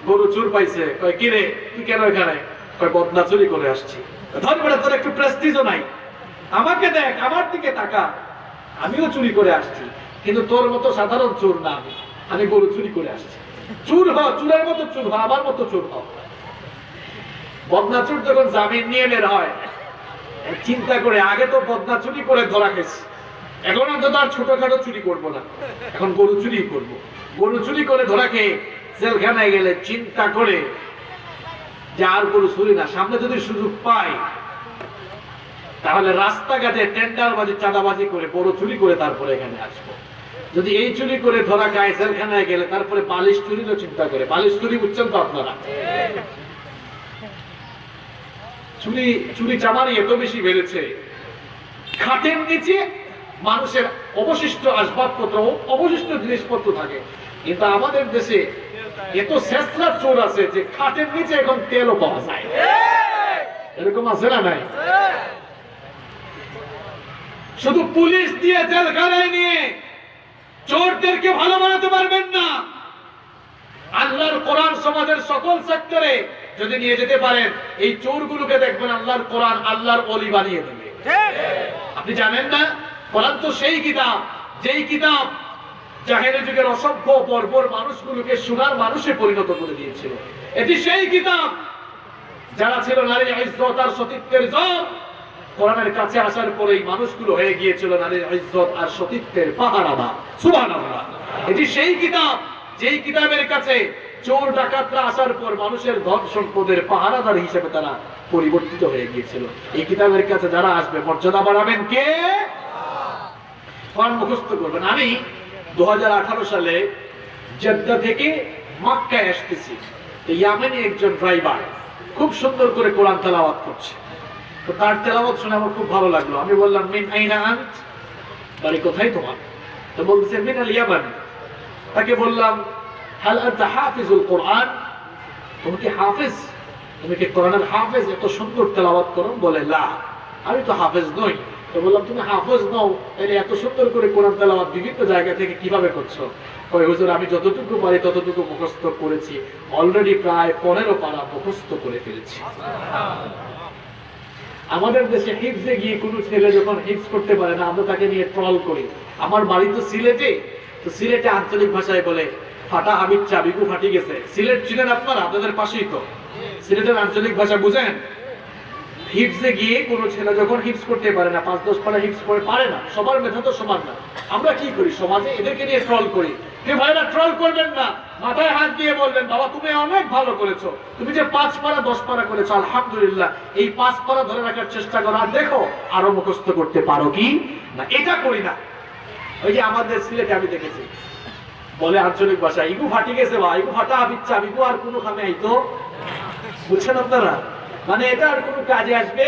গরু চোর পাইছে, কয় কিরে তুই কেন এখানে? কয় বদনা চুরি করে আসছি। ধরবে তোর একটু প্রেস্টিজও নাই, আমাকে দেখ, আমার দিকে তাকা, আমিও চুরি করে আসছি, কিন্তু তোর মতো সাধারণ চোর না, আমি গরু চুরি করে আসছি। চোর হ, চোরের মতো চোর হ, আমার মতো চোর হ। বদনা চোর যখন জামিন নিয়ে বের হয়, চিন্তা করে আগে তো বদনা চুরি করে ধরা গেছে, এখন অন্তত আর ছোটখাটো চুরি করবো না, এখন গরু চুরি করবো। গরু চুরি করে ধরা খেয়ে জেলখানায় গেলে চিন্তা করে যে আর গরু চুরি না, সামনে যদি সুযোগ পাই তাহলে রাস্তাঘাটে টেন্ডারবাজি, চাঁদাবাজি করে বড় চুরি করে তারপরে এখানে আসবো। যদি এই চুরি করে ধরা খায় জেলখানায় গেলে, তারপরে বালিশ চুরিরও চিন্তা করে। বালিশ চুরি বুঝছেন তো আপনারা? চুরি চুরি চামারি এত বেশি বেড়েছে, খাটের নিচে মানুষের অবশিষ্ট আসবাবপত্র, অবশিষ্ট জিনিসপত্র থাকে। কিন্তু আমাদের দেশে এত শেষরা চোর আছে যে খাটের নিচে এখন তেলও পাওয়া যায়। এরকম আছে না নাই? শুধু পুলিশ দিয়ে জেলখানায় নিয়ে চোরদেরকে ভালো বানাতে পারবেন না। আল্লাহর কোরআন সমাজের সকল সেক্টরে যদি নিয়ে যেতে পারেন, এই চোরগুলোকে দেখবেন আল্লাহর কোরআন আল্লাহর ওলি বানিয়ে দেবে। আপনি জানেন না, কোরআন তো সেই কিতাব, যেই কিতাব জাহেলি যুগের অসভ্য বর্বর মানুষগুলোকে সোনার মানুষে পরিণত করে দিয়েছিল। এটি সেই কিতাব যারা ছিল নারীর ইজ্জত আর সতীত্বের জব, কোরআনের কাছে আসার পরেই মানুষগুলো হয়ে গিয়েছিল নারীর ইজ্জত আর সতীত্বের পাহারাদার। সুবহানাল্লাহ। এটি সেই কিতাব, যেই কিতাবের কাছে চোর ডাকাতরা আসার পর মানুষের ধন সম্পদের পাহারাদার হিসেবে তারা পরিবর্তিত হয়ে গিয়েছিল। এই কিতাবের কাছে যারা আসবে মর্যাদা বাড়াবেন কে? কোরআন মুখস্থ করবেন। আমি 2018 সালে জেদ্দা থেকে মক্কায় আসতেছি, তো ইয়ামেনি একজন ড্রাইভার খুব সুন্দর করে কোরআন তেলাওয়াত করছে। তো তার তেলাওয়াত শুনে আমার খুব ভালো লাগলো। আমি বললাম, মিন আইনা আনত, বাড়ি কোথায় তোমার? তো বলছে মিন আল ইয়ামান। তাকে বললাম, হাল আনতা হাফিজুল কোরআন, তুমি কি হাফেজ? তুমি কি কোরআনের হাফেজ? এত সুন্দর তেলাওয়াত করো। বলে, লা, আমি তো হাফেজ নই। তো বললাম, তুমি হাফেজ নও, তাহলে এত সুন্দর করে কোরআন তেলাওয়াত বিভিন্ন জায়গা থেকে কিভাবে করছো? কয়, হুজুর আমি যতটুকু পারি ততটুকু মুখস্থ করেছি, অলরেডি প্রায় 15 পারা মুখস্থ করে ফেলেছি। আমাদের দেশে হিফজে গিয়ে কোনো ছেলে যখন হিফজ করতে পারে না, আমরা তাকে নিয়ে ট্রল করি। আমার বাড়ি তো সিলেটে, তো সিলেটে আঞ্চলিক ভাষায় বলে, ফাটা হাবিব চাবিকু ফাটি গেছে। সিলেট ছিলেন আপনারা, আপনাদের পাশেই তো। সিলেটের আঞ্চলিক ভাষা বুঝেন? হিফজে গিয়ে কোনো ছেলে যখন হিফজ করতে পারে না, 5-10 পারা হিফজ করে পারে না, সবার মেধা তো সমান না। আমরা কি করি সমাজে? এদেরকে নিয়ে ট্রল করি। হে ভাইরা, ট্রল করবেন না, মাথায় হাত দিয়ে বলবেন, বাবা তুমি অনেক ভালো করেছো, তুমি যে 5 পারা 10 পারা করেছো, আলহামদুলিল্লাহ, এই 5 পারা ধরে রাখার চেষ্টা করো, আর দেখো আরো মুখস্থ করতে পারো কি না। এটা করি না। ওই যে আমাদের সিলেটে আমি দেখেছি, বলে আঞ্চলিক ভাষা, ইগু ফাটি গেছে, বা ইগু ফাটা আবিচ্ছা, ইগু আর কোনো খামে আইতো। বুঝছেন আপনারা? মানে এটা আর কোনো কাজে আসবে,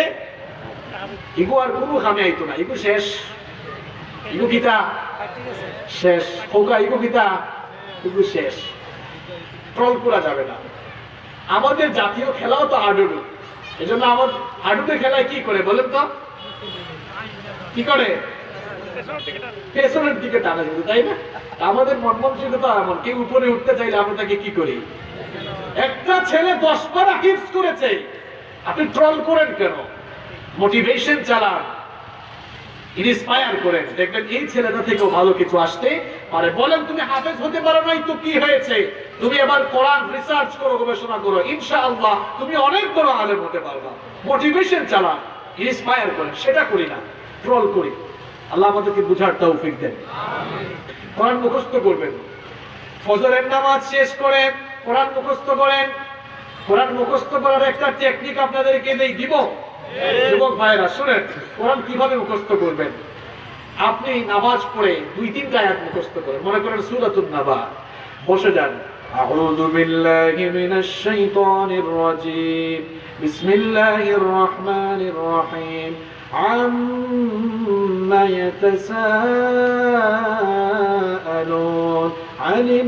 ইগু আর কোনো খামে আইতো না, ইগু শেষ, ইগু গীতা শেষ, হোকা ইগু গীতা, ইগু শেষ। ট্রল করা যাবে না। আমাদের জাতীয় খেলাও তো হাডুডু। এই জন্য আমার হাডুডু খেলায় কি করে বলেন তো? কি করে? পেছনের দিকে টানা যেত, তাই না? আমাদের মন মানসিকতা এমন, কেউ উপরে উঠতে চাইলে আমরা তাকে কি করি? একটা ছেলে 10 পারা হিফজ করেছে, আপনি ট্রল করেন কেন? মোটিভেশন চালান, ইন্সপায়ার করেন, দেখবেন এই ছেলেটা থেকেও ভালো কিছু আসতে পারে। বলেন, তুমি হাফেজ হতে পারো নাই তো কি হয়েছে? তুমি এবার কোরআন রিসার্চ করো, গবেষণা করো, ইনশাআল্লাহ তুমি অনেক বড় আলেম হতে পারবা। মোটিভেশন চালান, ইন্সপায়ার করেন। সেটা করি না, ট্রল করি। আল্লাহ আমাদেরকে বুঝার তৌফিক দেন। কোরআন মুখস্থ করবেন। ফজরের নামাজ শেষ করে কোরআন মুখস্থ করেন। কোরআন মুখস্থ করার একটা টেকনিক আপনাদেরকে দিব। যুবক ভাইরা শুনেন, কোরআন কিভাবে মুখস্থ করবেন। আপনি নামাজ পড়ে 2-3টা আয়াত মুখস্থ করেন। মনে করেন সূরাতুন নাবা, বসে যান। আউযু বিল্লাহি মিনাশ শাইতানির রাজীম, বিসমিল্লাহির রহমানির রহিম, আম্মা ইয়াতাসাআলুন আনিন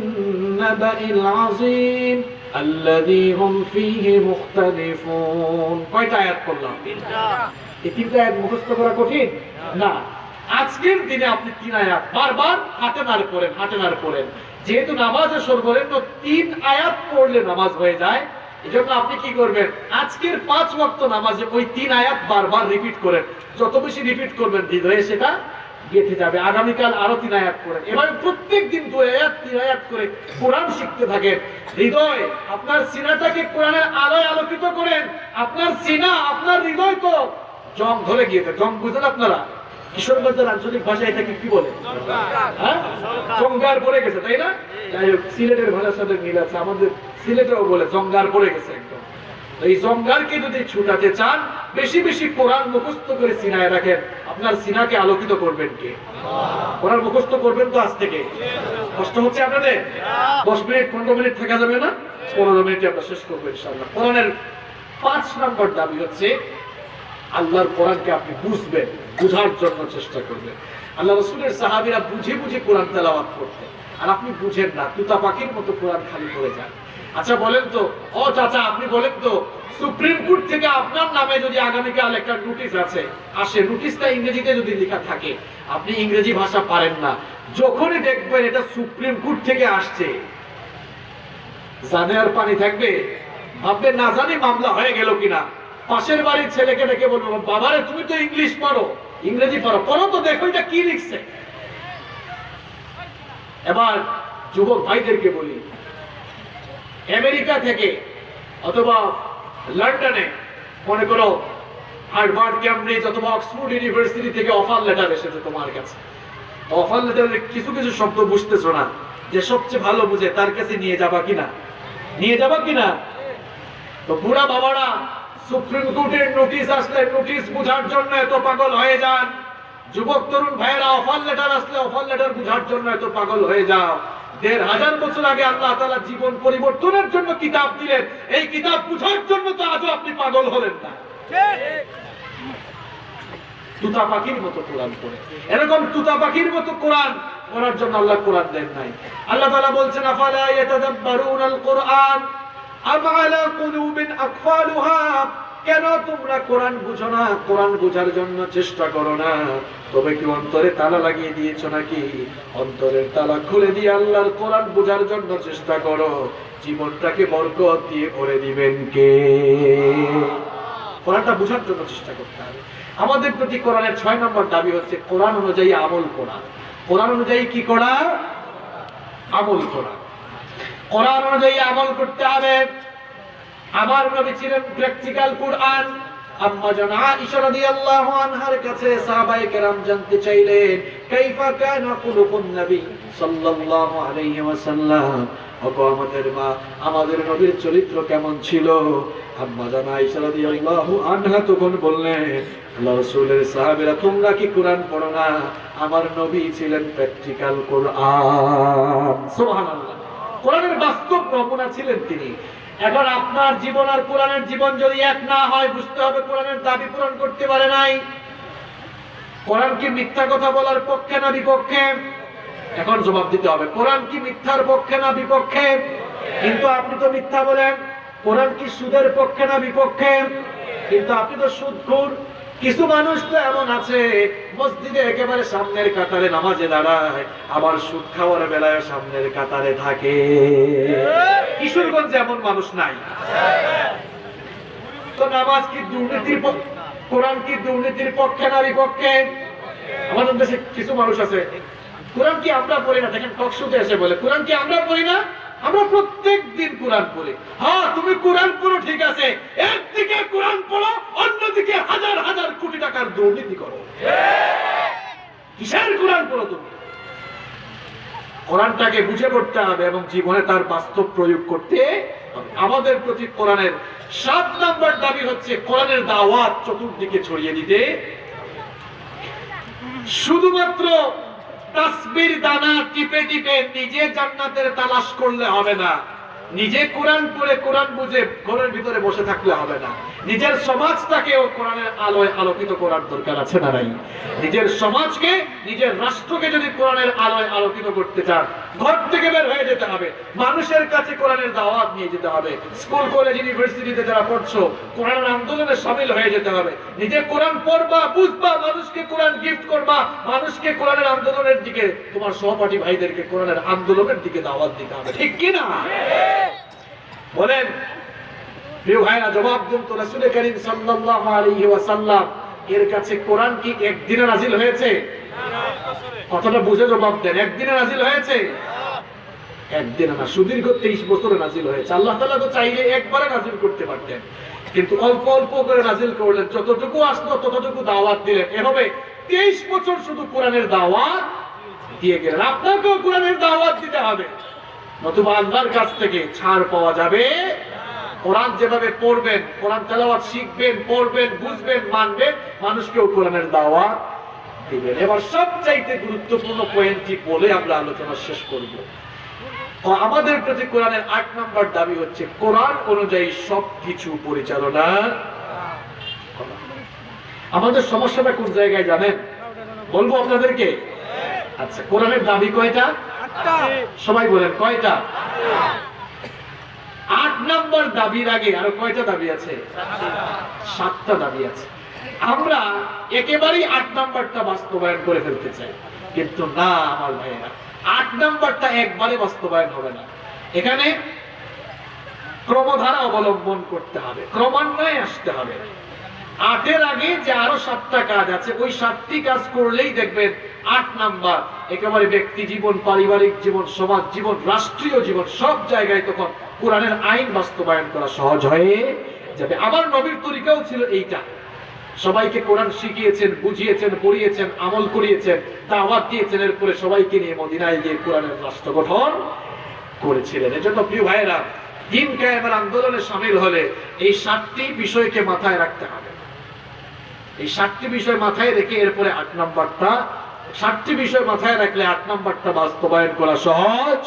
নাবাইল আযীম আল্লাযী হুম ফীহি মুখতালিফুন। কয়টা আয়াত পড়লাম? 3টা। এই 3টা আয়াত মুখস্থ করা কঠিন না। আজকের দিনে আপনি 3 আয়াত বারবার হাঁটেন আর পড়েন, হাঁটেন আর পড়েন। যেহেতু নামাজে সর্বনিম্ন 3 আয়াত পড়লে নামাজ হয়ে যায়, এজন্য আপনি কি করবেন? আজকের 5 ওয়াক্ত নামাজে ওই 3 আয়াত বারবার রিপিট করেন। যত বেশি রিপিট করবেন, হৃদয়ে সেটা গেঁথে যাবে। আগামীকাল আরো 3 আয়াত পড়েন। এভাবে প্রত্যেক দিন 2 আয়াত 3 আয়াত করে কোরআন শিখতে থাকেন। হৃদয়, আপনার সিনাটাকে কোরআনের আলোয় আলোকিত করেন। আপনার সিনা, আপনার হৃদয় তো জং ধরে গিয়েছে। জং বুঝেন আপনারা? কিশোরগঞ্জের আঞ্চলিক ভাষায় এটাকে কি বলে? হ্যাঁ, জঙ্গার পড়ে গেছে, তাই না? যাই হোক, সিলেটের ভাষার সাথে মিল আছে। আমাদের সিলেটেও বলে জঙ্গার পড়ে গেছে একদম। এই জঙ্গারকে যদি ছুটাতে চান, বেশি বেশি কোরআন মুখস্থ করে সিনায় রাখেন। আপনার সিনাকে আলোকিত করবেন কে? কোরআন মুখস্থ করবেন তো আজ থেকে। কষ্ট হচ্ছে আপনাদের? 10 মিনিট 15 মিনিট থাকা যাবে না? 15 মিনিটে আমরা শেষ করবো ইনশাআল্লাহ। কোরআনের 5 নম্বর দাবি হচ্ছে আল্লাহর কোরআনকে আপনি বুঝবেন, বুঝার জন্য চেষ্টা করবেন। আল্লাহ রাসূলের সাহাবীরা বুঝে বুঝে কোরআন তেলাওয়াত করতেন, আর আপনি বুঝেন না, তুতা পাখির মতো কোরআন খালি পড়ে যান। আচ্ছা বলেন তো, ও চাচা আপনি বলেন তো, সুপ্রিম কোর্ট থেকে আপনার নামে যদি আগামীকাল একটা নোটিশ আসে, নোটিশটা ইংরেজিতে যদি লেখা থাকে, আপনি ইংরেজি ভাষা পারেন না, যখনই দেখবেন এটা সুপ্রিম কোর্ট থেকে আসছে, জানে আর পানি থাকবে? ভাববে না জানি মামলা হয়ে গেল কিনা। পাশের বাড়ির ছেলেকে ডেকে বলবো, বাবারে তুমি তো ইংলিশ পারো, ইংরেজি পারো, পড়ো তো দেখো এটা কি লিখছে। এবার যুবক ভাইদেরকে বলি, আমেরিকা থেকে অথবা লন্ডনে, মনে করো হার্ভার্ড, ক্যামব্রিজ অথবা অক্সফোর্ড ইউনিভার্সিটি থেকে অফার লেটার এসেছে তোমার কাছে। অফার লেটারে কিছু কিছু শব্দ বুঝতেছো না, যে সবচেয়ে ভালো বুঝে তার কাছে নিয়ে যাবা কিনা, নিয়ে যাবা কিনা? তো বুড়া বাবারা সুপ্রিম কোর্টের নোটিশ আসলে নোটিশ বোঝার জন্য এত পাগল হয়ে যান, যুবক তরুণ ভাইয়েরা অফার লেটার আসলে অফার লেটার বুঝার জন্য এত পাগল হয়ে যাও। ১৫০০ বছর আগে আল্লাহ তাআলা জীবন পরিবর্তনের জন্য কিতাব দিলেন, এই কিতাব বুঝার জন্য তো আজও আপনি পাগল হলেন না। তুতা পাখির মতো কোরআন পড়ে, এরকম তুতা পাখির মতো কোরআন পড়ার জন্য আল্লাহ কোরআন দেন নাই। আল্লাহ তাআলা বলছেন আফালা ইয়াতাদাব্বারুনাল কুরআন আম আলা কুলুবিন আকফালুহা, কেন তোমরা কোরআন বুঝো না, কোরআন বোঝার জন্য চেষ্টা করো না? তবে কি অন্তরে তালা লাগিয়ে দিয়েছো নাকি? অন্তরের তালা খুলে দিয়ে আল্লাহর কোরআন বোঝার জন্য চেষ্টা করো, জীবনটাকে বরকত দিয়ে ভরে দিবেন কে? কোরআনটা বোঝার জন্য চেষ্টা করতে হবে। আমাদের প্রতি কোরআনের ৬ নম্বর দাবি হচ্ছে কোরআন অনুযায়ী আমল করা। কোরআন অনুযায়ী কি করা? আমল করা। কোরআন অনুযায়ী আমল করতে হবে। আমার নবী ছিলেন প্র্যাকটিক্যাল কোরআন। আম্মা জান আয়েশা রাদিয়াল্লাহু আনহার কাছে সাহাবায়ে কেরাম জানতে চাইলেন কাইফা কানা কুলুকুন নবী সাল্লাল্লাহু আলাইহি ওয়াসাল্লাম, ওগো আমাদের মা, আমাদের নবীর চরিত্র কেমন ছিল? আম্মা জান আয়েশা রাদিয়াল্লাহু আনহা তখন বললেন, আল্লাহর রাসূলের সাহাবীরা তোমরা কি কোরআন পড়ো না? আমার নবী ছিলেন প্র্যাকটিক্যাল কোরআন। সুবহানাল্লাহ, কোরআনের বাস্তব নমুনা ছিলেন তিনি। এখন আপনার জীবন আর কোরআনের জীবন যদি এক না হয়, বুঝতে হবে কোরআনের দাবি পূরণ করতে পারে নাই। কোরআন কি মিথ্যা কথা বলার পক্ষে না বিপক্ষে? এখন জবাব দিতে হবে, কোরআন কি মিথ্যার পক্ষে না বিপক্ষে? কিন্তু আপনি তো মিথ্যা বলেন। কোরআন কি সুদের পক্ষে না বিপক্ষে? কিন্তু আপনি তো সুদখোর। কিছু মানুষ তো এমন আছে মসজিদে একেবারে সামনের কাতারে নামাজে দাঁড়ায়, আবার সুদ খাওয়ার বেলায় সামনের কাতারে থাকে। কিশোরগঞ্জে এমন মানুষ নাই? তো নামাজ কি দুর্নীতির, কোরআন কি দুর্নীতির পক্ষে না বিপক্ষে? আমাদের দেশে কিছু মানুষ আছে, কোরআন কি আমরা পড়ি না, দেখেন টক শোতে এসে বলে কোরআন কি আমরা পড়ি না? আমরা প্রত্যেক দিন কোরআন পড়ি। হ্যাঁ, তুমি কোরআন পড়ো ঠিক আছে, একদিকে কোরআন পড়ো, অন্যদিকে হাজার হাজার কোটি টাকার দুর্নীতি করো। কিসের কোরআন পড়ো তুমি? কোরআনটাকে বুঝে পড়তে হবে এবং জীবনে তার বাস্তব প্রয়োগ করতে হবে। আমাদের প্রতি কোরআনের ৭ নম্বর দাবি হচ্ছে কোরআনের দাওয়াত চতুর্দিকে ছড়িয়ে দিতে। শুধুমাত্র তাসবির দানা টিপে টিপে নিজে জান্নাতের তালাশ করলে হবে না। নিজে কোরআন পড়ে কোরআন বুঝে ঘরের ভিতরে বসে থাকলে হবে না। নিজের সমাজটাকেও কোরআনের আলোয় আলোকিত করার দরকার আছে না নাই? নিজের সমাজকে, নিজের রাষ্ট্রকে যদি কোরআনের আলোয় আলোকিত করতে চান, ঘর থেকে বের হয়ে যেতে হবে, মানুষের কাছে কোরআনের দাওয়াত নিয়ে যেতে হবে। স্কুল কলেজ ইউনিভার্সিটিতে যারা পড়ছো, কোরআনের আন্দোলনে শামিল হয়ে যেতে হবে। নিজে কোরআন পড়বা, বুঝবা, মানুষকে কোরআন গিফট করবা, মানুষকে কোরআনের আন্দোলনের দিকে, তোমার সহপাঠী ভাইদেরকে কোরআনের আন্দোলনের দিকে দাওয়াত দিতে হবে। ঠিক কি না? বলেন প্রিয় ভাইরা, জবাব দেন তো। রাসূল করিম সাল্লাল্লাহু আলাইহি ওয়াসাল্লাম এর কাছে কোরআন কি একদিনে নাজিল হয়েছে? কথাটা বুঝে জবাব দেন। একদিনে নাজিল হয়েছে? একদিনে না, সুদীর্ঘ 23 বছরে নাজিল হয়েছে। আল্লাহ তাআলা তো চাইলে একবারে নাজিল করতে পারতেন, কিন্তু অল্প অল্প করে নাজিল করলেন। যতটুকু আসলো ততটুকু দাওয়াত দিলেন। এভাবে 23 বছর শুধু কোরআনের দাওয়াত দিয়ে গেলেন। আপনাকেও কোরআনের দাওয়াত দিতে হবে, নতুবা আল্লাহর কাছ থেকে ছাড় পাওয়া যাবে। কোরআন যেভাবে পড়বেন, কোরআন তেলাওয়াত শিখবেন, পড়বেন, বুঝবেন, মানবেন, মানুষকেও কোরআনের দাওয়াত দিবেন। এবার সবচাইতে গুরুত্বপূর্ণ পয়েন্টটি বলে আমরা আলোচনা শেষ করব। আমাদের প্রতি কোরআনের ৮ নম্বর দাবি হচ্ছে কোরআন অনুযায়ী সবকিছু পরিচালনা করা। আমাদের সমস্যাটা কোন জায়গায় জানেন? বলবো আপনাদেরকে। আচ্ছা, কোরআনের দাবি কয়টা? সবাই বলেন কয়টা? ৮ নম্বর দাবির আগে আরো কয়টা দাবি আছে? ৭টা দাবি আছে। আমরা একেবারেই ৮ নম্বরটা বাস্তবায়ন করে ফেলতে চাই, কিন্তু না আমার ভাইয়েরা, ৮ নম্বরটা একবারে বাস্তবায়ন হবে না। এখানে ক্রমধারা অবলম্বন করতে হবে, ক্রমান্বয়ে আসতে হবে। ৮-এর আগে যে আরো ৭টা কাজ আছে, ওই ৭টি কাজ করলেই দেখবেন ৮ নাম্বার একেবারে ব্যক্তি জীবন, পারিবারিক জীবন, সমাজ জীবন, রাষ্ট্রীয় জীবন, সব জায়গায় তখন কোরআনের আইন বাস্তবায়ন করা সহজ হয়ে যাবে। আমার নবীর তরিকাও ছিল এইটা। সবাইকে কোরআন শিখিয়েছেন, বুঝিয়েছেন, পড়িয়েছেন, আমল করিয়েছেন, দাওয়াত দিয়েছেন, এরপরে সবাইকে নিয়ে মদিনায় গিয়ে কোরআনের রাষ্ট্র গঠন করেছিলেন। এজন্য প্রিয় ভাইয়েরা, দিন কায়েমের আন্দোলনে শামিল হলে এই ৭টি বিষয়কে মাথায় রাখতে হবে। এই 7টি বিষয় মাথায় রেখে এরপরে 8 নাম্বারটা, 7টি বিষয় মাথায় রাখলে 8 নাম্বারটা বাস্তবায়ন করা সহজ।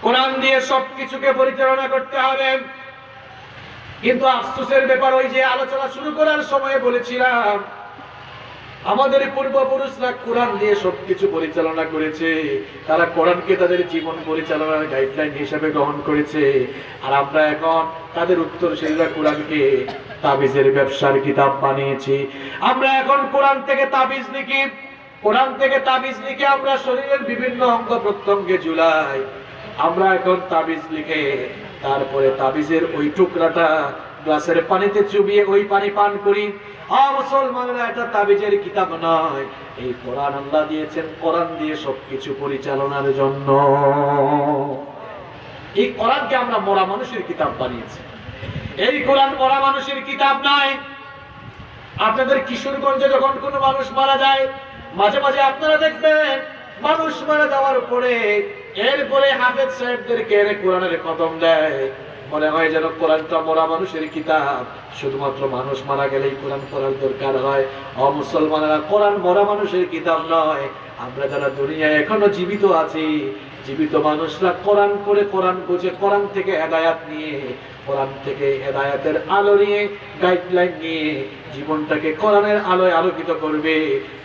কোরআন দিয়ে সবকিছুকে পরিচালনা করতে হবে। কিন্তু আফসোসের ব্যাপার, ওই যে আলোচনা শুরু করার সময় বলেছিলাম, আমাদের পূর্বপুরুষরা কোরআন দিয়ে সবকিছু পরিচালনা করেছে, তারা কোরআনকে তাদের জীবন পরিচালনার গাইডলাইন হিসেবে গ্রহণ করেছে। আর আমরা এখন তাদের উত্তরসূরিরা কোরআনকে তাবিজের ব্যবসার কিতাব বানিয়েছি। আমরা এখন কোরআন থেকে তাবিজ লিখি, কোরআন থেকে তাবিজ লিখে আমরা শরীরের বিভিন্ন অঙ্গ প্রত্যঙ্গে ঝুলাই। আমরা এখন তাবিজ লিখে তারপরে তাবিজের ওই টুকরাটা গ্লাসের পানিতে চুবিয়ে ওই পানি পান করি। মুসলমানরা, এটা তাবিজের কিতাব নয়, এই কোরআন আল্লাহ দিয়েছেন কোরআন দিয়ে সবকিছু পরিচালনার জন্য। এই কোরআনকে আমরা মরা মানুষের কিতাব বানিয়েছি। এই কোরআন মরা মানুষের কিতাব নয়। আপনাদের কিশোরগঞ্জে যখন কোনো মানুষ মারা যায়, মাঝে মাঝে আপনারা দেখবেন মানুষ মারা যাওয়ার পরে এরপরে হাফেজ সাহেবদেরকে এনে কোরআনের খতম দেয়। মনে হয় যেন কোরআনটা মরা মানুষের কিতাব, শুধুমাত্র মানুষ মারা গেলেই কোরআন পড়ার দরকার হয়। মুসলমানেরা, কোরআন মরা মানুষের কিতাব নয়। আমরা যারা দুনিয়ায় এখনো জীবিত আছি, জীবিত মানুষরা কোরআন পড়ে, কোরআন বুঝে, কোরআন থেকে হেদায়াত নিয়ে, কোরআন থেকে হেদায়াতের আলো নিয়ে, গাইডলাইন নিয়ে জীবনটাকে কোরআনের আলোয় আলোকিত করবে,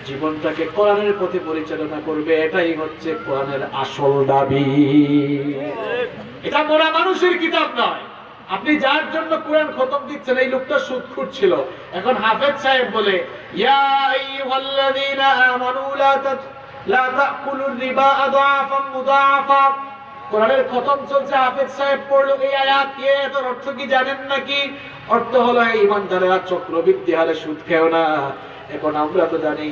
জীবনটাকে কোরআনের পথে পরিচালনা করবে। এটাই হচ্ছে কোরআনের আসল দাবি। এটা মরা মানুষের কিতাব নয়। আপনি যার জন্য কোরআন খতম দিচ্ছেন, এই লোকটা সুদখোর ছিল, এখন হাফেজ সাহেব বলে ইয়া আইয়ুহাল্লাযীনা আমানু লা তাকুলুর রিবা আদআফাম মুদাআফা। কোরআনের খতম চলছে, হাফেজ সাহেব পড়লো এই আয়াত, এর অর্থ কি জানেন নাকি? অর্থ হলো এই ইমানদারেরা চক্রবৃদ্ধি হারে সুদ খেও না। এখন আমরা তো জানি,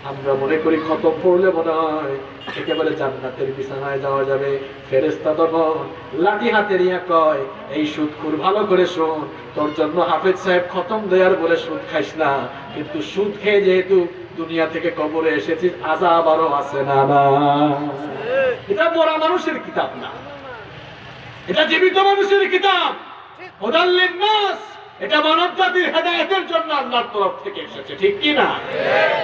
আমরা মনে করি খতম পড়লে মনে হয় একেবারে জান্নাতের বিছানায় যাওয়া যাবে। ফেরেশতা তখন লাঠি হাতে নিয়ে কয়, এই সুদখোর ভালো করে শোন, তোর জন্য হাফেজ সাহেব খতম দেয়ার বলে সুদ খাইস না, কিন্তু সুদ খেয়ে যেহেতু দুনিয়া থেকে কবরে এসেছিস, আযাব আরো আছে না। এটা মরা মানুষের কিতাব না, এটা জীবিত মানুষের কিতাব। হুদাল লিন-নাস, এটা মানব জাতির হেদায়েতের জন্য আল্লাহর তরফ থেকে এসেছে, ঠিক কি না?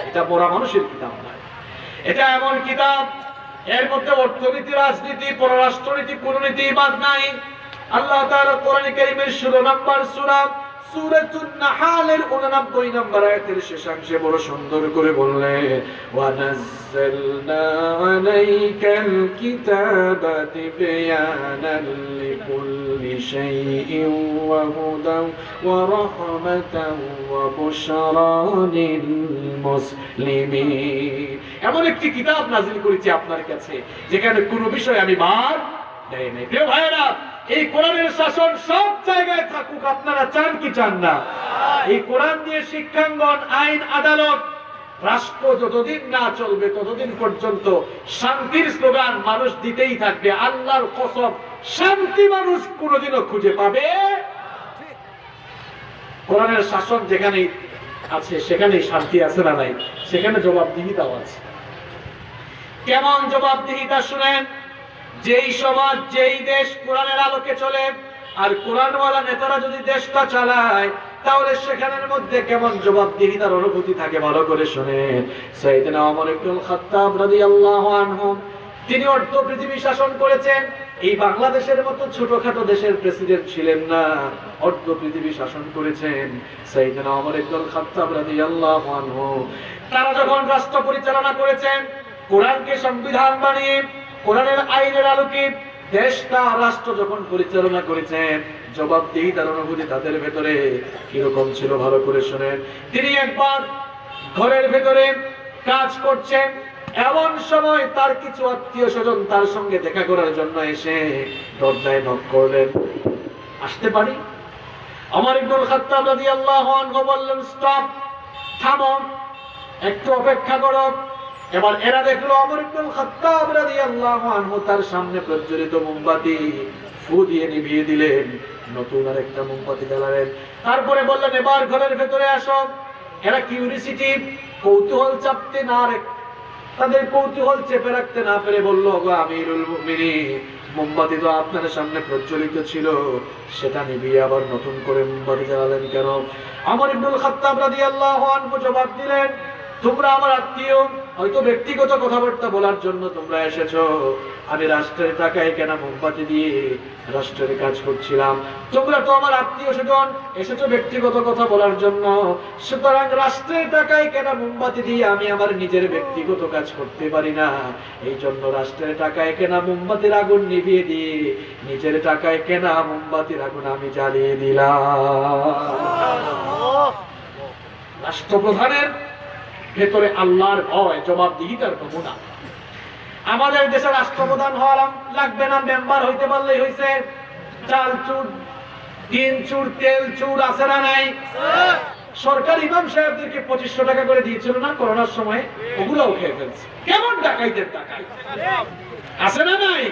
এটা মরা মানুষের কিতাব নয়। এটা এমন কিতাব, এর মধ্যে অর্থনীতি, রাজনীতি, পররাষ্ট্রনীতি, কূটনীতি বাদ নাই। আল্লাহ তাআলা কোরআন কারীমের 16 নম্বর সূরা সূরাতুন নাহালের 89 নম্বর আয়াতের শেষাংশে বড় সুন্দর করে বললেন, ওয়া নাযালনা আলাইকাল কিতাবা তিবয়ানাল লিকুল্লি শাইইন ওয়া হুদান ওয়া রাহমাতান ওয়া বুশরা লিল মুসলিমিন। এমন একটি কিতাব নাযিল করেছি আপনার কাছে যেখানে কোনো বিষয় আমি বাদ দেই নাই। প্রিয় ভাইরা, এই কোরআনের শাসন সব জায়গায় থাকুক, আপনারা চান কি চান না? এই কোরআন দিয়ে শিক্ষাঙ্গন, আইন, আদালত, রাষ্ট্র যতদিন না চলবে ততদিন পর্যন্ত শান্তির স্লোগান মানুষ দিতেই থাকবে। আল্লাহর কসম, শান্তি মানুষ কোনোদিনও খুঁজে পাবে। কোরআনের শাসন যেখানে আছে সেখানেই শান্তি আছে না নাই? সেখানে জবাবদিহিতাও আছে। কেমন জবাবদিহিতা শুনেন। যেই সমাজ, যেই দেশ কোরআনের আলোকে চলে, আর কোরআনওয়ালা নেতারা যদি দেশটা চালায়, তাহলে সেখানের মধ্যে কেমন জবাবদিহিতার অনুভূতি থাকে ভালো করে শুনেন। সাইয়েদনা ওমর ইবনুল খাত্তাব রাদিয়াল্লাহু আনহু, তিনি অর্ধ পৃথিবী শাসন করেছেন। এই বাংলাদেশের মতো ছোটখাটো দেশের প্রেসিডেন্ট ছিলেন না, অর্ধ পৃথিবী শাসন করেছেন সাইয়েদনা ওমর ইবনুল খাত্তাব রাদিয়াল্লাহু আনহু। তারা যখন রাষ্ট্র পরিচালনা করেছেন, কোরআনকে সংবিধান বানিয়ে, কোরআনের আইনের আলোকে দেশটা, রাষ্ট্র যখন পরিচালনা করেছেন, জবাবদিহিতার অনুভূতি তাদের ভেতরে কিরকম ছিল ভালো করে শুনেন। তিনি একবার ঘরের ভেতরে কাজ করছেন, এমন সময় তার কিছু আত্মীয় স্বজন তার সঙ্গে দেখা করার জন্য এসে দরজায় নক করলেন, আসতে পারি? ওমর ইবনুল খাত্তাব রাদিয়াল্লাহু আনহু বললেন, স্টপ, থামো, একটু অপেক্ষা করো। এবার এরা দেখলো ওমর ইবনুল খাত্তাব রাদিয়াল্লাহু আনহু তার সামনে প্রজ্বলিত মোমবাতি ফু দিয়ে নিভিয়ে দিলেন, নতুন আরেকটা মোমবাতি জ্বালালেন। তারপরে বললেন, এবার ঘরের ভেতরে আসো। এরা কিউরিসিটি, কৌতূহল চাপতে না, তাদের কৌতূহল চেপে রাখতে না পেরে বলল, গো আমিরুল মুমিনিন, মোমবাতি তো আপনার সামনে প্রজ্বলিত ছিল, সেটা নিভিয়ে আবার নতুন করে মোমবাতি জ্বালালেন কেন? ওমর ইবনুল খাত্তাব রাদিয়াল্লাহু আনহু জবাব দিলেন, তোমরা আমার আত্মীয়, হয়তো ব্যক্তিগত কথাবার্তা বলার জন্য তোমরা এসেছো। আমি রাষ্ট্রের টাকায় কেনা মোমবাতি দিয়ে রাষ্ট্রের কাজ করছিলাম। তোমরা তো আমার আত্মীয় স্বজন, এসেছো ব্যক্তিগত কথা বলার জন্য। সুতরাং রাষ্ট্রের টাকায় কেনা মোমবাতি দিয়ে আমি আমার নিজের ব্যক্তিগত কাজ করতে পারি না। এই জন্য রাষ্ট্রের টাকায় কেনা মোমবাতির আগুন নিভিয়ে দিয়ে নিজের টাকায় কেনা মোমবাতির আগুন আমি জ্বালিয়ে দিলাম। রাষ্ট্রপ্রধানের ভেতরে আল্লাহর ভয়, জবাবদিহিতার নমুনা। আমাদের দেশের রাষ্ট্রপ্রধান হওয়া লাগবে না, মেম্বার হইতে পারলেই হইছে। চাল চুর, ডিম চুর, তেল চুর আছে না নাই? সরকার ইমাম সাহেবদেরকে 2500 টাকা করে দিয়েছিল না করোনার সময়? ওগুলোও খেয়ে ফেলছে। কেমন ডাকাইতের টাকাই আছে না নাই?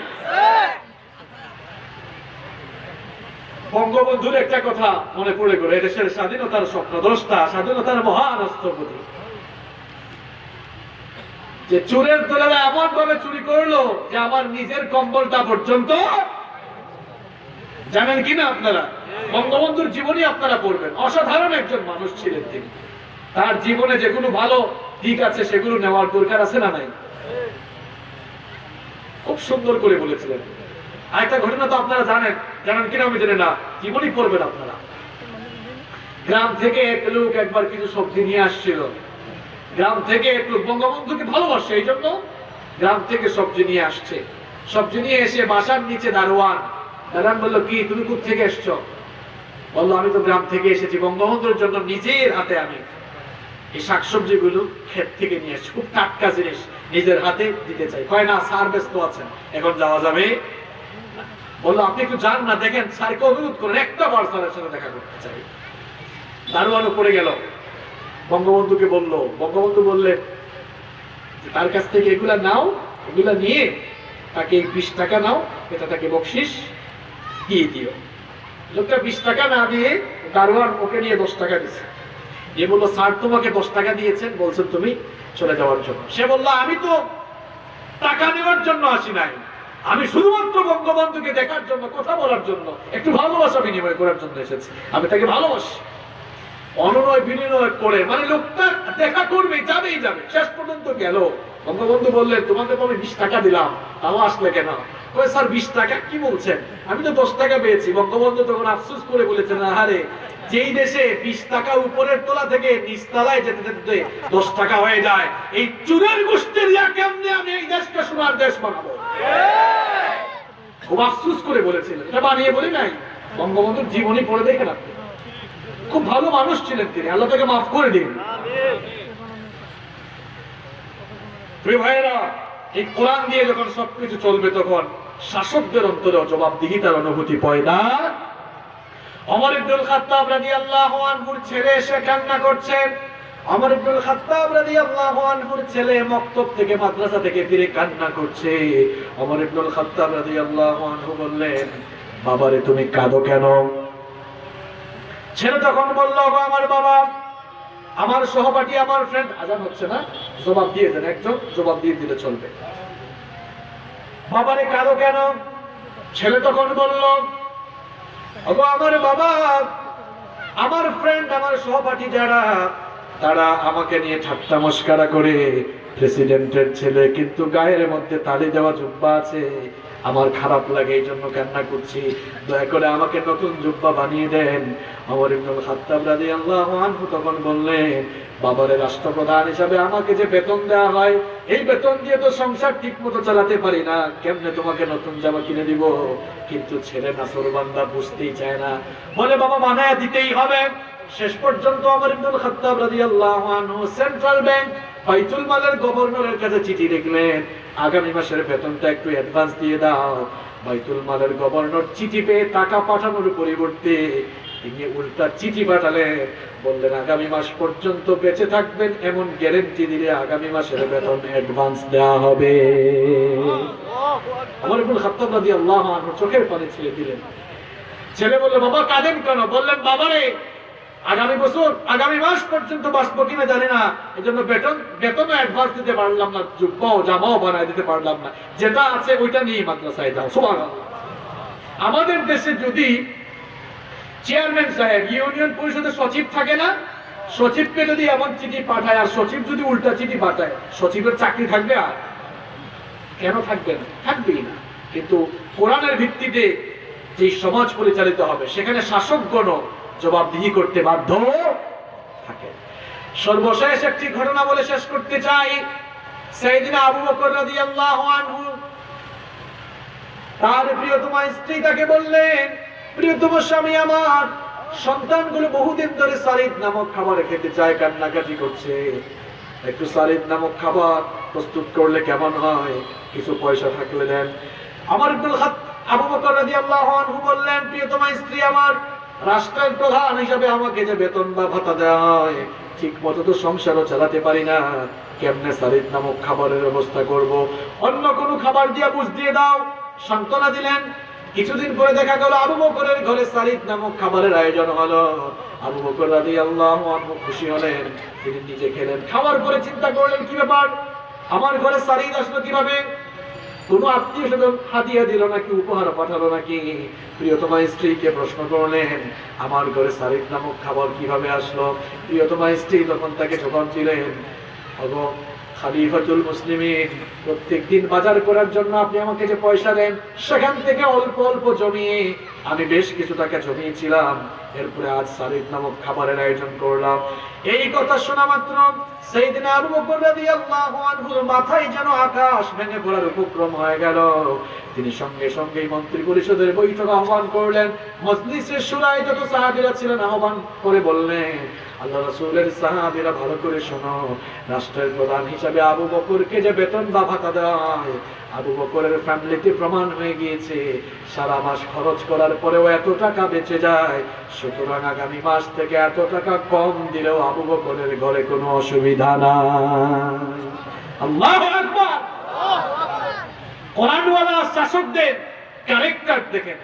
বঙ্গবন্ধুর একটা কথা মনে পড়ে গেল, এদেশের স্বাধীনতার স্বপ্নদ্রষ্টা, স্বাধীনতার মহান রাষ্ট্রপতি, যে চোরের দলেরা এমন ভাবে চুরি করলো যে আমার নিজের কম্বলটা পর্যন্ত, জানেন কিনা আপনারা? বঙ্গবন্ধুর জীবনী আপনারা পড়বেন, অসাধারণ একজন মানুষ ছিলেন তিনি। তার জীবনে যেগুলো ভালো দিক আছে সেগুলো নেওয়ার দরকার আছে না নাই? খুব সুন্দর করে বলেছিলেন। আরেকটা ঘটনা তো আপনারা জানেন, জানেন কিনা আমি জানি না, জীবনী পড়বেন আপনারা। গ্রাম থেকে এক লোক একবার কিছু সবজি নিয়ে আসছিল। গ্রাম থেকে এক লোক বঙ্গবন্ধুকে ভালোবাসে, এই জন্য গ্রাম থেকে সবজি নিয়ে আসছে। সবজি নিয়ে এসে বাসার নিচে দারোয়ান বললো, কি তুমি কোথা থেকে এসছো? বললো, আমি তো গ্রাম থেকে এসেছি, বঙ্গবন্ধুর জন্য নিজের হাতে আমি এই শাকসবজি গুলো ক্ষেত থেকে নিয়ে এসছি, খুব টাটকা জিনিস, নিজের হাতে দিতে চাই। কয় না, স্যার ব্যস্ত আছেন, এখন যাওয়া যাবে? বললো, আপনি একটু যান না, দেখেন, স্যারকে অনুরোধ করেন, একটা বার স্যারের সাথে দেখা করতে চাই। দারোয়ানও পড়ে গেল, বঙ্গবন্ধুকে বললো। বঙ্গবন্ধু বললেন, তার কাছ থেকে এগুলা নাও, এগুলা নিয়ে তাকে 20 টাকা নাও, এটা তাকে বকশিস দিয়ে দিও। লোকটা 20 টাকা না দিয়ে দারোয়ান ওকে নিয়ে 10 টাকা দিচ্ছে। এ বললো, স্যার তোমাকে 10 টাকা দিয়েছেন, বলছেন তুমি চলে যাওয়ার জন্য। সে বললো, আমি তো টাকা নেওয়ার জন্য আসি নাই, আমি শুধুমাত্র বঙ্গবন্ধুকে দেখার জন্য, কথা বলার জন্য, একটু ভালোবাসা বিনিময় করার জন্য এসেছি, আমি তাকে ভালোবাসি। অনুনয় বিনিময় করে, মানে লোকটা দেখা করবে, যাবেই যাবে। শেষ পর্যন্ত গেল। বঙ্গবন্ধু বললেন, তোমাকে তো আমি 20 টাকা দিলাম, তাও আসলে কেন? কই স্যার 20 টাকা কি বলছেন, আমি তো 10 টাকা পেয়েছি। বঙ্গবন্ধু তখন আফসোস করে বলেছেন, আহারে, যেই দেশে 20 টাকা উপরের তলা থেকে নিচতলায় যেতে যেতে 10 টাকা হয়ে যায়, এই চুরের গোষ্ঠীর কেমনে আমি এই দেশকে সোনার দেশ বানাবো? খুব আফসোস করে বলেছিলেন, এটা বানিয়ে বলি নাই। বঙ্গবন্ধুর জীবনী পড়ে দেখেন আপনি, খুব ভালো মানুষ ছিলেন তিনি, আল্লাহ তাকে মাফ করে দিন। প্রিয় ভাইয়েরা, এই কোরআন দিয়ে যখন সবকিছু চলবে, তখন শাসকদের অন্তরে জবাবদিহিতার অনুভূতি পয়দা। ওমর ইবনুল খাত্তাব রাদিয়াল্লাহু আনহুর ছেলে এসে কান্না করছেন। ওমর ইবনুল খাত্তাব রাদিয়াল্লাহু আনহুর ছেলে মক্তব থেকে, মাদ্রাসা থেকে ফিরে কান্না করছে। ওমর ইবনুল খাত্তাব রাদিয়াল্লাহু আনহু বললেন, বাবারে তুমি কাঁদো কেন? ছেলে তখন বলল, আমার বাবা, আমার সহপাঠী, আমার ফ্রেন্ড, আজান হচ্ছে না, জবাব দিয়ে দেন, একজন জবাব দিয়ে দিলে চলবে। বাবারে কাঁদো কেন? ছেলে তখন বলল, আমার বাবা, আমার ফ্রেন্ড, আমার সহপাঠী যারা, তারা আমাকে নিয়ে ঠাট্টা মস্করা করে। প্রেসিডেন্টের ছেলে, কিন্তু গায়ের মধ্যে তালি দেওয়া জুব্বা আছে, আমার খারাপ লাগে, এই জন্য কান্না করছি, দয়া করে আমাকে নতুন জুব্বা বানিয়ে দেন। ওমর ইবনুল খাত্তাব রাদিয়াল্লাহু আনহু তখন বললেন, বাবারে, রাষ্ট্রপ্রধান হিসাবে আমাকে যে বেতন দেওয়া হয়, এই বেতন দিয়ে তো সংসার ঠিক মতো চালাতে পারি না, কেমনে তোমাকে নতুন জামা কিনে দিব? কিন্তু ছেলে নাফরমানরা বুঝতেই চায় না, বলে বাবা বানায় দিতেই হবে। শেষ পর্যন্ত ওমর ইবনুল খাত্তাব রাদিয়াল্লাহু আনহু সেন্ট্রাল ব্যাংক বাইতুল মালের গভর্নরের কাছে চিঠি লিখলেন, আগামী মাসের বেতনটা একটু অ্যাডভান্স দিয়ে দাও। বাইতুল মালের গভর্নর চিঠি পেয়ে টাকা পাঠানোর পরিবর্তে তিনি উল্টা চিঠি পাঠালেন, বললেন আগামী মাস পর্যন্ত বেঁচে থাকবেন এমন গ্যারান্টি দিলে আগামী মাসের বেতন অ্যাডভান্স দেওয়া হবে। ওমর ইবনুল খাত্তাব রাদিয়াল্লাহু আনহু চোখের পানি ছেড়ে দিলেন। ছেলে বলল, বাবা কাঁদেন কেন? বললেন, বাবারে, আগামী বছর আগামী মাস পর্যন্ত বাঁচবো কিনা জানি না, এই জন্য বেতনও অ্যাডভান্স দিতে পারলাম না, জুব্বাও জামাও বানায় দিতে পারলাম না, যেটা আছে ওইটা নিয়ে মাদ্রাসায় যাও। সুবহানাল্লাহ। আমাদের দেশে যদি চেয়ারম্যান সাহেব ইউনিয়ন পরিষদের সচিব থাকে না, সচিবকে যদি এমন চিঠি পাঠায় আর সচিব যদি উল্টা চিঠি পাঠায়, সচিবের চাকরি থাকবে? আর কেন থাকবে না? থাকবেই না। কিন্তু কোরআনের ভিত্তিতে যে সমাজ পরিচালিত হবে সেখানে শাসকগণ জবাবদিহি করতে বাধ্য থাকে। সর্বশেষ একটি ঘটনা বলে শেষ করতে চাই। সাইয়েদনা আবু বকর রাদিয়াল্লাহু আনহু তার প্রিয়তমা স্ত্রী তাকে বললেন, প্রিয়তম স্বামী আমার, সন্তানগুলো বহুদিন ধরে সারিদ নামক খাবার খেতে চায়, কান্নাকাটি করছে, একটু সারিদ নামক খাবার প্রস্তুত করলে কেমন হয়, কিছু পয়সা থাকলে দেন। আমার আবু বকর রাদিয়াল্লাহু আনহু বললেন, প্রিয়তমা স্ত্রী আমার, রাষ্ট্রের প্রধান হিসাবে আমাকে যে বেতন বা ভাতা দেওয়া হয় ঠিক মতো তো সংসারও চালাতে পারি না, কেমনে সারিদ নামক খাবারের ব্যবস্থা করব? অন্য কোনো খাবার দিয়ে বুঝ দিয়ে দাও। সান্ত্বনা দিলেন। কিছুদিন পরে দেখা গেল আবু বকরের ঘরে সারিদ নামক খাবারের আয়োজন হলো। আবু বকর রাদিয়াল্লাহু আনহু খুশি হলেন, তিনি নিজে খেলেন। খাওয়ার পরে চিন্তা করলেন, কি ব্যাপার, আমার ঘরে সারিদ আসলো কিভাবে? কোনো আত্মীয় স্বজন হাদিয়া দিল নাকি, উপহার পাঠালো নাকি? প্রিয়তমা স্ত্রীকে প্রশ্ন করলেন, আমার ঘরে সারিদ নামক খাবার কিভাবে আসলো? প্রিয়তমা স্ত্রী তখন তাকে জবাব দিলেন, ওগো খলিফাতুল মুসলিমিন, প্রত্যেকদিন বাজার করার জন্য আপনি আমাকে যে পয়সা দেন, সেখান থেকে অল্প অল্প জমিয়ে আমি বেশ কিছু টাকা জমিয়েছিলাম, এরপরে আজ সারিদ নামক খাবারের আয়োজন করলাম। এই কথা শোনা মাত্র সাইয়েদনা আবু বকর রাদিয়াল্লাহু আনহুর মাথায় যেন আকাশ ভেঙে পড়ার উপক্রম হয়ে গেল। তিনি সঙ্গে সঙ্গেই মন্ত্রী পরিষদের বৈঠক আহ্বান করলেন। মজলিসের শুরায় যত সাহাবীরা ছিলেন আহ্বান করে বললেন, আল্লাহ রাসূলের সাহাবীরা ভালো করে শোনো, রাষ্ট্রের প্রধান হিসাবে আবু বকরকে যে বেতন বা ভাতা দেওয়া হয়, আবু বকরের ফ্যামিলিতে প্রমাণ হয়ে গিয়েছে সারা মাস খরচ করার পরেও এত টাকা বেঁচে যায়, সুতরাং আগামী মাস থেকে এত টাকা কম দিলেও আবু বকরের ঘরে কোনো অসুবিধা নাই। আল্লাহু আকবার। কোরআনওয়ালা শাসকদের ক্যারেক্টার দেখেন।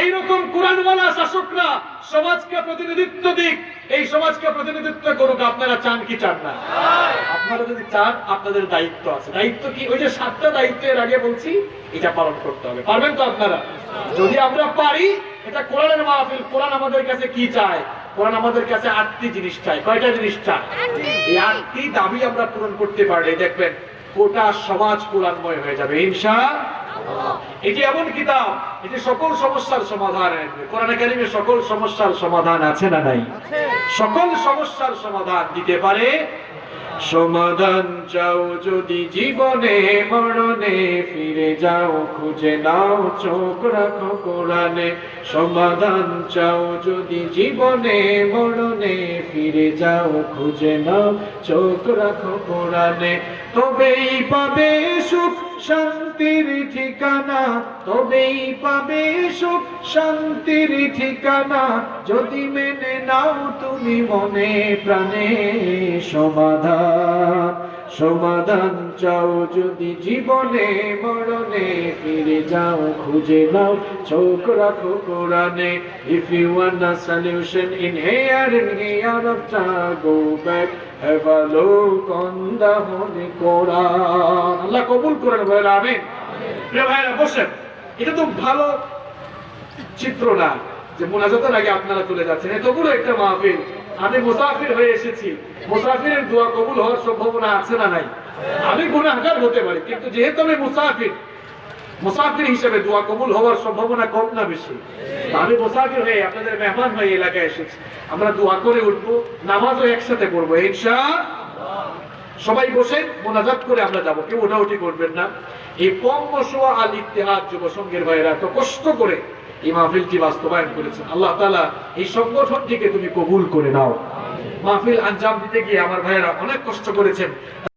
এইরকম কোরআনওয়ালা শাসকরা সমাজকে প্রতিনিধিত্ব দিক, এই সমাজকে প্রতিনিধিত্ব করুক। আপনারা চান কি চান না? আপনারা যদি চান, আপনাদের দায়িত্ব আছে। দায়িত্ব কি? ওই যে 7টা দায়িত্বের আগে বলছি, এটা পালন করতে হবে। পারবেন তো আপনারা? যদি আমরা পারি, এটা কোরআনের মাহফিল। কোরআন আমাদের কাছে কি চায়? কোরআন আমাদের কাছে 8টি জিনিস চায়। কয়টা জিনিস চায়? এই 8টি দাবি আমরা পূরণ করতে পারলে দেখবেন গোটা সমাজ কোরআনময় হয়ে যাবে ইনশাআল্লাহ। এটি এমন কিতাব, এটি সকল সমস্যার সমাধান। কোরআনে কারিমে সকল সমস্যার সমাধান আছে না নাই? সকল সমস্যার সমাধান দিতে পারে। সমাধান চাও যদি জীবনে মরণে, ফিরে যাও খুঁজে নাও চোখ রাখো কোরআনে। সমাধান চাও যদি জীবনে মরণে, ফিরে যাও খুঁজে নাও চোখ রাখো কোরআনে। তবেই পাবে সুখ শান্তির ঠিকানা, তবেই পাবে সুখ শান্তির ঠিকানা, যদি মেনে নাও তুমি মনে প্রাণে। সমাধান সমাধান চাও যদি জীবনে মরণে, ফিরে যাও খুঁজে নাও চোখ রাখো কোরআনে। If you want a solution in here and hereafter, go back, have a look on the Holy Quran. আল্লাহ কবুল করেন, বলেন আমিন। প্রিয় ভাইরা বসেন। এটা তো ভালো চিত্র না যে মুনাজাতের আগে আপনারা চলে যাচ্ছেন। এতগুলো একটা মাহফিল, আমি মুসাফির হয়ে এসেছি। মুসাফিরের দোয়া কবুল হওয়ার সম্ভাবনা আছে না নাই? আমি গুনাহগার হতে পারি, কিন্তু যেহেতু আমি মুসাফির হিসেবে দোয়া কবুল হওয়ার সম্ভাবনা কম না বেশি? আমি মুসাফির হয়ে আপনাদের মেহমান হয়ে এলাকায় এসেছি। আমরা দোয়া করে উঠবো, নামাজও একসাথে পড়বো ইনশাআল্লাহ। সবাই বসে মোনাজাত করে আমরা যাবো, কেউ ওঠাউঠি করবেন না। এই কম মশওয়া আল ইত্তেহাদ যুব সংঘের ভাইয়েরা এত কষ্ট করে এই মাহফিলটি বাস্তবায়ন করেছেন। আল্লাহ তাআলা এই সংগঠনটিকে তুমি কবুল করে নাও। মাহফিল আঞ্জাম দিতে গিয়ে আমার ভাইয়েরা অনেক কষ্ট করেছেন।